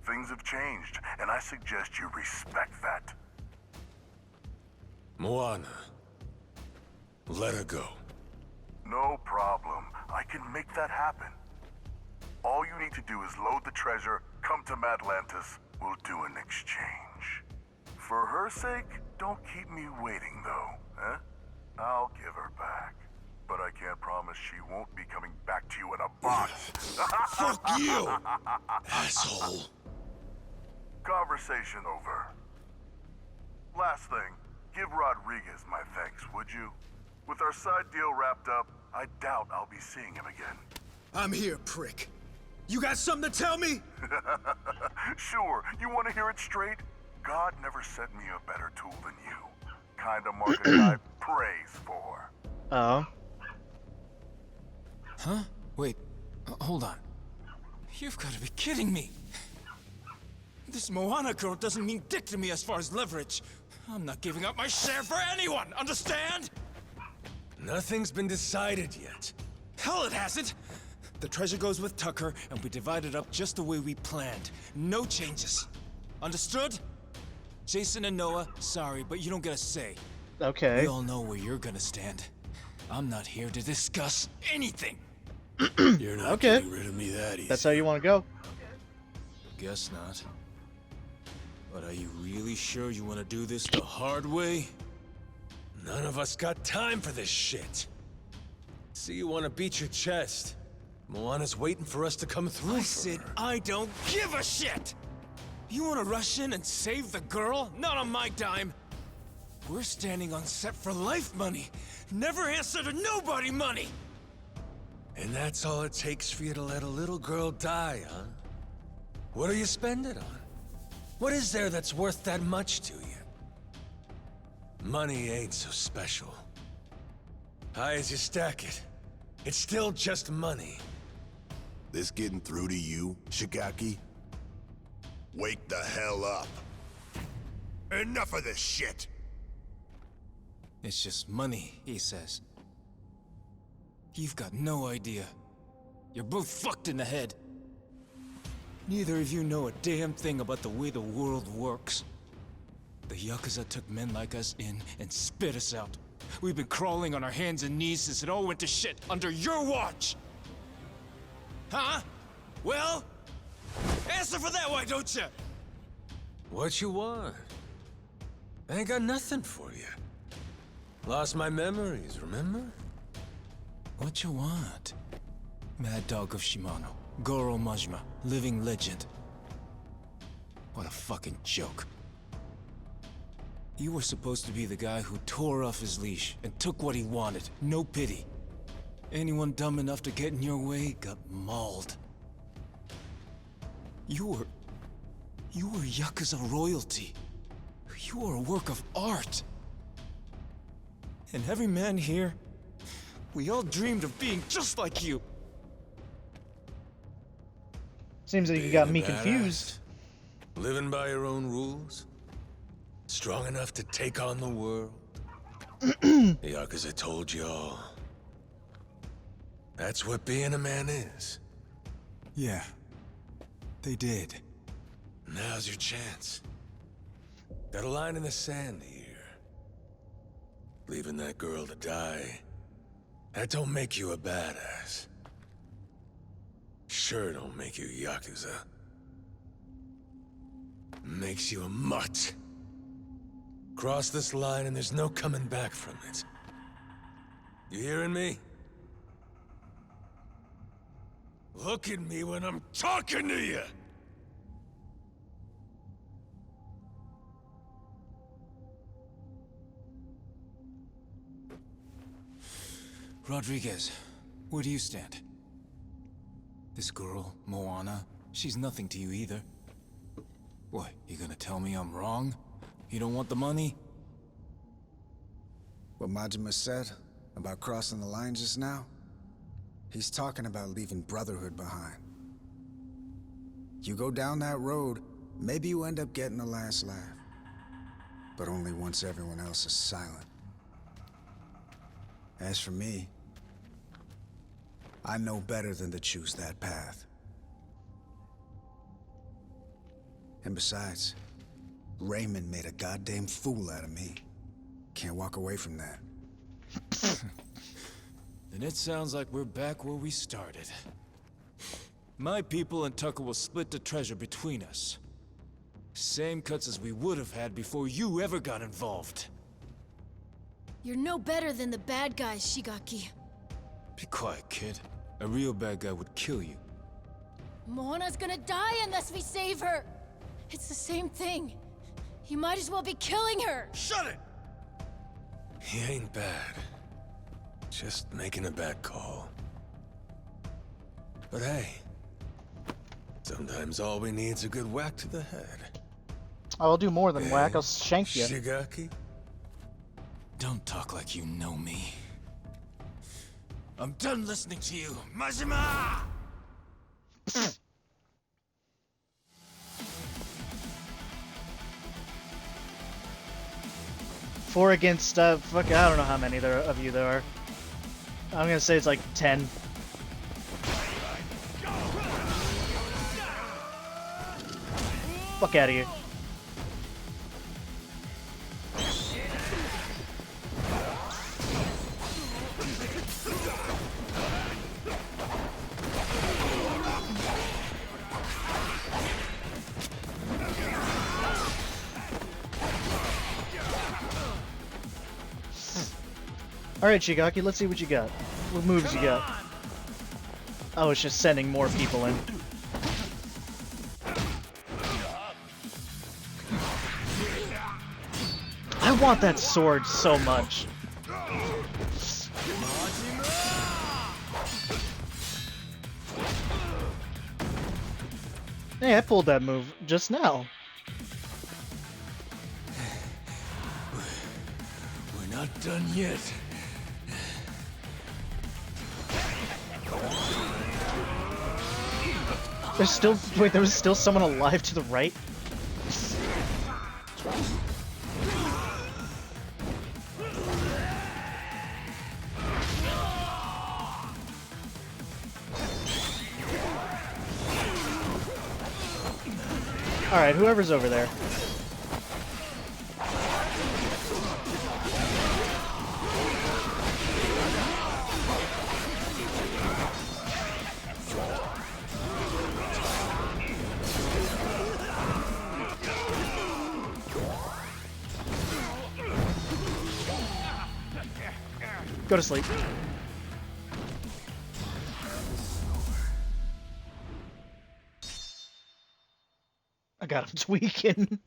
Things have changed, and I suggest you respect that. Moana. Let her go. No problem. I can make that happen. All you need to do is load the treasure, come to Madlantis, we'll do an exchange. For her sake, don't keep me waiting though, eh? I'll give her back. But I can't promise she won't be coming back to you in a box. Fuck you! Asshole. Conversation over. Last thing, give Rodriguez my thanks, would you? With our side deal wrapped up, I doubt I'll be seeing him again. I'm here, prick. You got something to tell me? Sure, you want to hear it straight? God never sent me a better tool than you. Kind of mark a guy prays for. Oh. Huh? Wait, hold on. You've got to be kidding me. This Moana girl doesn't mean dick to me as far as leverage. I'm not giving up my share for anyone, understand? Nothing's been decided yet. Hell, it hasn't! The treasure goes with Tucker, and we divide it up just the way we planned. No changes. Understood? Jason and Noah, sorry, but you don't get a say. Okay. We all know where you're gonna stand. I'm not here to discuss anything. You're not Okay. getting rid of me that easy. That's how you want to go. Guess not. But are you really sure you want to do this the hard way? None of us got time for this shit. See, you want to beat your chest. Moana's waiting for us to come through. I said I don't give a shit! You want to rush in and save the girl? Not on my dime! We're standing on set for life money. Never answer to nobody money! And that's all it takes for you to let a little girl die, huh? What do you spend it on? What is there that's worth that much to you? Money ain't so special. High as you stack it, it's still just money. This getting through to you, Shigaki? Wake the hell up. Enough of this shit! It's just money, he says. You've got no idea. You're both fucked in the head. Neither of you know a damn thing about the way the world works. The Yakuza took men like us in and spit us out. We've been crawling on our hands and knees since it all went to shit under your watch! Huh? Well? Answer for that, why don't you? What you want? I ain't got nothing for you. Lost my memories, remember? What you want? Mad Dog of Shimano, Goro Majima, living legend. What a fucking joke. You were supposed to be the guy who tore off his leash and took what he wanted, no pity. Anyone dumb enough to get in your way got mauled. You were Yakuza royalty. You were a work of art. And every man here, we all dreamed of being just like you. Seems like you got me confused. Living by your own rules. Strong enough to take on the world. The Yakuza told you all. That's what being a man is. Yeah, they did. Now's your chance. Got a line in the sand here. Leaving that girl to die, that don't make you a badass. Sure don't make you Yakuza. Makes you a mutt. Cross this line and there's no coming back from it. You hearing me? Look at me when I'm talking to you! Rodriguez, where do you stand? This girl, Moana, she's nothing to you either. What, you gonna tell me I'm wrong? You don't want the money? What Majima said about crossing the line just now? He's talking about leaving Brotherhood behind. You go down that road, maybe you end up getting the last laugh. But only once everyone else is silent. As for me, I know better than to choose that path. And besides, Raymond made a goddamn fool out of me. Can't walk away from that. Then it sounds like we're back where we started. My people and Tucker will split the treasure between us. Same cuts as we would have had before you ever got involved. You're no better than the bad guys, Shigaki. Be quiet, kid. A real bad guy would kill you. Moana's gonna die unless we save her! It's the same thing. You might as well be killing her! Shut it! He ain't bad. Just making a bad call. But hey, sometimes all we need's a good whack to the head. I'll do more than whack, I'll shank you. Shigaki? Don't talk like you know me. I'm done listening to you, Majima! 4 against, fuck, I don't know how many of you there are. I'm gonna say it's like 10. Fuck out of here. Alright, Shigaki, let's see what you got. What moves you got? Oh, it's just sending more people in. I want that sword so much. Hey, I pulled that move just now. We're not done yet. There's still wait, there was still someone alive to the right? Alright, whoever's over there. Go to sleep. I got him tweaking.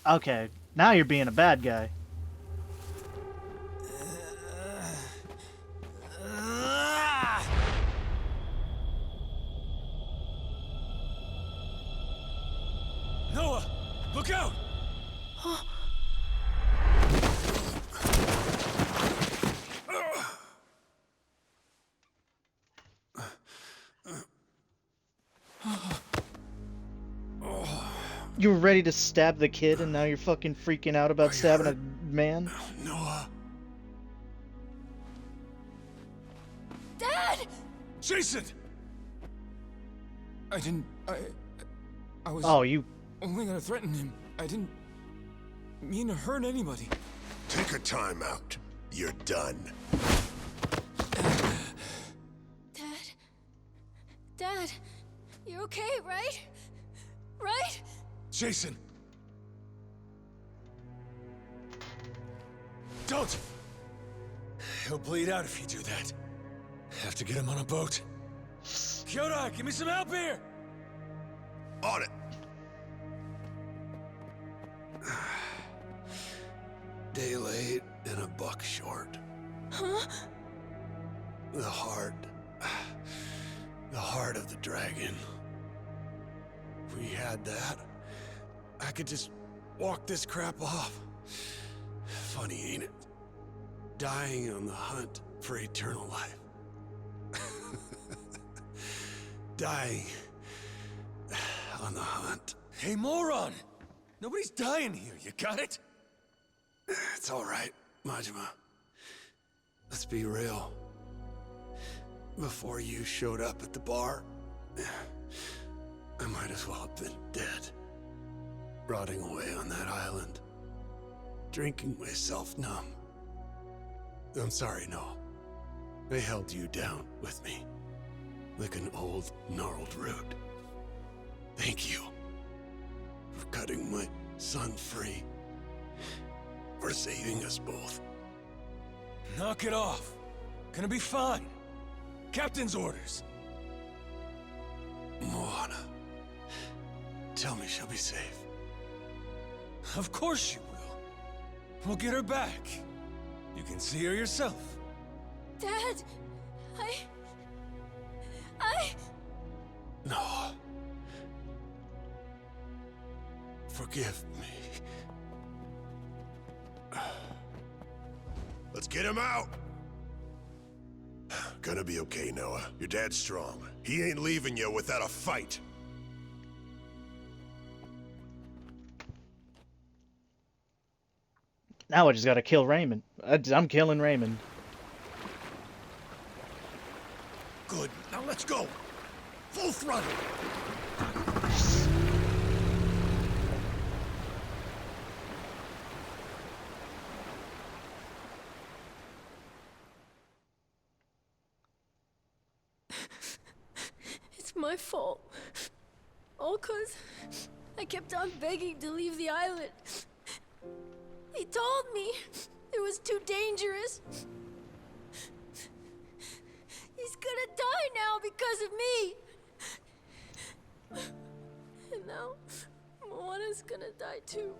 Okay, now you're being a bad guy. Noah, look out! You were ready to stab the kid, and now you're fucking freaking out about stabbing a man? Noah. Dad! Jason! I didn't... I was... Oh, you... only gonna threaten him. I didn't mean to hurt anybody. Take a time out. You're done. Dad, you're okay, right? Right? Jason! Don't! He'll bleed out if you do that. Have to get him on a boat. Kyoda, give me some help here! On it! Day late and a buck short. Huh? The heart of the dragon. If we had that, I could just walk this crap off. Funny, ain't it? Dying on the hunt for eternal life. Dying on the hunt. Hey, moron! Nobody's dying here, you got it? It's all right, Majima. Let's be real. Before you showed up at the bar, I might as well have been dead. Rotting away on that island. Drinking myself numb. I'm sorry, Noel. I held you down with me. Like an old, gnarled root. Thank you. For cutting my son free. For saving us both. Knock it off. Gonna be fine. Captain's orders. Moana. Tell me she'll be safe. Of course you will. We'll get her back. You can see her yourself. Dad, No. Forgive me. Let's get him out! Gonna be okay, Noah. Your dad's strong. He ain't leaving you without a fight. Now I just gotta kill Raymond. I'm killing Raymond. Good. Now let's go. Full throttle. it's my fault. all 'cause I kept on begging to leave the island. He told me it was too dangerous. He's gonna die now because of me. And now, Moana's gonna die too.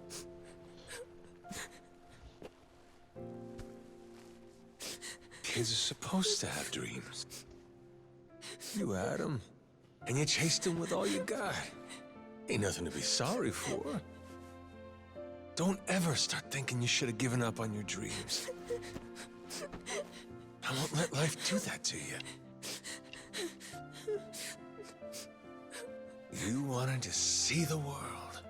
Kids are supposed to have dreams. You had them, and you chased them with all you got. Ain't nothing to be sorry for. Don't ever start thinking you should have given up on your dreams. I won't let life do that to you. You wanted to see the world.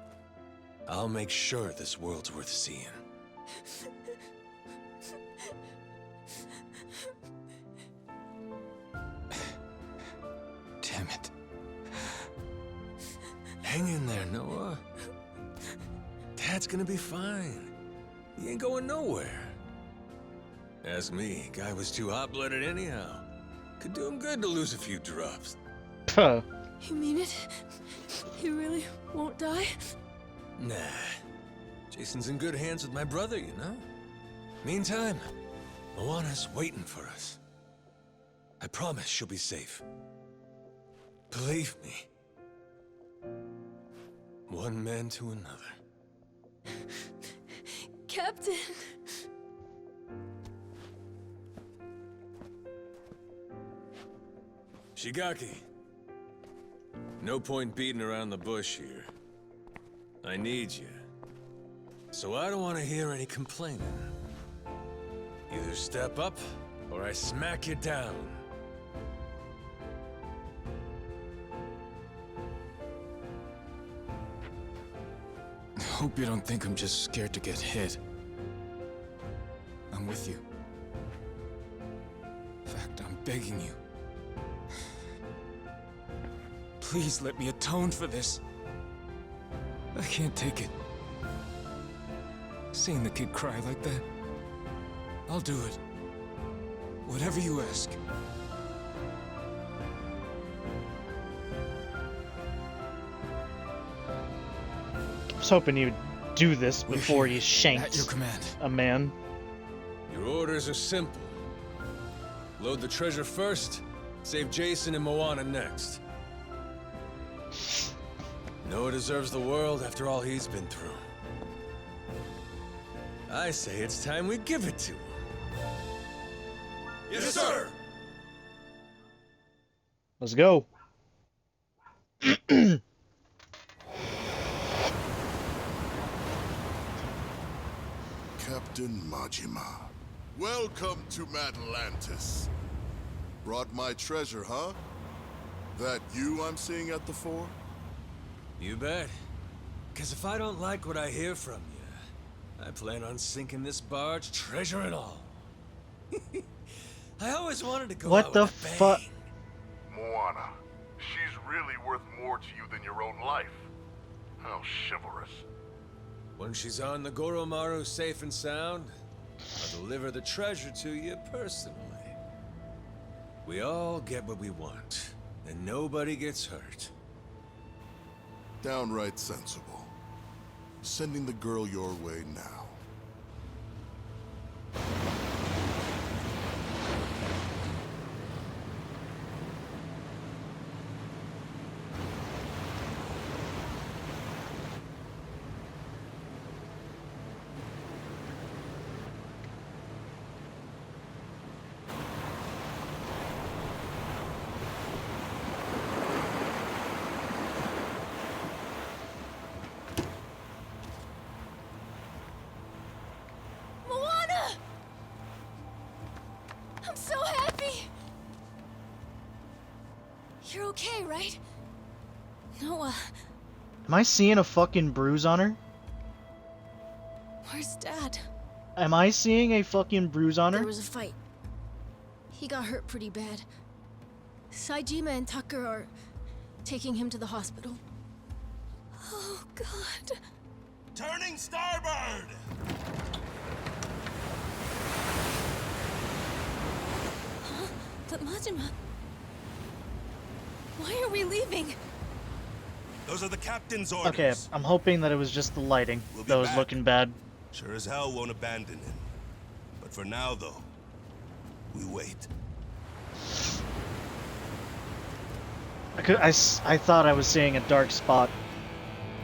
I'll make sure this world's worth seeing. Damn it. Hang in there, Noah. Dad's gonna be fine. He ain't going nowhere. Ask me, guy was too hot-blooded anyhow. Could do him good to lose a few drops. Huh. You mean it? He really won't die? Nah. Jason's in good hands with my brother, you know? Meantime, Moana's waiting for us. I promise she'll be safe. Believe me. One man to another. Captain. Shigaki. No point beating around the bush here. I need you. So I don't want to hear any complaining. Either step up, or I smack you down. I hope you don't think I'm just scared to get hit. I'm with you. In fact, I'm begging you. Please let me atone for this. I can't take it. Seeing the kid cry like that. I'll do it. Whatever you ask. I was hoping you'd do this before you shanked at your command. A man. Your orders are simple. Load the treasure first, save Jason and Moana next. Noah deserves the world after all he's been through. I say it's time we give it to him. Yes, sir! Let's go. Captain Majima. Welcome to Atlantis. Brought my treasure, huh? That you I'm seeing at the fore? You bet. Because if I don't like what I hear from you, I plan on sinking this barge, treasure and all. I always wanted to go What out the with a bang. fuck? Moana. She's really worth more to you than your own life. How chivalrous. When she's on the Goromaru safe and sound, I'll deliver the treasure to you personally. We all get what we want, and nobody gets hurt. Downright sensible. Sending the girl your way now. Moana! I'm so happy! You're okay, right? Noah, Am I seeing a fucking bruise on her? where's Dad? Am I seeing a fucking bruise on There her? was a fight. He got hurt pretty bad. Saejima and Tucker are taking him to the hospital. Oh, God. Turning starboard! Huh? But Majima... Why are we leaving? Those are the captain's orders. Okay, I'm hoping that it was just the lighting We'll be that was back. looking bad. Sure as hell won't abandon him. But for now, though, we wait. I thought I was seeing a dark spot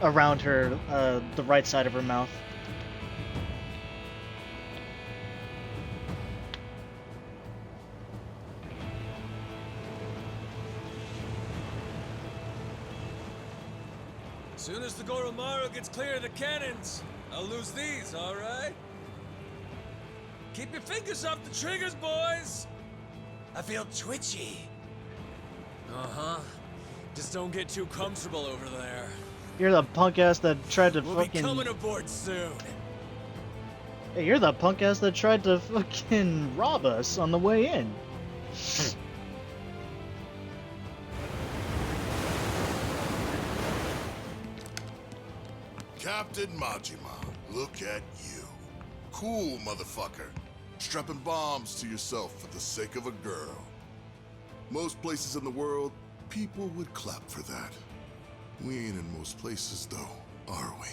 around her, the right side of her mouth. As soon as the Goromaru gets clear of the cannons, I'll lose these, alright? Keep your fingers off the triggers, boys! I feel twitchy. Uh-huh. Just don't get too comfortable over there. You're the punk ass that tried to We'll fucking. be coming aboard soon. Hey, you're the punk ass that tried to fucking rob us on the way in. Captain Majima, look at you. Cool, motherfucker. Strapping bombs to yourself for the sake of a girl. Most places in the world, people would clap for that. We ain't in most places, though, are we?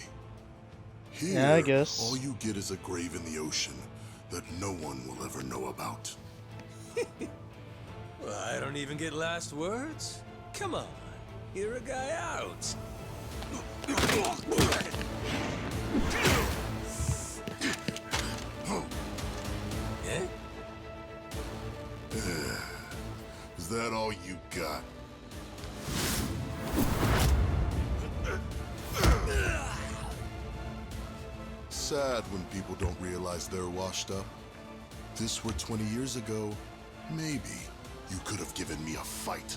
Here, Yeah, I guess. all you get is a grave in the ocean that no one will ever know about. Well, I don't even get last words. Come on, hear a guy out. Eh? Is that all you got? Sad when people don't realize they're washed up. If this were 20 years ago, maybe you could have given me a fight.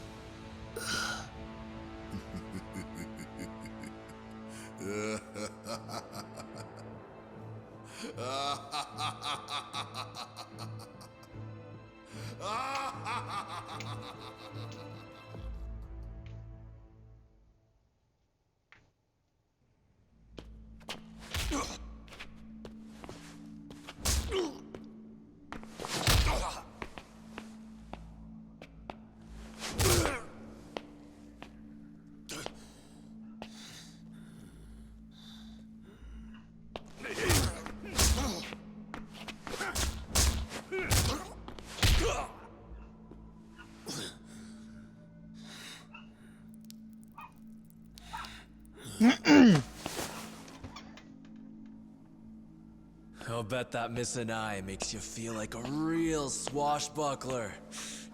I'll bet that missing eye makes you feel like a real swashbuckler,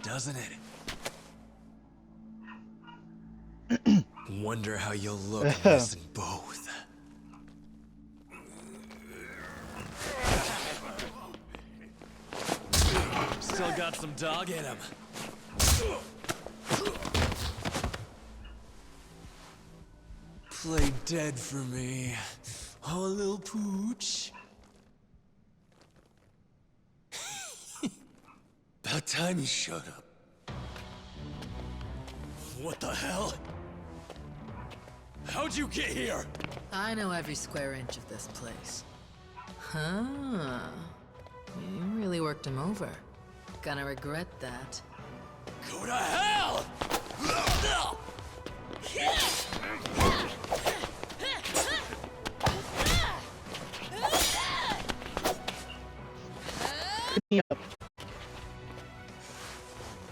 doesn't it? Wonder how you'll look missing both. Still got some dog in him. Play dead for me, oh little pooch. About time you showed up. What the hell? How'd you get here? I know every square inch of this place. Huh. You really worked him over. Gonna regret that. Go to hell!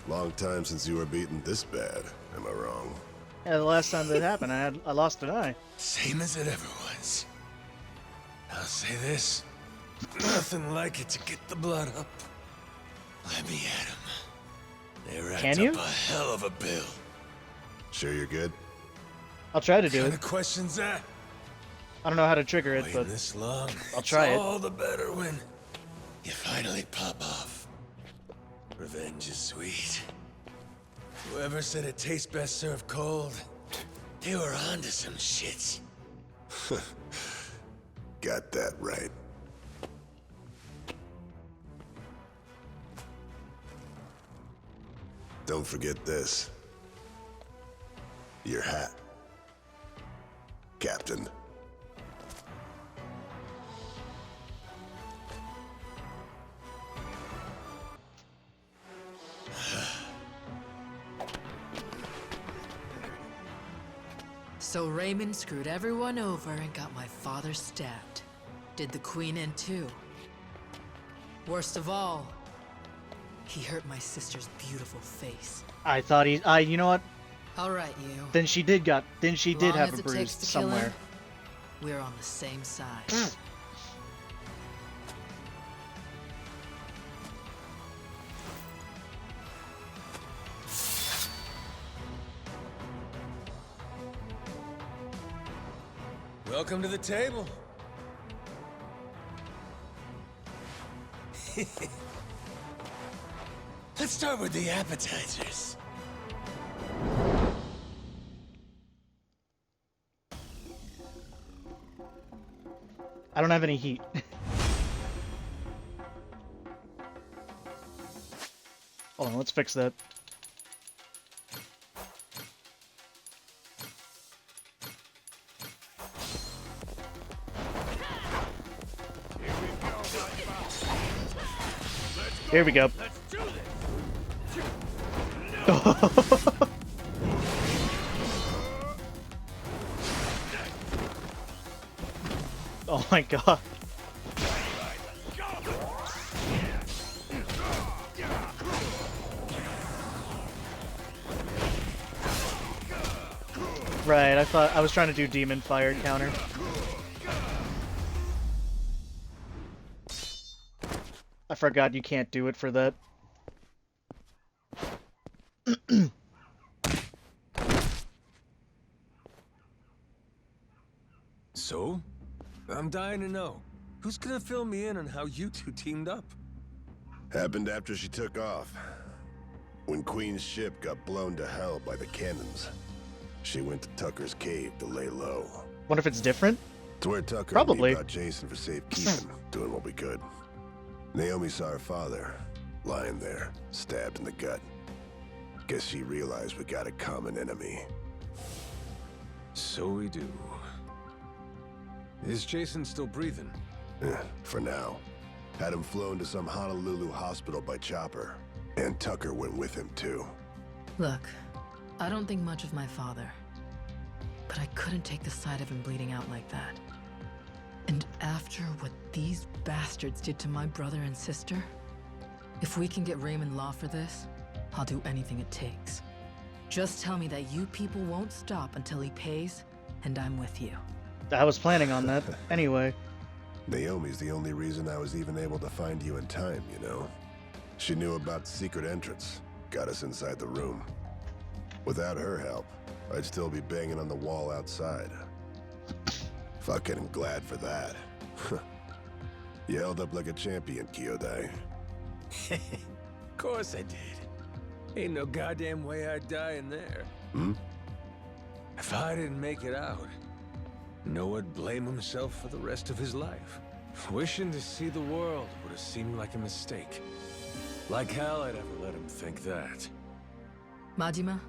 Long time since you were beaten this bad. Am I wrong? Yeah, the last time that happened, I lost an eye. Same as it ever was. I'll say this. Nothing like it to get the blood up. Let me at him. They racked Can you? up a hell of a bill. Sure you're good? I'll try to do What it. kind of question's that? I don't know how to trigger it, Waiting but this long. I'll try it's it. all the better when you finally pop off. Revenge is sweet. Whoever said it tastes best served cold, they were onto some shit. Got that right. Don't forget this. Your hat. Captain. So Raymond screwed everyone over and got my father stabbed. Did the Queen in too. Worst of all, he hurt my sister's beautiful face. I thought you know what? All right, you. Then she did have a As it bruise takes to kill somewhere. him, we're on the same side. Welcome to the table. Let's start with the appetizers. I don't have any heat. Hold on, let's fix that. Here we go. Let's do this. Oh my god. Right, I thought I was trying to do demon fire counter. I forgot you can't do it for that. So, I'm dying to know, who's gonna fill me in on how you two teamed up? Happened after she took off. When Queen's ship got blown to hell by the cannons, she went to Tucker's cave to lay low. Wonder if it's different? It's where Tucker Probably. and me brought Jason for safekeeping, doing what we could. Naomi saw her father, lying there, stabbed in the gut. Guess she realized we got a common enemy. So we do. Is Jason still breathing? For now. Had him flown to some Honolulu hospital by chopper. And Tucker went with him, too. Look, I don't think much of my father, but I couldn't take the sight of him bleeding out like that. And after what these bastards did to my brother and sister, if we can get Raymond Law for this, I'll do anything it takes. Just tell me that you people won't stop until he pays, and I'm with you. I was planning on that, anyway. Naomi's the only reason I was even able to find you in time, you know? She knew about the secret entrance, got us inside the room. Without her help, I'd still be banging on the wall outside. Fucking glad for that. You held up like a champion, Kyodai. Of course I did. Ain't no goddamn way I'd die in there. Hmm? If I didn't make it out, Noah'd blame himself for the rest of his life. Wishing to see the world would have seemed like a mistake. Like hell I'd ever let him think that. Majima,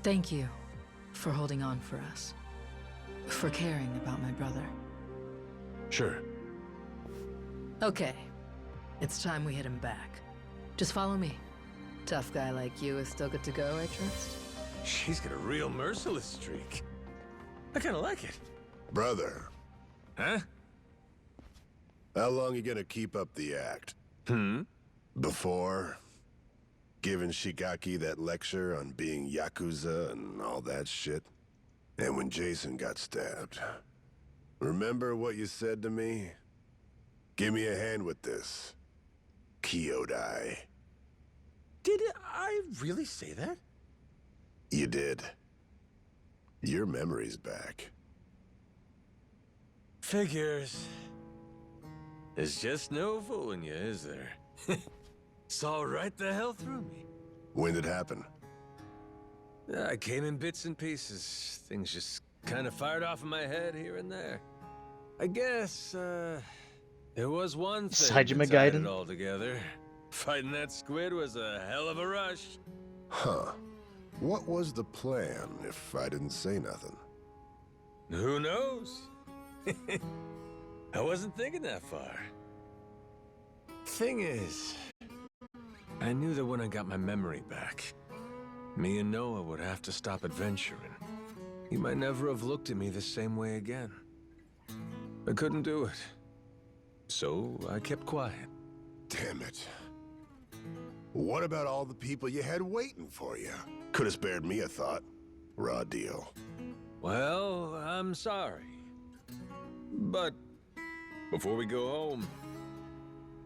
thank you for holding on for us. For caring about my brother. Sure. Okay. It's time we hit him back. Just follow me. Tough guy like you is still good to go, I trust? She's got a real merciless streak. I kinda like it. Brother. Huh? How long you gonna keep up the act? Before giving Shigaki that lecture on being Yakuza and all that shit? And when Jason got stabbed. Remember what you said to me? Give me a hand with this. Kyodai. Did I really say that? You did. Your memory's back. Figures. There's just no fooling you, is there? Saw right the hell through me. When did it happen? I came in bits and pieces. Things just kind of fired off in my head here and there. I guess, there was one thing that tied it all together. Fighting that squid was a hell of a rush. Huh. What was the plan, if I didn't say nothing? Who knows? I wasn't thinking that far. Thing is, I knew that when I got my memory back, me and Noah would have to stop adventuring. He might never have looked at me the same way again. I couldn't do it. So I kept quiet. Damn it. What about all the people you had waiting for you? Could have spared me a thought. Raw deal. Well, I'm sorry. But before we go home,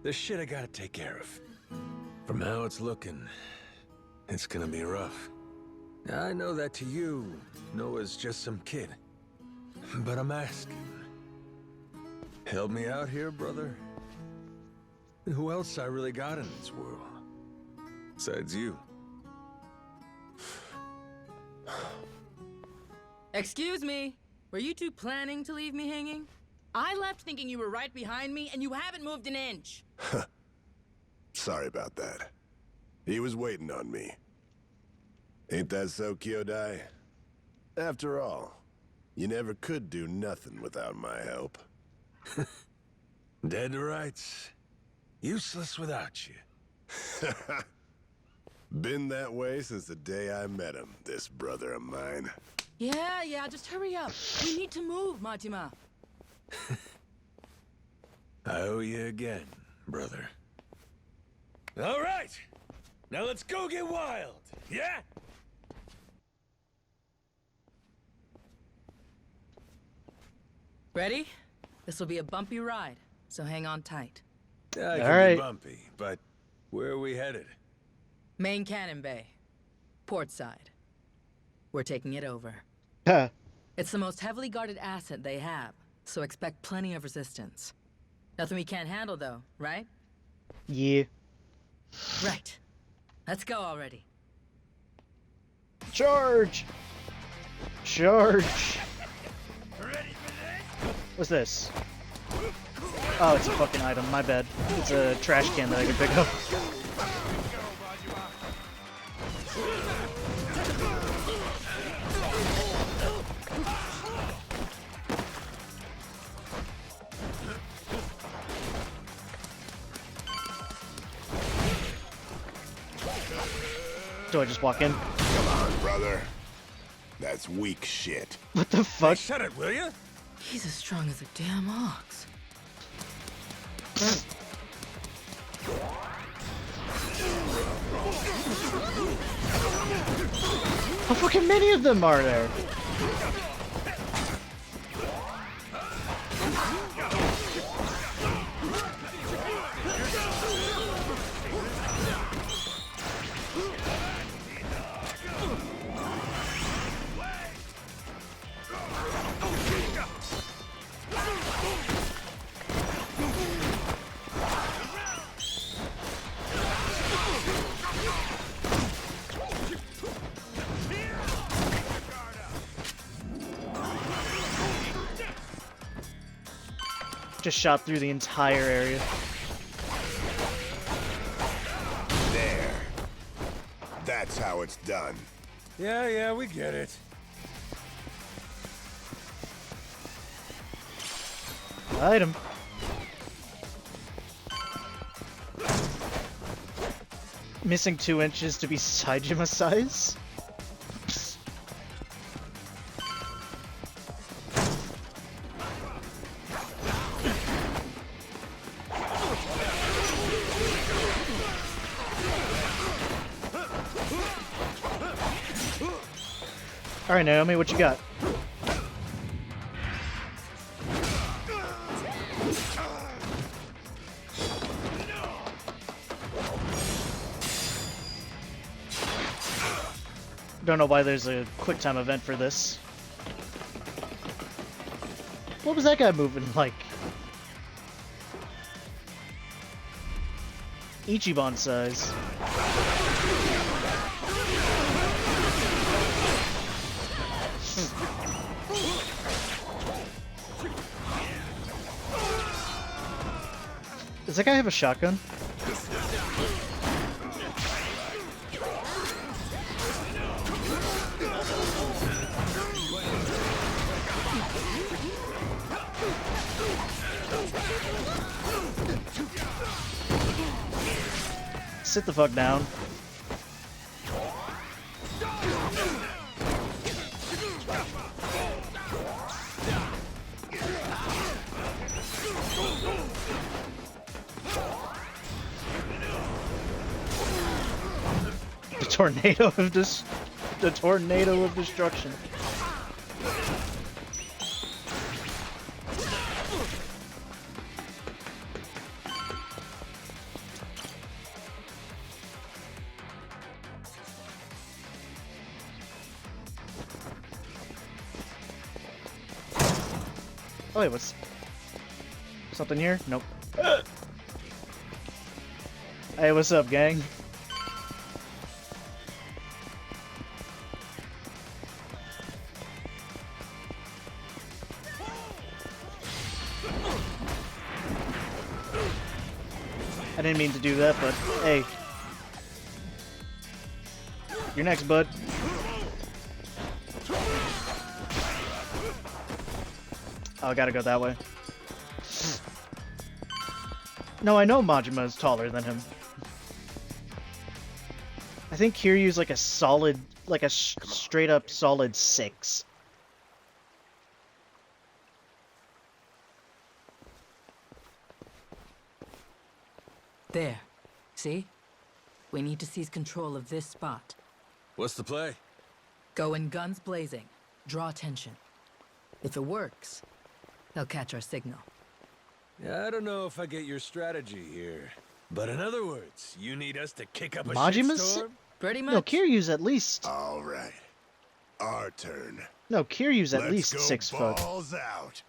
there's shit I gotta take care of. From how it's looking, it's gonna be rough. I know that to you, Noah's just some kid. But I'm asking. Help me out here, brother. Who else I really got in this world? Besides you. Excuse me. Were you two planning to leave me hanging? I left thinking you were right behind me, and you haven't moved an inch. Sorry about that. He was waiting on me. Ain't that so, Kyodai? After all, you never could do nothing without my help. Dead to rights. Useless without you. Been that way since the day I met him, this brother of mine. Yeah, just hurry up. We need to move, Matima. I owe you again, brother. All right! Now let's go get wild, yeah? Ready? This will be a bumpy ride, so hang on tight. I can be bumpy, but where are we headed? Main Cannon Bay. Port side. We're taking it over. It's the most heavily guarded asset they have, so expect plenty of resistance. Nothing we can't handle, though, right? Yeah. Right. Let's go already. Charge! Charge! What's this? Oh, it's a fucking item. My bad. It's a trash can that I can pick up. Do I just walk in? Come on, brother. That's weak shit. What the fuck? Hey, shut it, will you? He's as strong as a damn ox. How fucking many of them are there? Just shot through the entire area. There. That's how it's done. Yeah, we get it. Item. Missing 2 inches to be Saejima size? Alright, Naomi, what you got? Don't know why there's a quick time event for this. What was that guy moving like? Ichiban size. Does that guy have a shotgun? Sit the fuck down. tornado of the tornado of destruction. Oh wait, what's something here? Nope. Hey, what's up, gang? I didn't mean to do that, but hey. You're next, bud. Oh, I gotta go that way. No, I know Majima is taller than him. I think Kiryu's like a solid, like a straight up solid 6. There. See? We need to seize control of this spot. What's the play? Go in guns blazing. Draw attention. If it works, they'll catch our signal. Yeah, I don't know if I get your strategy here. But in other words, you need us to kick up a Majima's shitstorm? Pretty much. No, Kiryu's at least. All right. Our turn. No, Kiryu's at Let's least go 6 foot. balls out.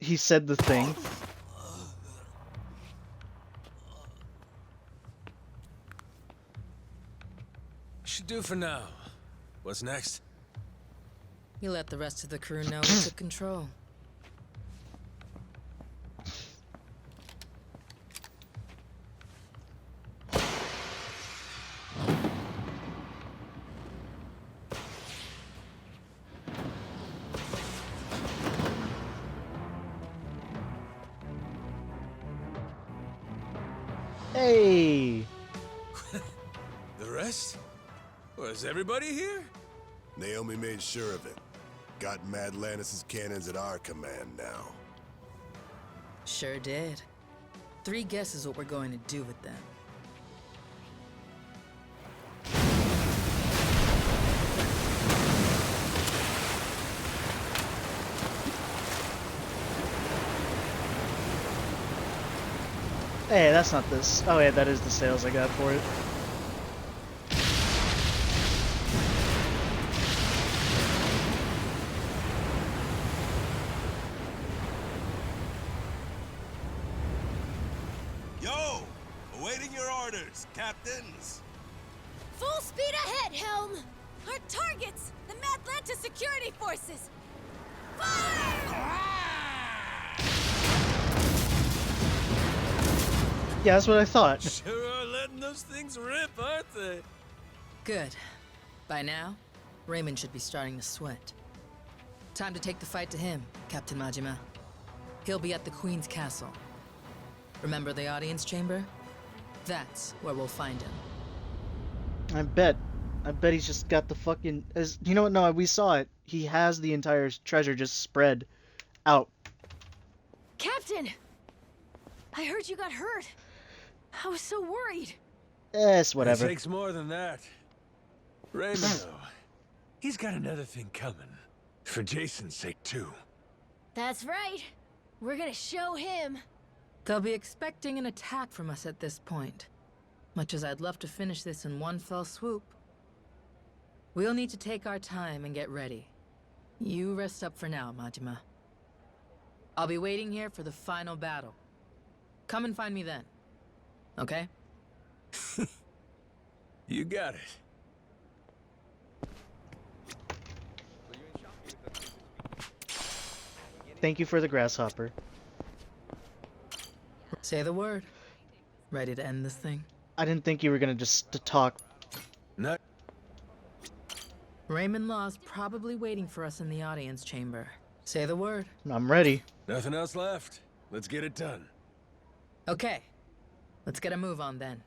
He said the thing. Should do for now. What's next? You let the rest of the crew know we took control. Hey! The rest? Was everybody here? Naomi made sure of it. Got Mad Lannis's cannons at our command now. Sure did. 3 guesses what we're going to do with them. Hey, that's not this. Oh yeah, that is the sales I got for it. Yo! Awaiting your orders, captains. Full speed ahead, Helm! Our targets! The Madlanta security forces! Fire! Yeah, that's what I thought. Sure are letting those things rip, aren't they? Good. By now, Raymond should be starting to sweat. Time to take the fight to him, Captain Majima. He'll be at the Queen's castle. Remember the audience chamber? That's where we'll find him. I bet he's just got the fucking... you know what? No, we saw it. He has the entire treasure just spread out. Captain! I heard you got hurt. I was so worried. Yes, whatever. It takes more than that. Raymond, though, he's got another thing coming. For Jason's sake, too. That's right. We're gonna show him. They'll be expecting an attack from us at this point. Much as I'd love to finish this in one fell swoop. We'll need to take our time and get ready. You rest up for now, Majima. I'll be waiting here for the final battle. Come and find me then. Okay? You got it. Thank you for the grasshopper. Say the word. Ready to end this thing? I didn't think you were gonna just talk Not. Raymond Law's probably waiting for us in the audience chamber. Say the word. I'm ready. Nothing else left. Let's get it done. Okay. Let's get a move on then.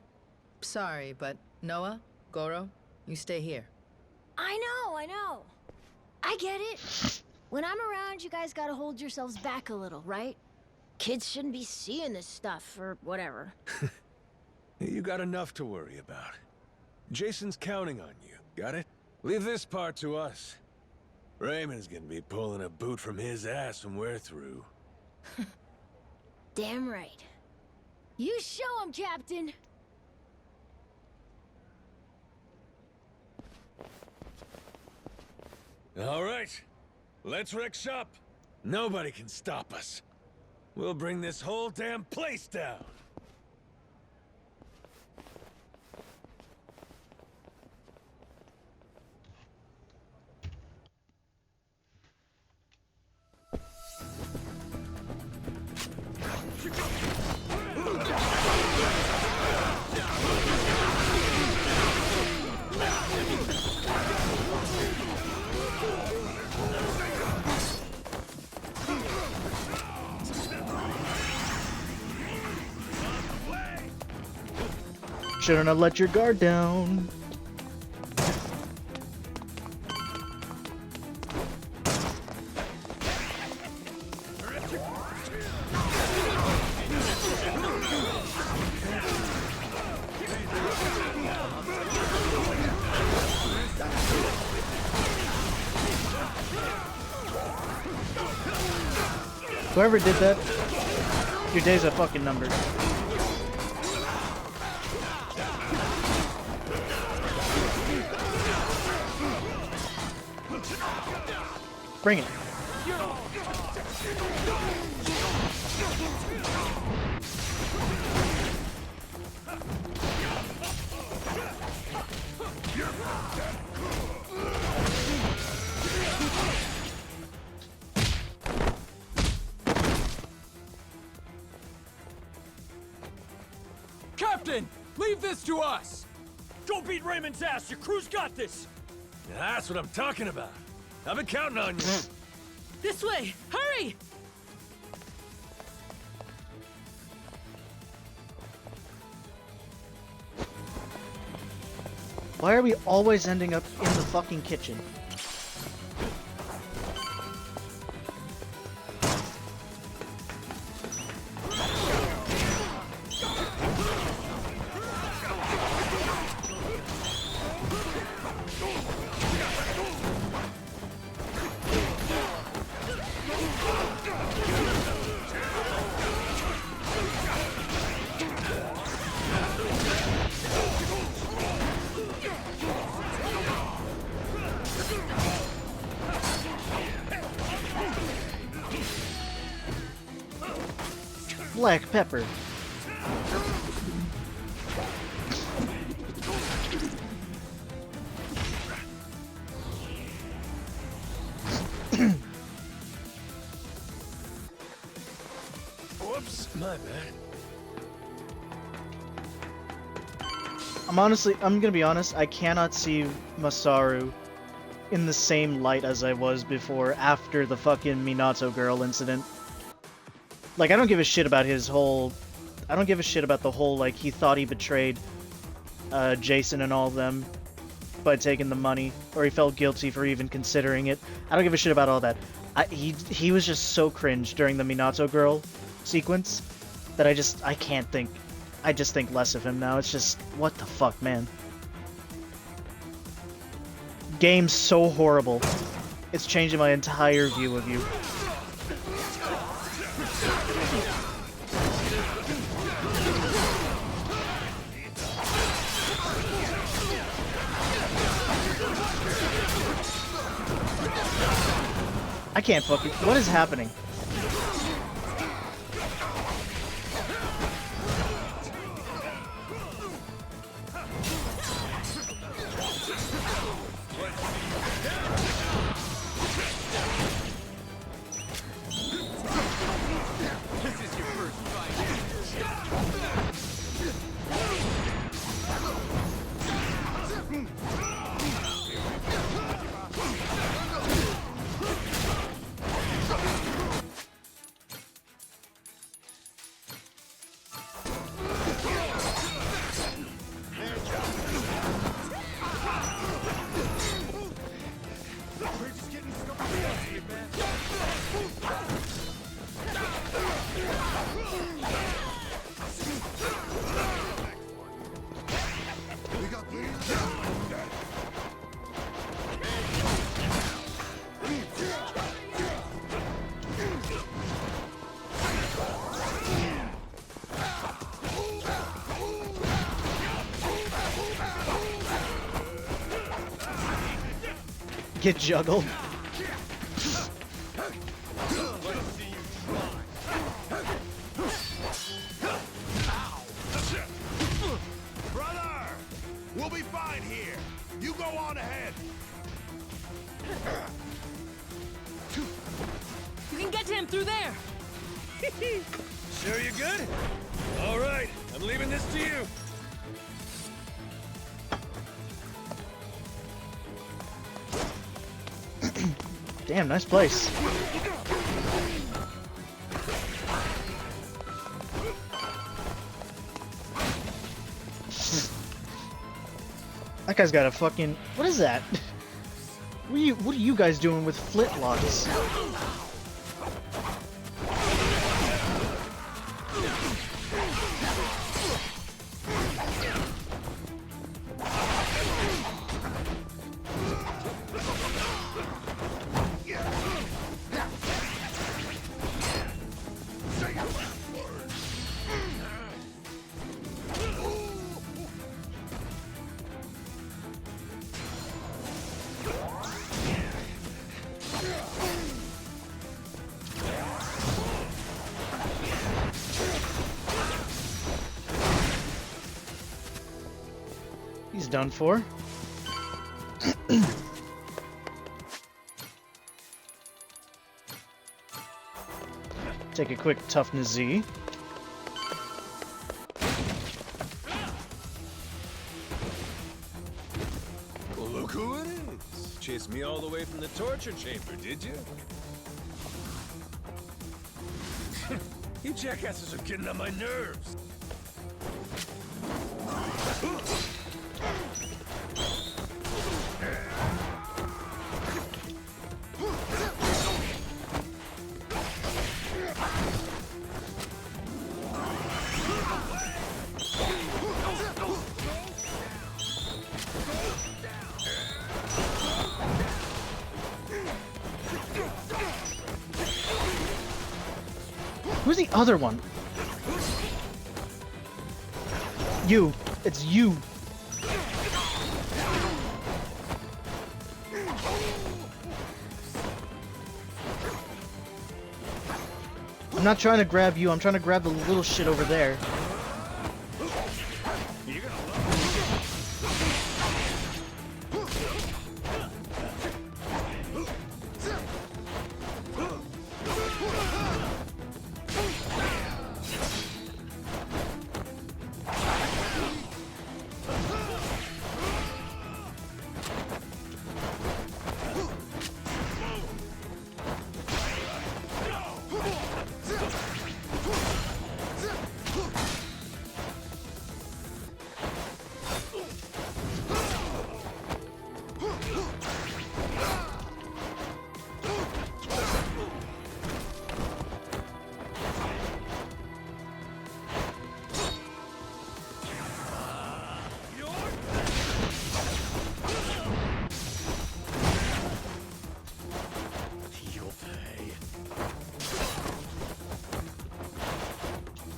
Sorry, but Noah, Goro, you stay here. I know. I get it. When I'm around, you guys gotta hold yourselves back a little, right? Kids shouldn't be seeing this stuff, or whatever. You got enough to worry about. Jason's counting on you. Got it? Leave this part to us. Raymond's gonna be pulling a boot from his ass when we're through. Damn right. You show him, Captain! All right. Let's wreck shop. Nobody can stop us. We'll bring this whole damn place down. Shouldn't have let your guard down. Whoever did that, your day's a fucking number. Bring it. Captain, leave this to us. Go beat Raymond's ass. Your crew's got this. That's what I'm talking about. I've been counting on you. This way! Hurry! Why are we always ending up in the fucking kitchen? Black pepper. Whoops, my bad. I'm gonna be honest, I cannot see Masaru in the same light as I was before after the fucking Minato girl incident. Like, I don't give a shit about his whole... I don't give a shit about the whole, like, he thought he betrayed Jason and all of them by taking the money, or he felt guilty for even considering it. I don't give a shit about all that. He was just so cringe during the Minato girl sequence that I just think less of him now. It's just, what the fuck, man. Game's so horrible. It's changing my entire view of you. I can't fucking... What is happening? Get juggled. Brother! We'll be fine here. You go on ahead. You can get to him through there. Sure you're good? All right, I'm leaving this to you. Damn, nice place. That guy's got a fucking... What is that? What are you guys doing with flintlocks? He's done for. Take a quick toughness Z. Well, look who it is. Chased me all the way from the torture chamber, did you? You jackasses are getting on my nerves. Who's the other one? You. It's you. I'm not trying to grab you, I'm trying to grab the little shit over there.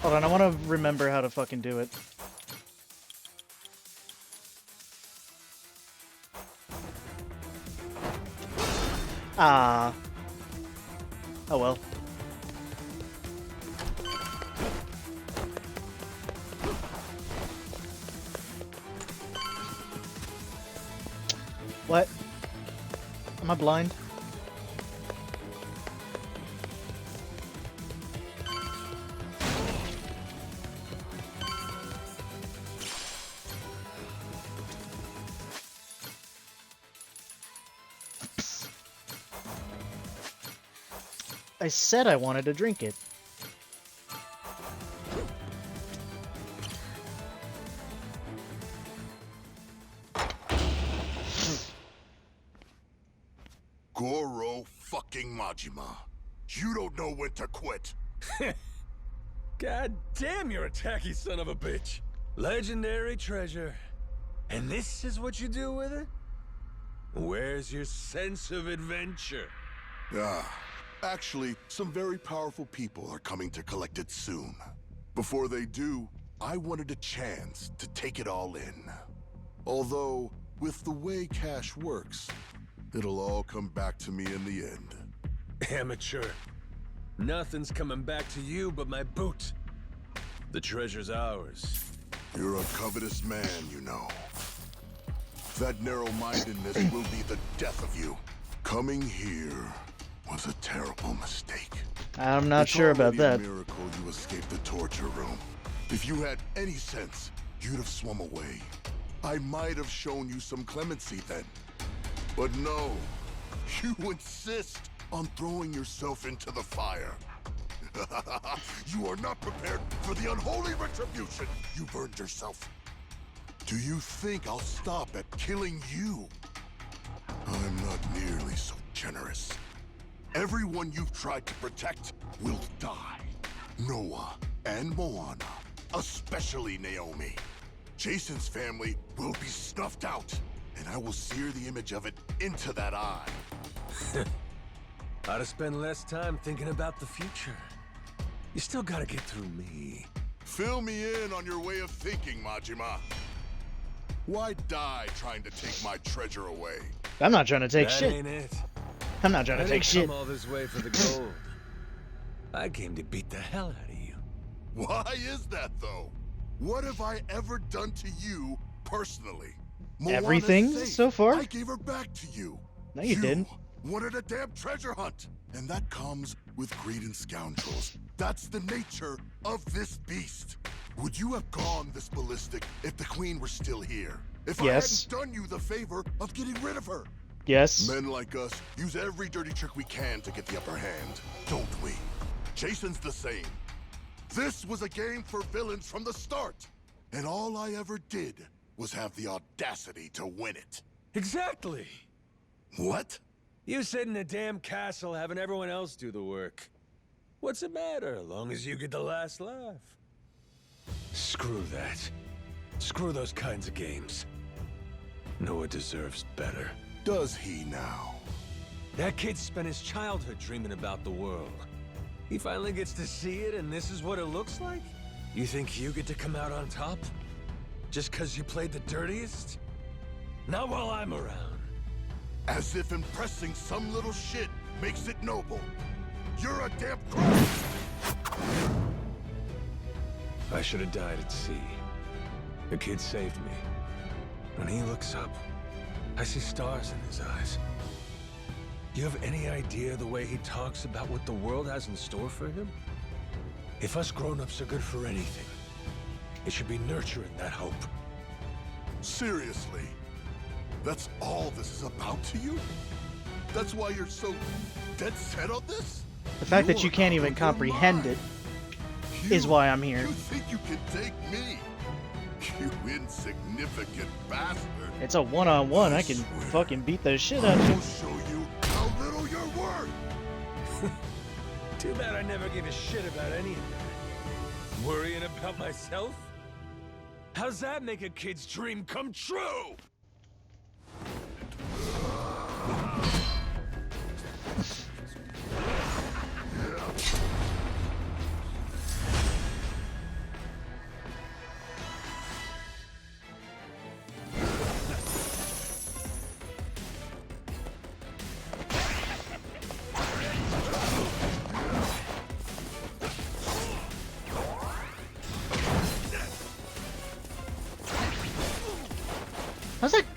Hold on, I want to remember how to fucking do it. Ah. Oh well. What? Am I blind? I said I wanted to drink it. Goro fucking Majima. You don't know when to quit. God damn, you're a tacky son of a bitch. Legendary treasure. And this is what you do with it? Where's your sense of adventure? Actually, some very powerful people are coming to collect it soon. Before they do, I wanted a chance to take it all in. Although, with the way cash works, It'll all come back to me in the end. Amateur. Nothing's coming back to you but my boot. The treasure's ours. You're a covetous man, you know. That narrow-mindedness will be the death of you. Coming here was a terrible mistake. I'm not sure about that. It's already a miracle you escaped the torture room. If you had any sense, you'd have swum away. I might have shown you some clemency then. But no, you insist on throwing yourself into the fire. You are not prepared for the unholy retribution you've earned yourself. Do you think I'll stop at killing you? I'm not nearly so generous. Everyone you've tried to protect will die. Noah and Moana, especially Naomi. Jason's family will be snuffed out, and I will sear the image of it into that eye. Ought to spend less time thinking about the future. You still gotta get through me. Fill me in on your way of thinking, Majima. Why die trying to take my treasure away? I'm not trying to take That shit. ain't it. I'm not trying to I take didn't shit. come all this way for the gold. I came to beat the hell out of you. Why is that, though? What have I ever done to you personally? Moana's Everything safe. so far? I gave her back to you. No, you didn't. Wanted a damn treasure hunt. And that comes with greed and scoundrels. That's the nature of this beast. Would you have gone this ballistic if the queen were still here? If Yes. I hadn't done you the favor of getting rid of her? Yes. Men like us use every dirty trick we can to get the upper hand, don't we? Jason's the same. This was a game for villains from the start. And all I ever did was have the audacity to win it. Exactly. What? You sit in a damn castle having everyone else do the work. What's the matter, long as you get the last laugh? Screw that. Screw those kinds of games. Noah deserves better. Does he now? That kid spent his childhood dreaming about the world. He finally gets to see it, and this is what it looks like? You think you get to come out on top? Just because you played the dirtiest? Not while I'm around. As if impressing some little shit makes it noble. You're a damn crook! I should have died at sea. The kid saved me. When he looks up, I see stars in his eyes. You have any idea the way he talks about what the world has in store for him? If us grown-ups are good for anything, it should be nurturing that hope. Seriously? That's all this is about to you? That's why you're so dead set on this? The fact that you can't even comprehend it is why I'm here. You think you can take me? You insignificant bastard. It's a one-on-one. I can fucking beat the shit out of you. I'll show you how little you're worth. Too bad I never gave a shit about any of that. Worrying about myself? How's that make a kid's dream come true?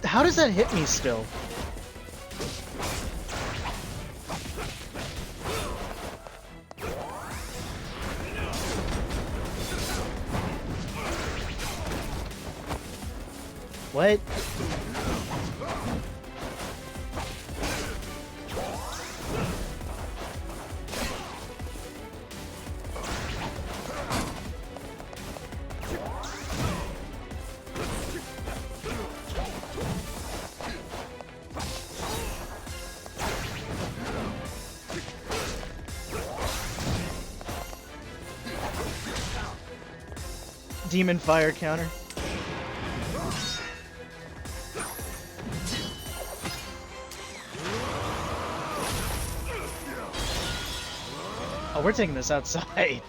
How does that hit me still? What? Demon fire counter. Oh, we're taking this outside.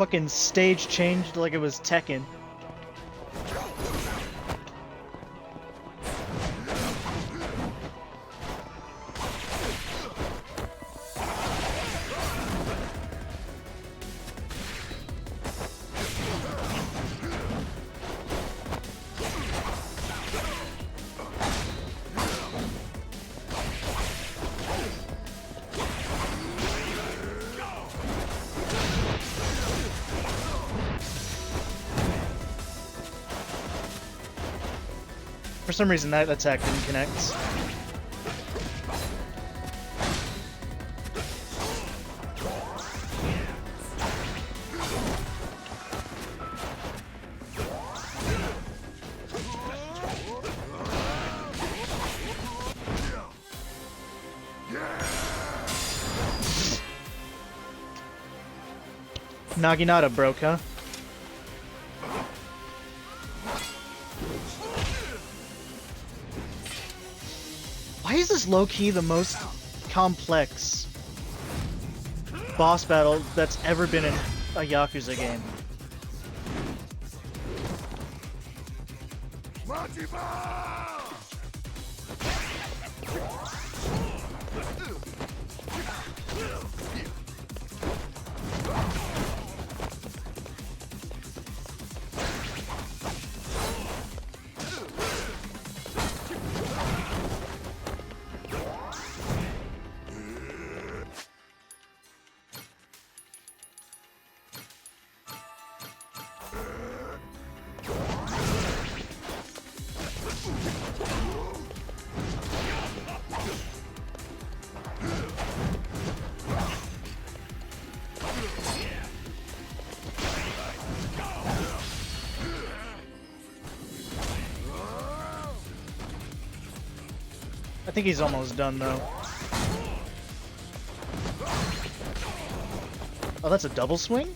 fucking stage changed like it was Tekken. For some reason, that attack didn't connect. Naginata broke, huh? Why is this low-key the most complex boss battle that's ever been in a Yakuza game? I think he's almost done, though. Oh, that's a double swing?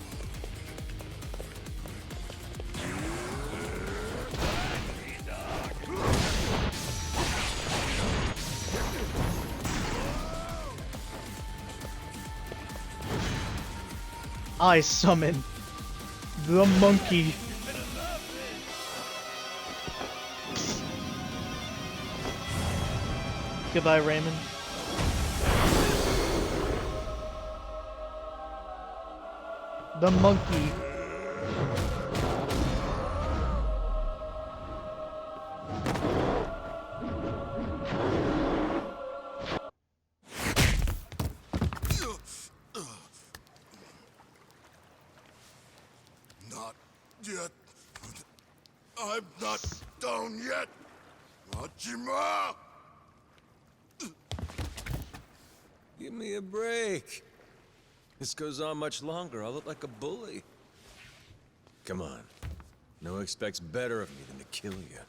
I summon the monkey. Goodbye, Raymond. The monkey. Not yet. I'm not down yet. Hachima! Give me a break. This goes on much longer, I'll look like a bully. Come on. No expects better of me than to kill you.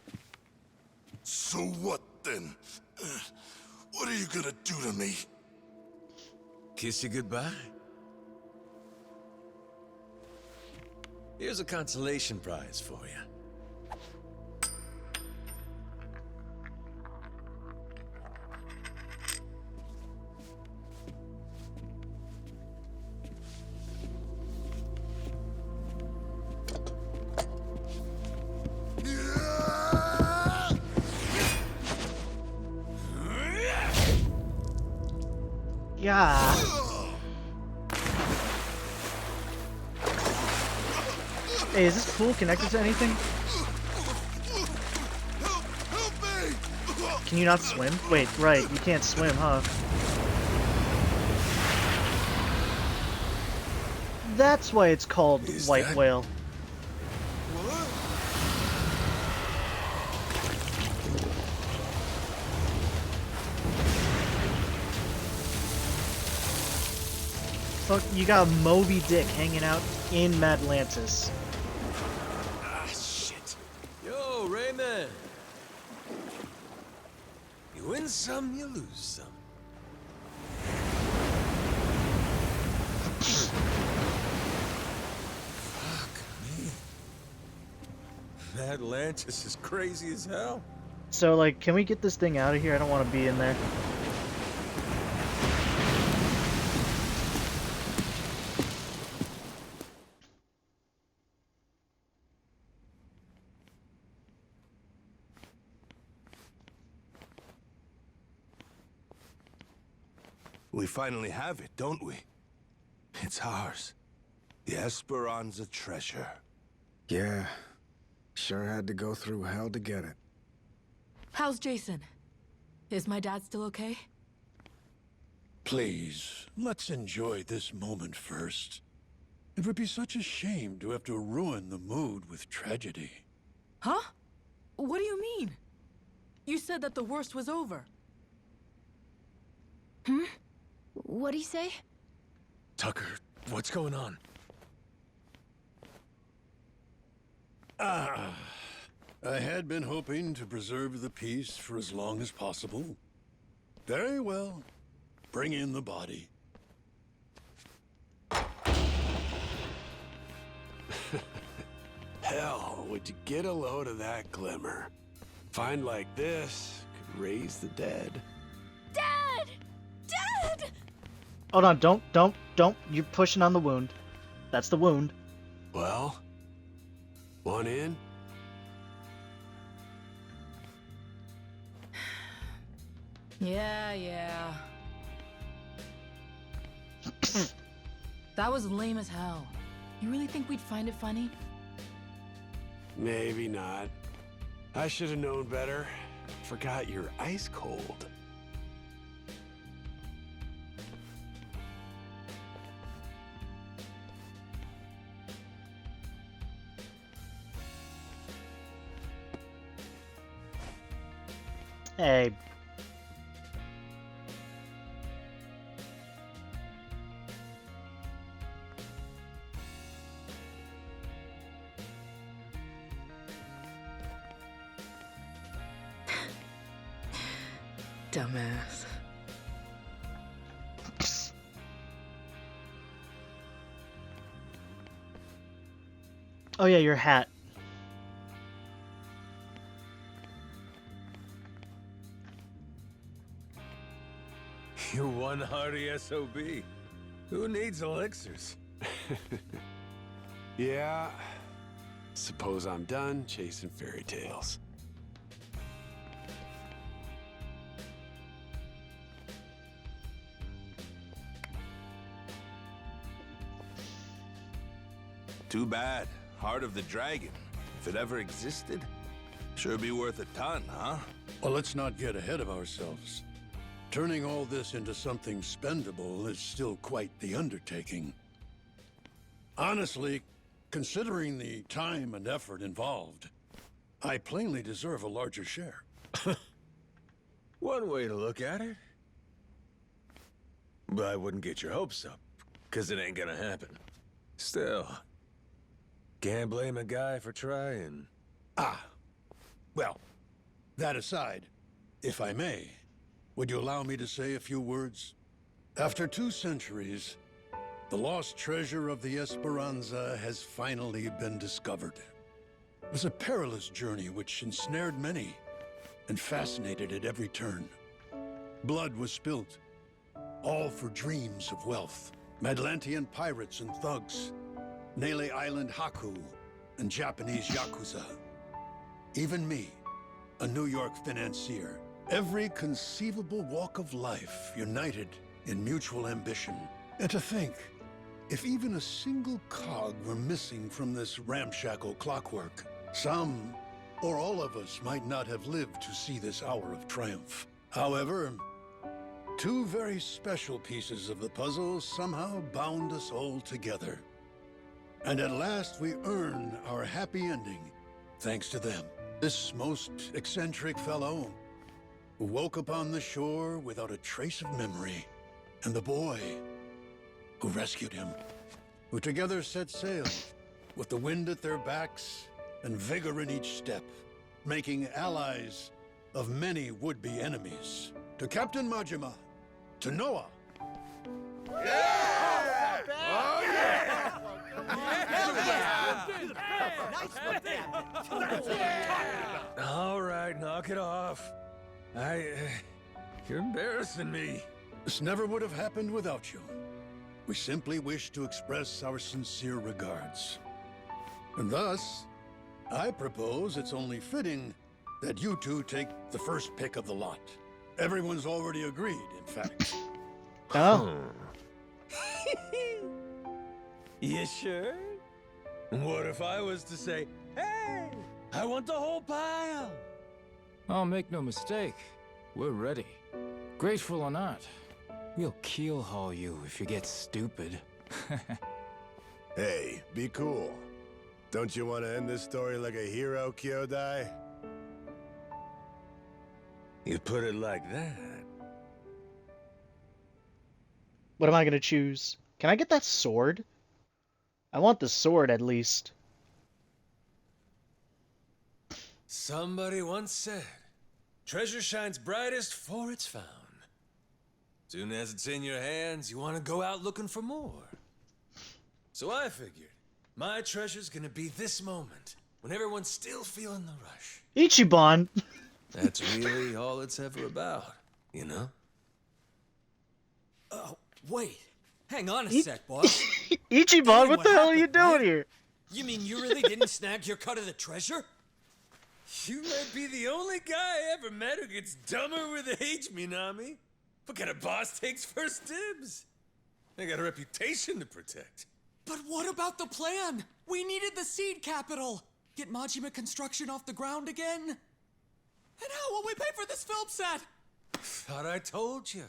So what then? What are you gonna do to me? Kiss you goodbye. Here's a consolation prize for you. Yeah. Hey, is this pool connected to anything? Can you not swim? Wait, right, you can't swim, huh? That's why it's called White Whale. Fuck, you got Moby Dick hanging out in Madlantis. Ah, shit. Yo, Raymond. You win some, you lose some. Fuck me. Atlantis is crazy as hell. So, like, can we get this thing out of here? I don't want to be in there. We finally have it, don't we? It's ours. The Esperanza treasure. Yeah. Sure had to go through hell to get it. How's Jason? Is my dad still okay? Please, let's enjoy this moment first. It would be such a shame to have to ruin the mood with tragedy. Huh? What do you mean? You said that the worst was over. Hmm? What'd he say? Tucker, what's going on? I had been hoping to preserve the peace for as long as possible. Very well. Bring in the body. Hell, would you get a load of that glimmer? Find like this could raise the dead. Dad! Dad! Hold on, don't. You're pushing on the wound. That's the wound. Well, one in? Yeah. That was lame as hell. You really think we'd find it funny? Maybe not. I should have known better. Forgot you're ice cold. Hey. Dumbass. Oh yeah, your hat. You're one hardy SOB. Who needs elixirs? Yeah. Suppose I'm done chasing fairy tales. Too bad. Heart of the Dragon. If it ever existed, sure be worth a ton, huh? Well, let's not get ahead of ourselves. Turning all this into something spendable is still quite the undertaking. Honestly, considering the time and effort involved, I plainly deserve a larger share. One way to look at it. But I wouldn't get your hopes up, because it ain't gonna happen. Still, can't blame a guy for trying. Well, that aside, if I may, would you allow me to say a few words? After 2 centuries, the lost treasure of the Esperanza has finally been discovered. It was a perilous journey which ensnared many and fascinated at every turn. Blood was spilt, all for dreams of wealth. Madlantian pirates and thugs, Nele Island Haku, and Japanese Yakuza. Even me, a New York financier. Every conceivable walk of life united in mutual ambition. And to think, if even a single cog were missing from this ramshackle clockwork, some or all of us might not have lived to see this hour of triumph. However, 2 very special pieces of the puzzle somehow bound us all together. And at last we earn our happy ending, thanks to them. This most eccentric fellow who woke upon the shore without a trace of memory, and the boy who rescued him, who together set sail with the wind at their backs and vigor in each step, making allies of many would-be enemies. To Captain Majima, to Noah. Yeah! Oh, yeah! All right, knock it off. You're embarrassing me. This never would have happened without you. We simply wish to express our sincere regards. And thus, I propose it's only fitting that you 2 take the first pick of the lot. Everyone's already agreed, in fact. Oh. You sure? What if I was to say, hey, I want the whole pile? Oh, make no mistake. We're ready. Grateful or not, we'll keelhaul you if you get stupid. Hey, be cool. Don't you want to end this story like a hero, Kyodai? You put it like that. What am I gonna choose? Can I get that sword? I want the sword at least. Somebody once said, treasure shines brightest for it's found. Soon as it's in your hands, you want to go out looking for more. So I figured, my treasure's gonna be this moment, when everyone's still feeling the rush. Ichiban! That's really all it's ever about, you know? Oh, wait. Hang on a sec, boss. Ichiban, what the hell are you doing right? here? You mean you really didn't snag your cut of the treasure? You might be the only guy I ever met who gets dumber with age, Minami. What kind of boss takes first dibs? I got a reputation to protect. But what about the plan? We needed the seed capital. Get Majima construction off the ground again? And how will we pay for this film set? Thought I told you.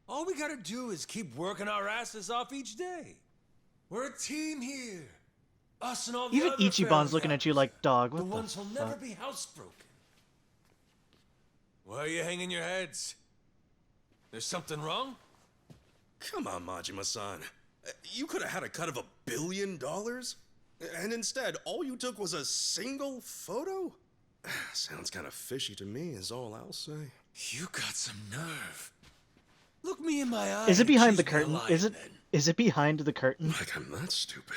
All we gotta do is keep working our asses off each day. We're a team here. Us and all the Even other Ichiban's looking at you like, dog, the what ones the who'll fuck? never be housebroken. Why are you hanging your heads? There's something wrong? Come on, Majima-san. You could have had a cut of $1 billion? And instead, all you took was a single photo? Sounds kind of fishy to me, is all I'll say. You got some nerve. Look me in my eye. Is it and behind the accuse me of curtain? lying, Is it behind the curtain? Like I'm that stupid.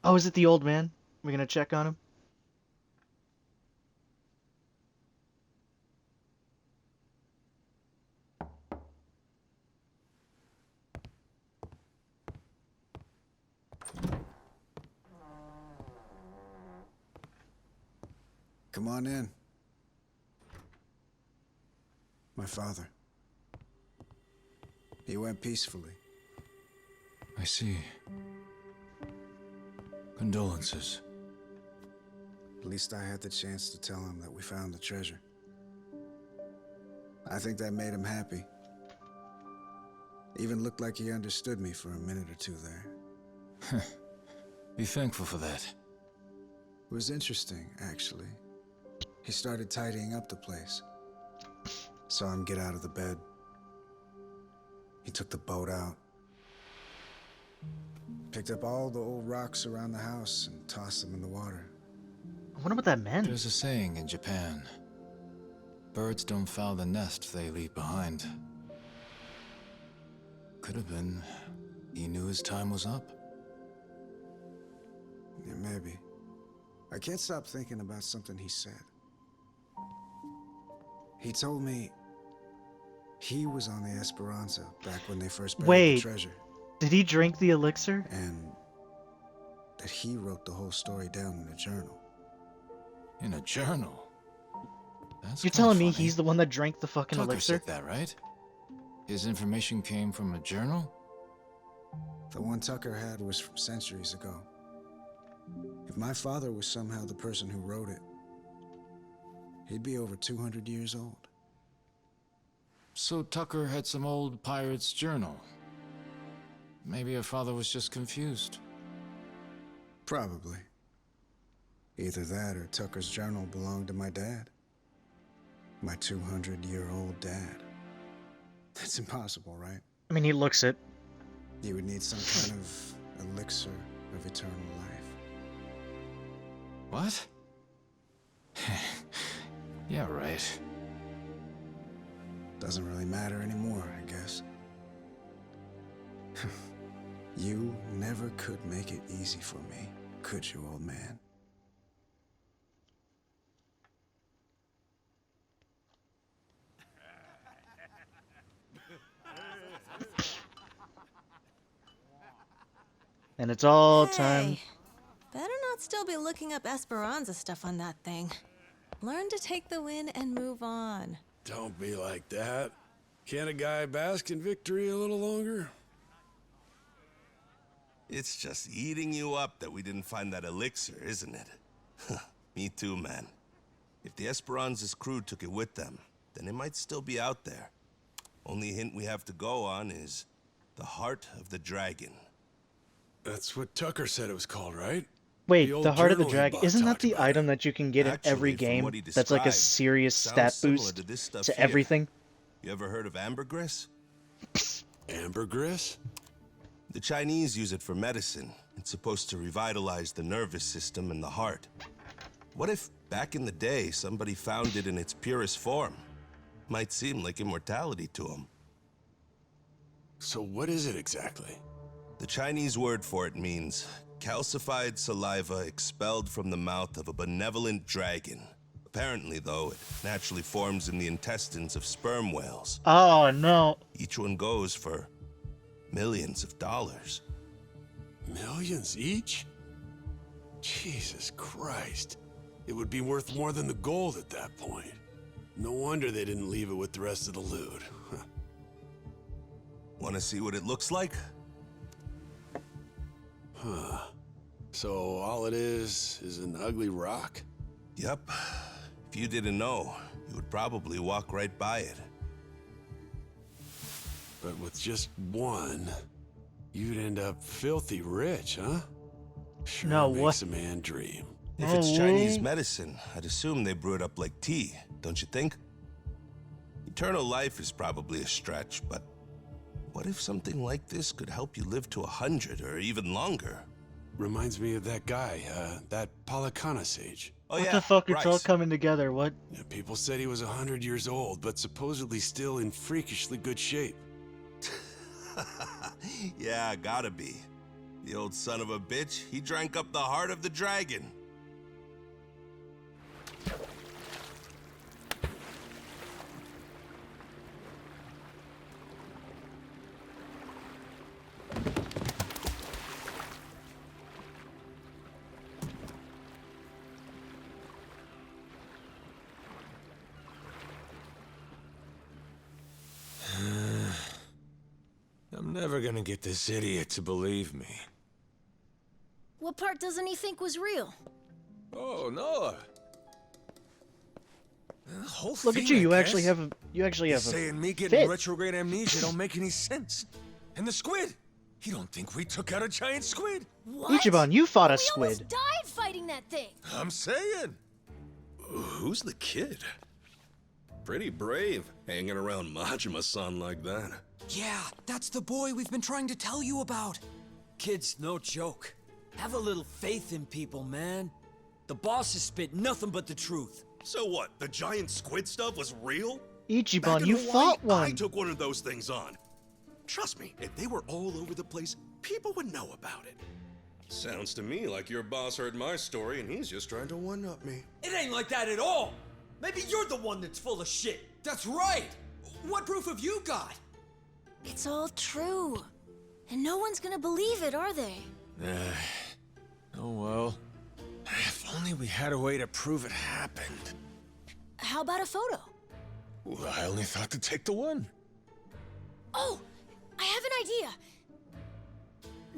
Oh, is it the old man? We're gonna check on him? Come on in. My father. He went peacefully. I see. Condolences. At least I had the chance to tell him that we found the treasure. I think that made him happy. Even looked like he understood me for a minute or two there. Be thankful for that. It was interesting, actually. He started tidying up the place. Saw him get out of the bed. He took the boat out. Picked up all the old rocks around the house and tossed them in the water. I wonder what that meant. There's a saying in Japan. Birds don't foul the nest they leave behind. Could have been he knew his time was up. Yeah, maybe. I can't stop thinking about something he said. He told me he was on the Esperanza back when they first buried the treasure. Did he drink the elixir? And that he wrote the whole story down in a journal. In a journal? That's You're kinda telling me funny. he's the one that drank the fucking Tucker elixir? said that, right? His information came from a journal? The one Tucker had was from centuries ago. If my father was somehow the person who wrote it, he'd be over 200 years old. So Tucker had some old pirate's journal. Maybe your father was just confused. Probably. Either that or Tucker's journal belonged to my dad. My 200-year-old dad. That's impossible, right? I mean, he looks it. You would need some kind of elixir of eternal life. What? Yeah, right. Doesn't really matter anymore, I guess. You never could make it easy for me, could you, old man? And it's all time. Better not still be looking up Esperanza stuff on that thing. Learn to take the win and move on. Don't be like that. Can't a guy bask in victory a little longer? It's just eating you up that we didn't find that elixir, isn't it? Me too, man. If the Esperanza's crew took it with them, then it might still be out there. Only hint we have to go on is the Heart of the Dragon. That's what Tucker said it was called, right? Wait, old the Heart of the journaling Dragon, bot isn't that talked the about item that you can get in every Actually, from game what he that's like a described, serious sounds stat similar boost to this stuff to here. everything? You ever heard of ambergris? Ambergris? The Chinese use it for medicine. It's supposed to revitalize the nervous system and the heart. What if, back in the day, somebody found it in its purest form? Might seem like immortality to them. So what is it exactly? The Chinese word for it means calcified saliva expelled from the mouth of a benevolent dragon. Apparently, though, it naturally forms in the intestines of sperm whales. Oh, no. Each one goes for millions of dollars. Millions each? Jesus Christ. It would be worth more than the gold at that point. No wonder they didn't leave it with the rest of the loot. Want to see what it looks like? Huh. So all it is an ugly rock? Yep. If you didn't know, you would probably walk right by it. But with just one, you'd end up filthy rich, huh? Sure No, makes what? a man dream. If it's Chinese medicine, I'd assume they brew it up like tea, don't you think? Eternal life is probably a stretch, but what if something like this could help you live to 100 or even longer? Reminds me of that guy, that Palakana sage. Oh, What yeah, the fuck? It's all Bryce. coming together. What? Yeah, people said he was 100 years old, but supposedly still in freakishly good shape. Yeah, gotta be. The old son of a bitch, he drank up the heart of the dragon. I'm never gonna get this idiot to believe me. What part doesn't he think was real? Oh, Noah. The whole Look thing, at you. I You actually guess, have a. You actually have is a. saying me getting fit. retrograde amnesia don't make any sense. And the squid. He don't think we took out a giant squid. What? Ichiban, you fought a We almost squid. died fighting that thing. I'm saying. Who's the kid? Pretty brave, hanging around Majima-san like that. Yeah, that's the boy we've been trying to tell you about. Kid's no joke. Have a little faith in people, man. The boss has spit nothing but the truth. So what, the giant squid stuff was real? Back Ichiban, in you Hawaii, fought I one. took one of those things on. Trust me, if they were all over the place, people would know about it. Sounds to me like your boss heard my story and he's just trying to one-up me. It ain't like that at all. Maybe you're the one that's full of shit. That's right! What proof have you got? It's all true. And no one's gonna believe it, are they? Oh well. If only we had a way to prove it happened. How about a photo? Well, I only thought to take the one. Oh, I have an idea.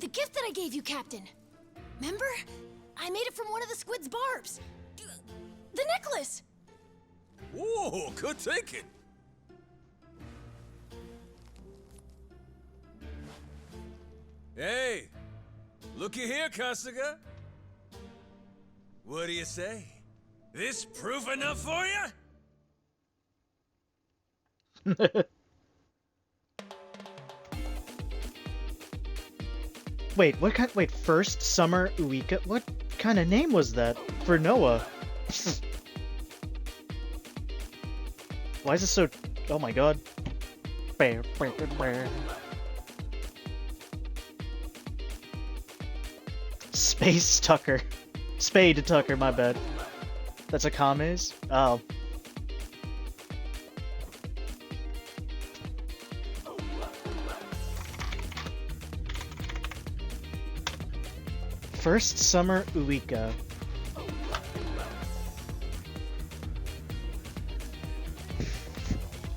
The gift that I gave you, Captain. Remember? I made it from one of the squid's barbs. The necklace. Whoa, good thinking. Hey, looky here, Kasuga. What do you say? This proof enough for you? Wait, what kind? Wait, First Summer Uika? What kind of name was that for Noah? Why is it so? Oh my god. Space Tucker. Spade Tucker, my bad. That's a commas? Oh. First Summer Uika.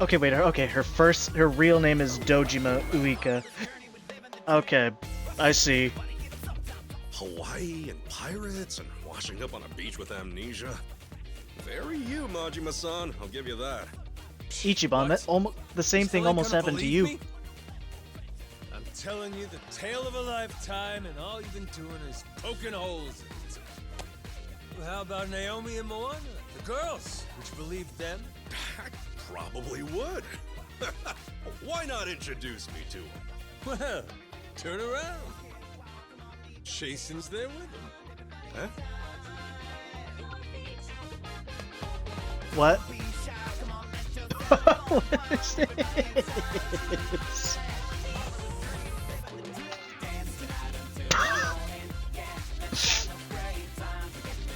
Okay, wait. Her real name is Dojima Uika. Okay, I see. Hawaii and pirates and washing up on a beach with amnesia. Very you, Majima-san. I'll give you that. Ichiban, that almost the same thing almost happened to you. I'm telling you the tale of a lifetime, and all you've been doing is poking holes in it. Well, how about Naomi and Moana? The girls. Would you believe them? I probably would. Why not introduce me to them? Well, turn around. Jason's there with them. Huh? What? What is this?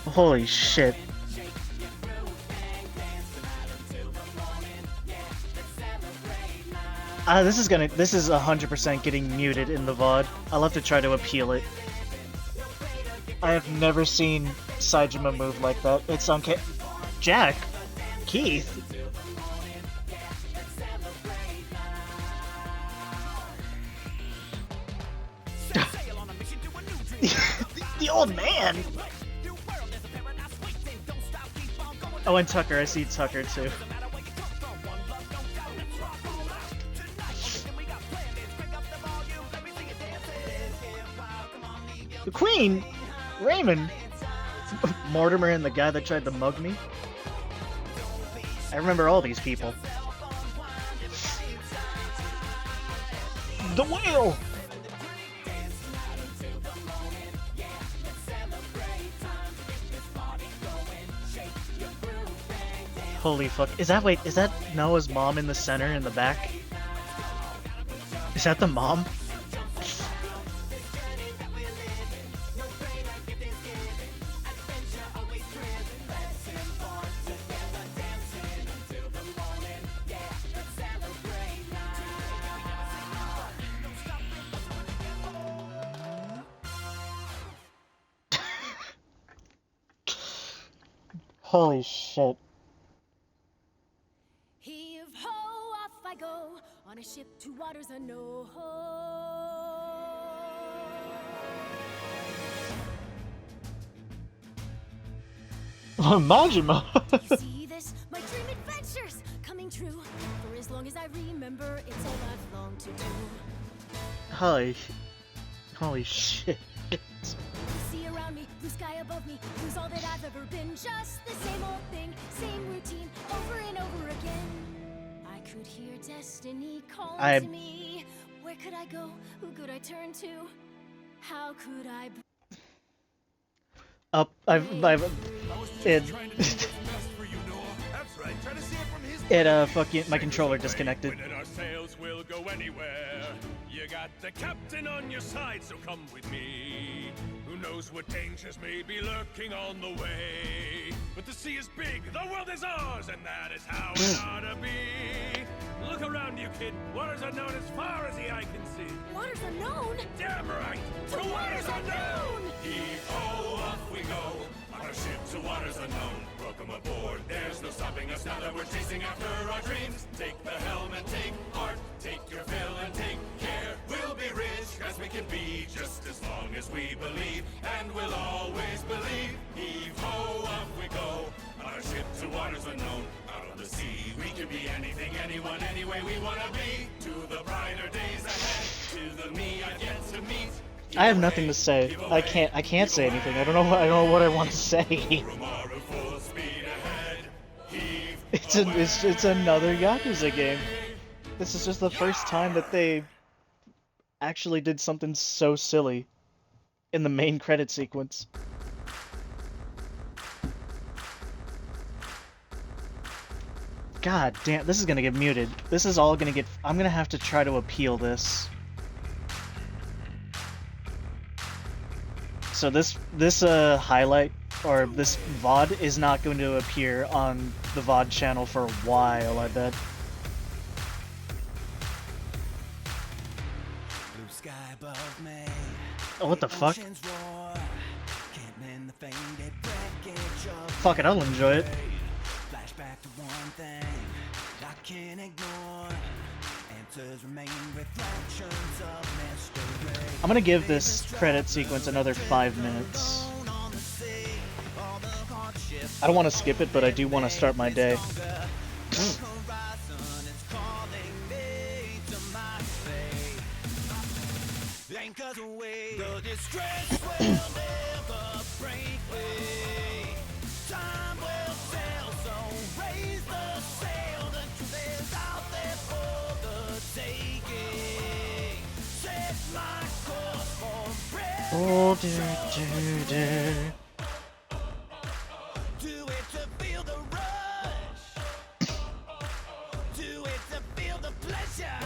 Holy shit. This is 100% getting muted in the VOD. I'll have to try to appeal it. I have never seen Saejima move like that. It's on Jack? Keith? The old man! Oh, and Tucker. I see Tucker too. The Queen? Raymond? Mortimer and the guy that tried to mug me? I remember all these people. The whale! Holy fuck. Is that Noah's mom in the center in the back? Is that the mom? Holy shit. Heave ho, off I go on a ship to waters unknown. Majima! You see this? My dream adventures coming true. For as long as I remember, it's all I've longed to do. Holy shit. Blue sea around me, blue sky above me, who's all that I've ever been. Just the same old thing, same routine, over and over again. I could hear destiny calling to me. Where could I go? Who could I turn to? How could I... My controller disconnected. We'll go anywhere. You got the captain on your side, so come with me. Who knows what dangers may be lurking on the way? But the sea is big, the world is ours, and that is how it ought to be. Look around you, kid. Waters unknown as far as the eye can see. Waters unknown? Damn right. To waters unknown! Heave-ho, off we go. On our ship to waters unknown. Welcome aboard. There's no stopping us now that we're chasing after our dreams. Take the helm and take heart. Take your fill and take care. We'll be rich as we can be, just as long as we believe. And we'll always believe. Heave-ho, off we go. On our ship to waters unknown. Out on the sea, we can be anything, anyone, any way we wanna be. To the brighter days ahead. To the me I get to meet. I have nothing to say. I can't say anything. I don't know what I want to say. It's another Yakuza game. This is just the first time that they actually did something so silly in the main credit sequence. God damn, this is gonna get muted. This is all gonna get... I'm gonna have to try to appeal this. So this highlight, or this VOD, is not going to appear on the VOD channel for a while, I bet. Blue sky above me. Oh, what the fuck? Fuck it, I'll enjoy it. Flashback to one thing. Like can ignore. Answers remain reflections of mystery. I'm gonna give this credit sequence another 5 minutes. I don't want to skip it, but I do want to start my day. Anchors away, the distress will never break me. Time will tell, so raise the sail. The truth is out there for the taking. Set my course for breath. Oh, do. Do it to feel the rush. Do it to feel the pleasure.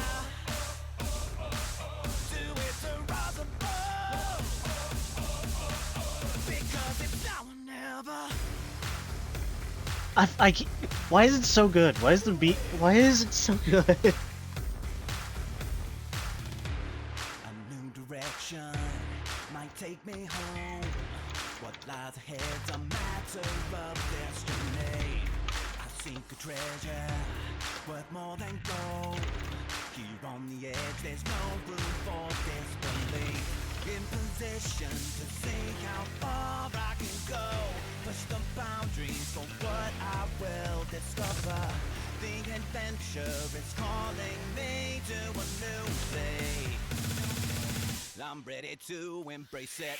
Why is it so good? Why is the beat? Why is it so good? A new direction might take me home. What lies ahead's a matter of destiny. I seek a treasure worth more than gold. Here on the edge, there's no room for disbelief. In position to see how far I can go. Push the boundaries for what I will discover. The adventure is calling me to a new place. I'm ready to embrace it.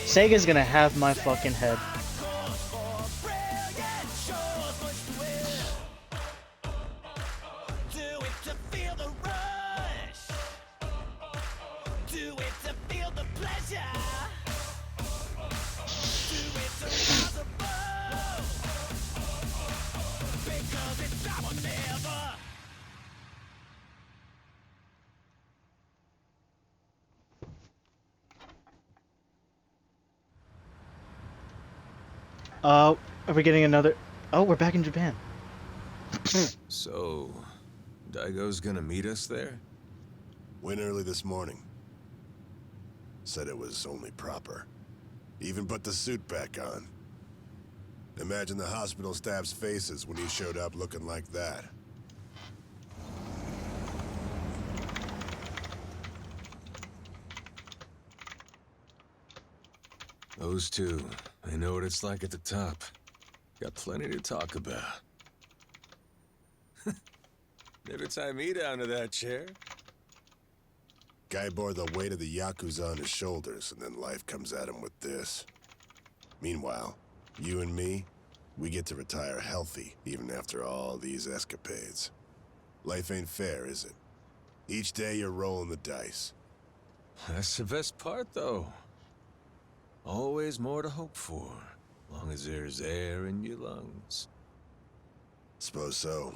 Sega's gonna have my fucking head. Are we getting another? Oh, we're back in Japan. So, Daigo's gonna meet us there? Went early this morning. Said it was only proper. Even put the suit back on. Imagine the hospital staff's faces when he showed up looking like that. Those two, I know what it's like at the top. Got plenty to talk about. Never tie me down to that chair. Guy bore the weight of the Yakuza on his shoulders, and then life comes at him with this. Meanwhile, you and me, we get to retire healthy, even after all these escapades. Life ain't fair, is it? Each day you're rolling the dice. That's the best part, though. Always more to hope for, long as there's air in your lungs. Suppose so.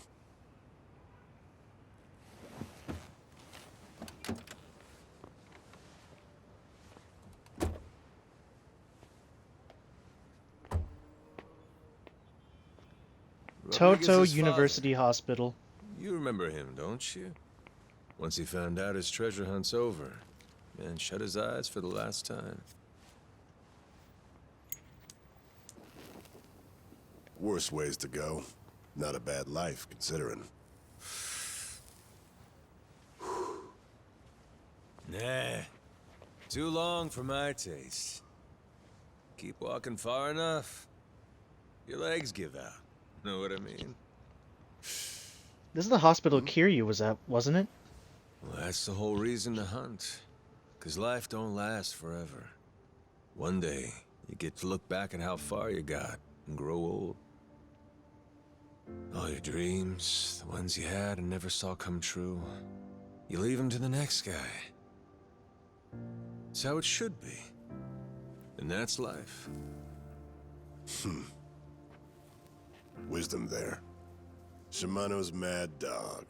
Toto University Hospital. You remember him, don't you? Once he found out his treasure hunt's over, man shut his eyes for the last time. Worse ways to go. Not a bad life, considering. Nah. Too long for my taste. Keep walking far enough, your legs give out. Know what I mean? This is the hospital Kiryu was at, wasn't it? Well, that's the whole reason to hunt. 'Cause life don't last forever. One day, you get to look back at how far you got and grow old. All your dreams, the ones you had and never saw come true, you leave them to the next guy. It's how it should be. And that's life. Wisdom there. Shimano's mad dog.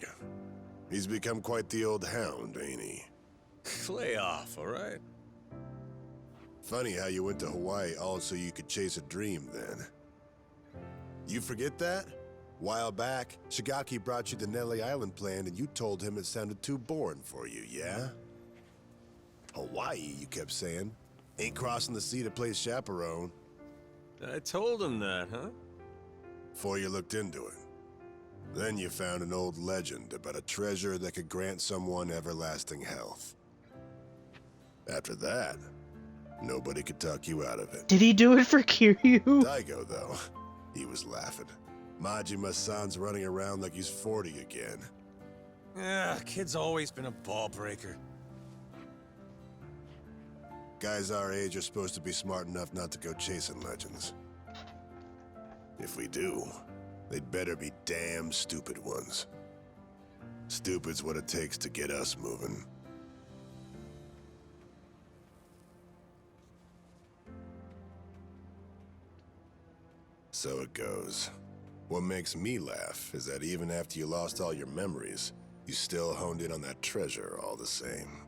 He's become quite the old hound, ain't he? Lay off, all right? Funny how you went to Hawaii all so you could chase a dream then. You forget that? While back, Shigaki brought you the Nelly Island plan and you told him it sounded too boring for you, yeah? Hawaii, you kept saying. Ain't crossing the sea to play chaperone. I told him that, huh? Before you looked into it. Then you found an old legend about a treasure that could grant someone everlasting health. After that, nobody could talk you out of it. Did he do it for Kiryu? Daigo, though, he was laughing. Majima-san's running around like he's 40 again. Yeah, kid's always been a ball breaker. Guys our age are supposed to be smart enough not to go chasing legends. If we do, they'd better be damn stupid ones. Stupid's what it takes to get us moving. So it goes. What makes me laugh is that even after you lost all your memories, you still honed in on that treasure all the same.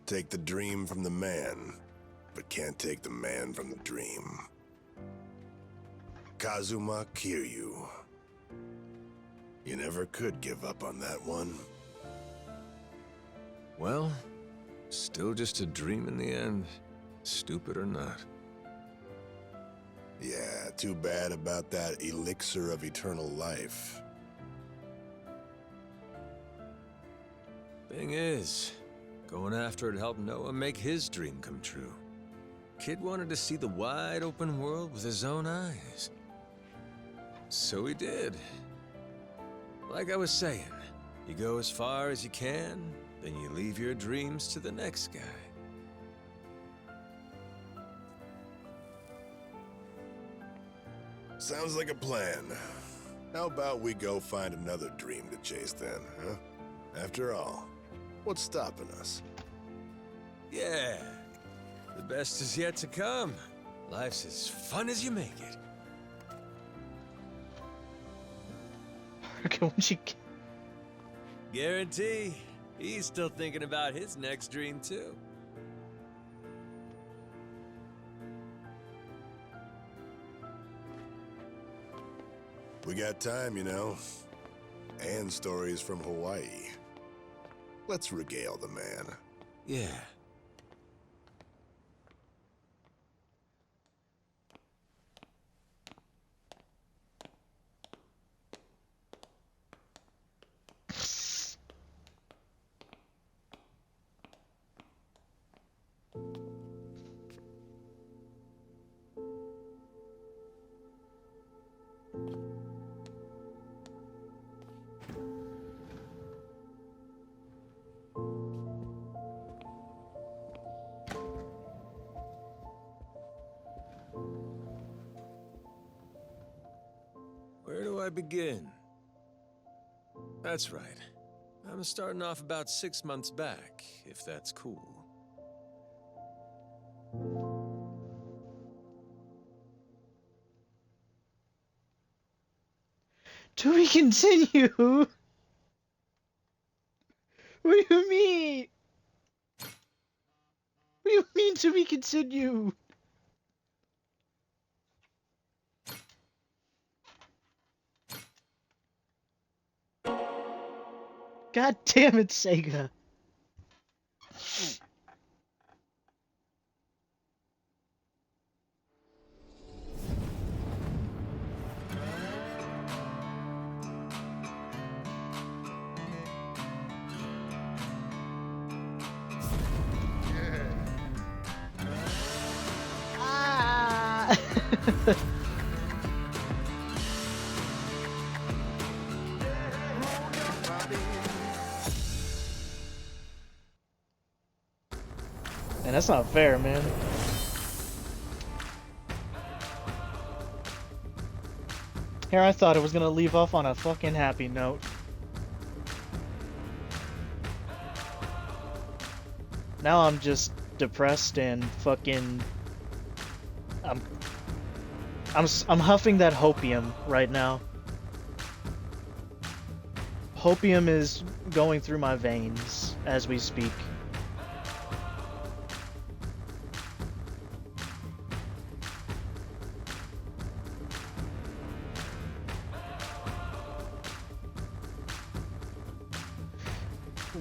Take the dream from the man, but can't take the man from the dream. Kazuma Kiryu. You never could give up on that one. Well, still just a dream in the end, stupid or not. Yeah, too bad about that elixir of eternal life. Thing is, going after it helped Noah make his dream come true. Kid wanted to see the wide open world with his own eyes. So he did. Like I was saying, you go as far as you can, then you leave your dreams to the next guy. Sounds like a plan. How about we go find another dream to chase then, huh? After all, what's stopping us? Yeah, the best is yet to come. Life's as fun as you make it. Okay, when she... Guarantee, he's still thinking about his next dream too. We got time, you know. And stories from Hawaii. Let's regale the man. Yeah. Where do I begin? That's right. I'm starting off about 6 months back, if that's cool. To be continued? What do you mean? What do you mean to be continued? God damn it, Sega. And that's not fair, man. Here I thought it was gonna leave off on a fucking happy note. Now I'm just depressed and fucking... I'm huffing that hopium right now. Hopium is going through my veins as we speak.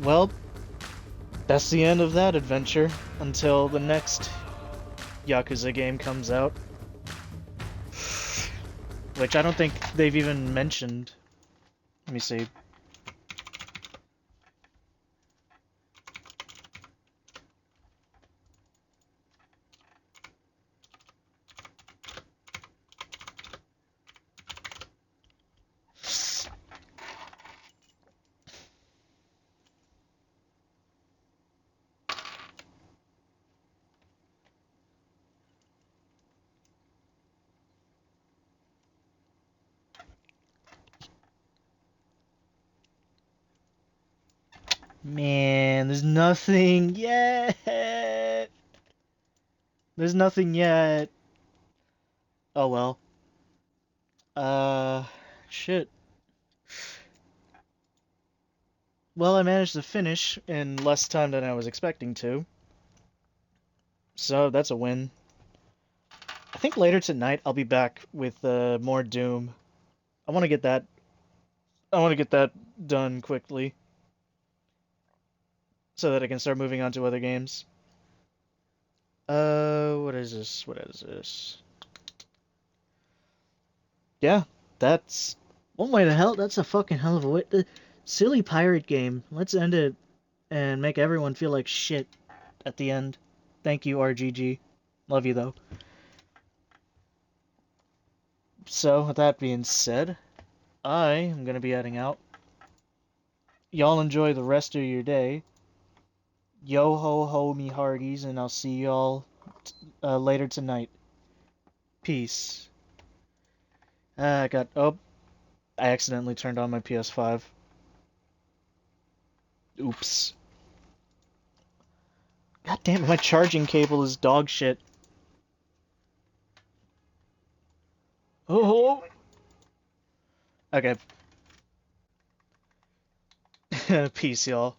Well, that's the end of that adventure until the next Yakuza game comes out. Which I don't think they've even mentioned. Let me see. Man, there's nothing yet. There's nothing yet. Oh well. Shit. Well, I managed to finish in less time than I was expecting to. So that's a win. I think later tonight I'll be back with more Doom. I want to get that. I want to get that done quickly, so that I can start moving on to other games. What is this? What is this? Yeah, that's one way to hell. That's a fucking hell of a way. The silly pirate game. Let's end it and make everyone feel like shit at the end. Thank you, RGG. Love you though. So, with that being said, I am gonna be heading out. Y'all enjoy the rest of your day. Yo ho ho me hearties, and I'll see y'all later tonight. Peace. Oh, I accidentally turned on my PS5. Oops. God damn it, my charging cable is dog shit. Oh. Okay. Peace, y'all.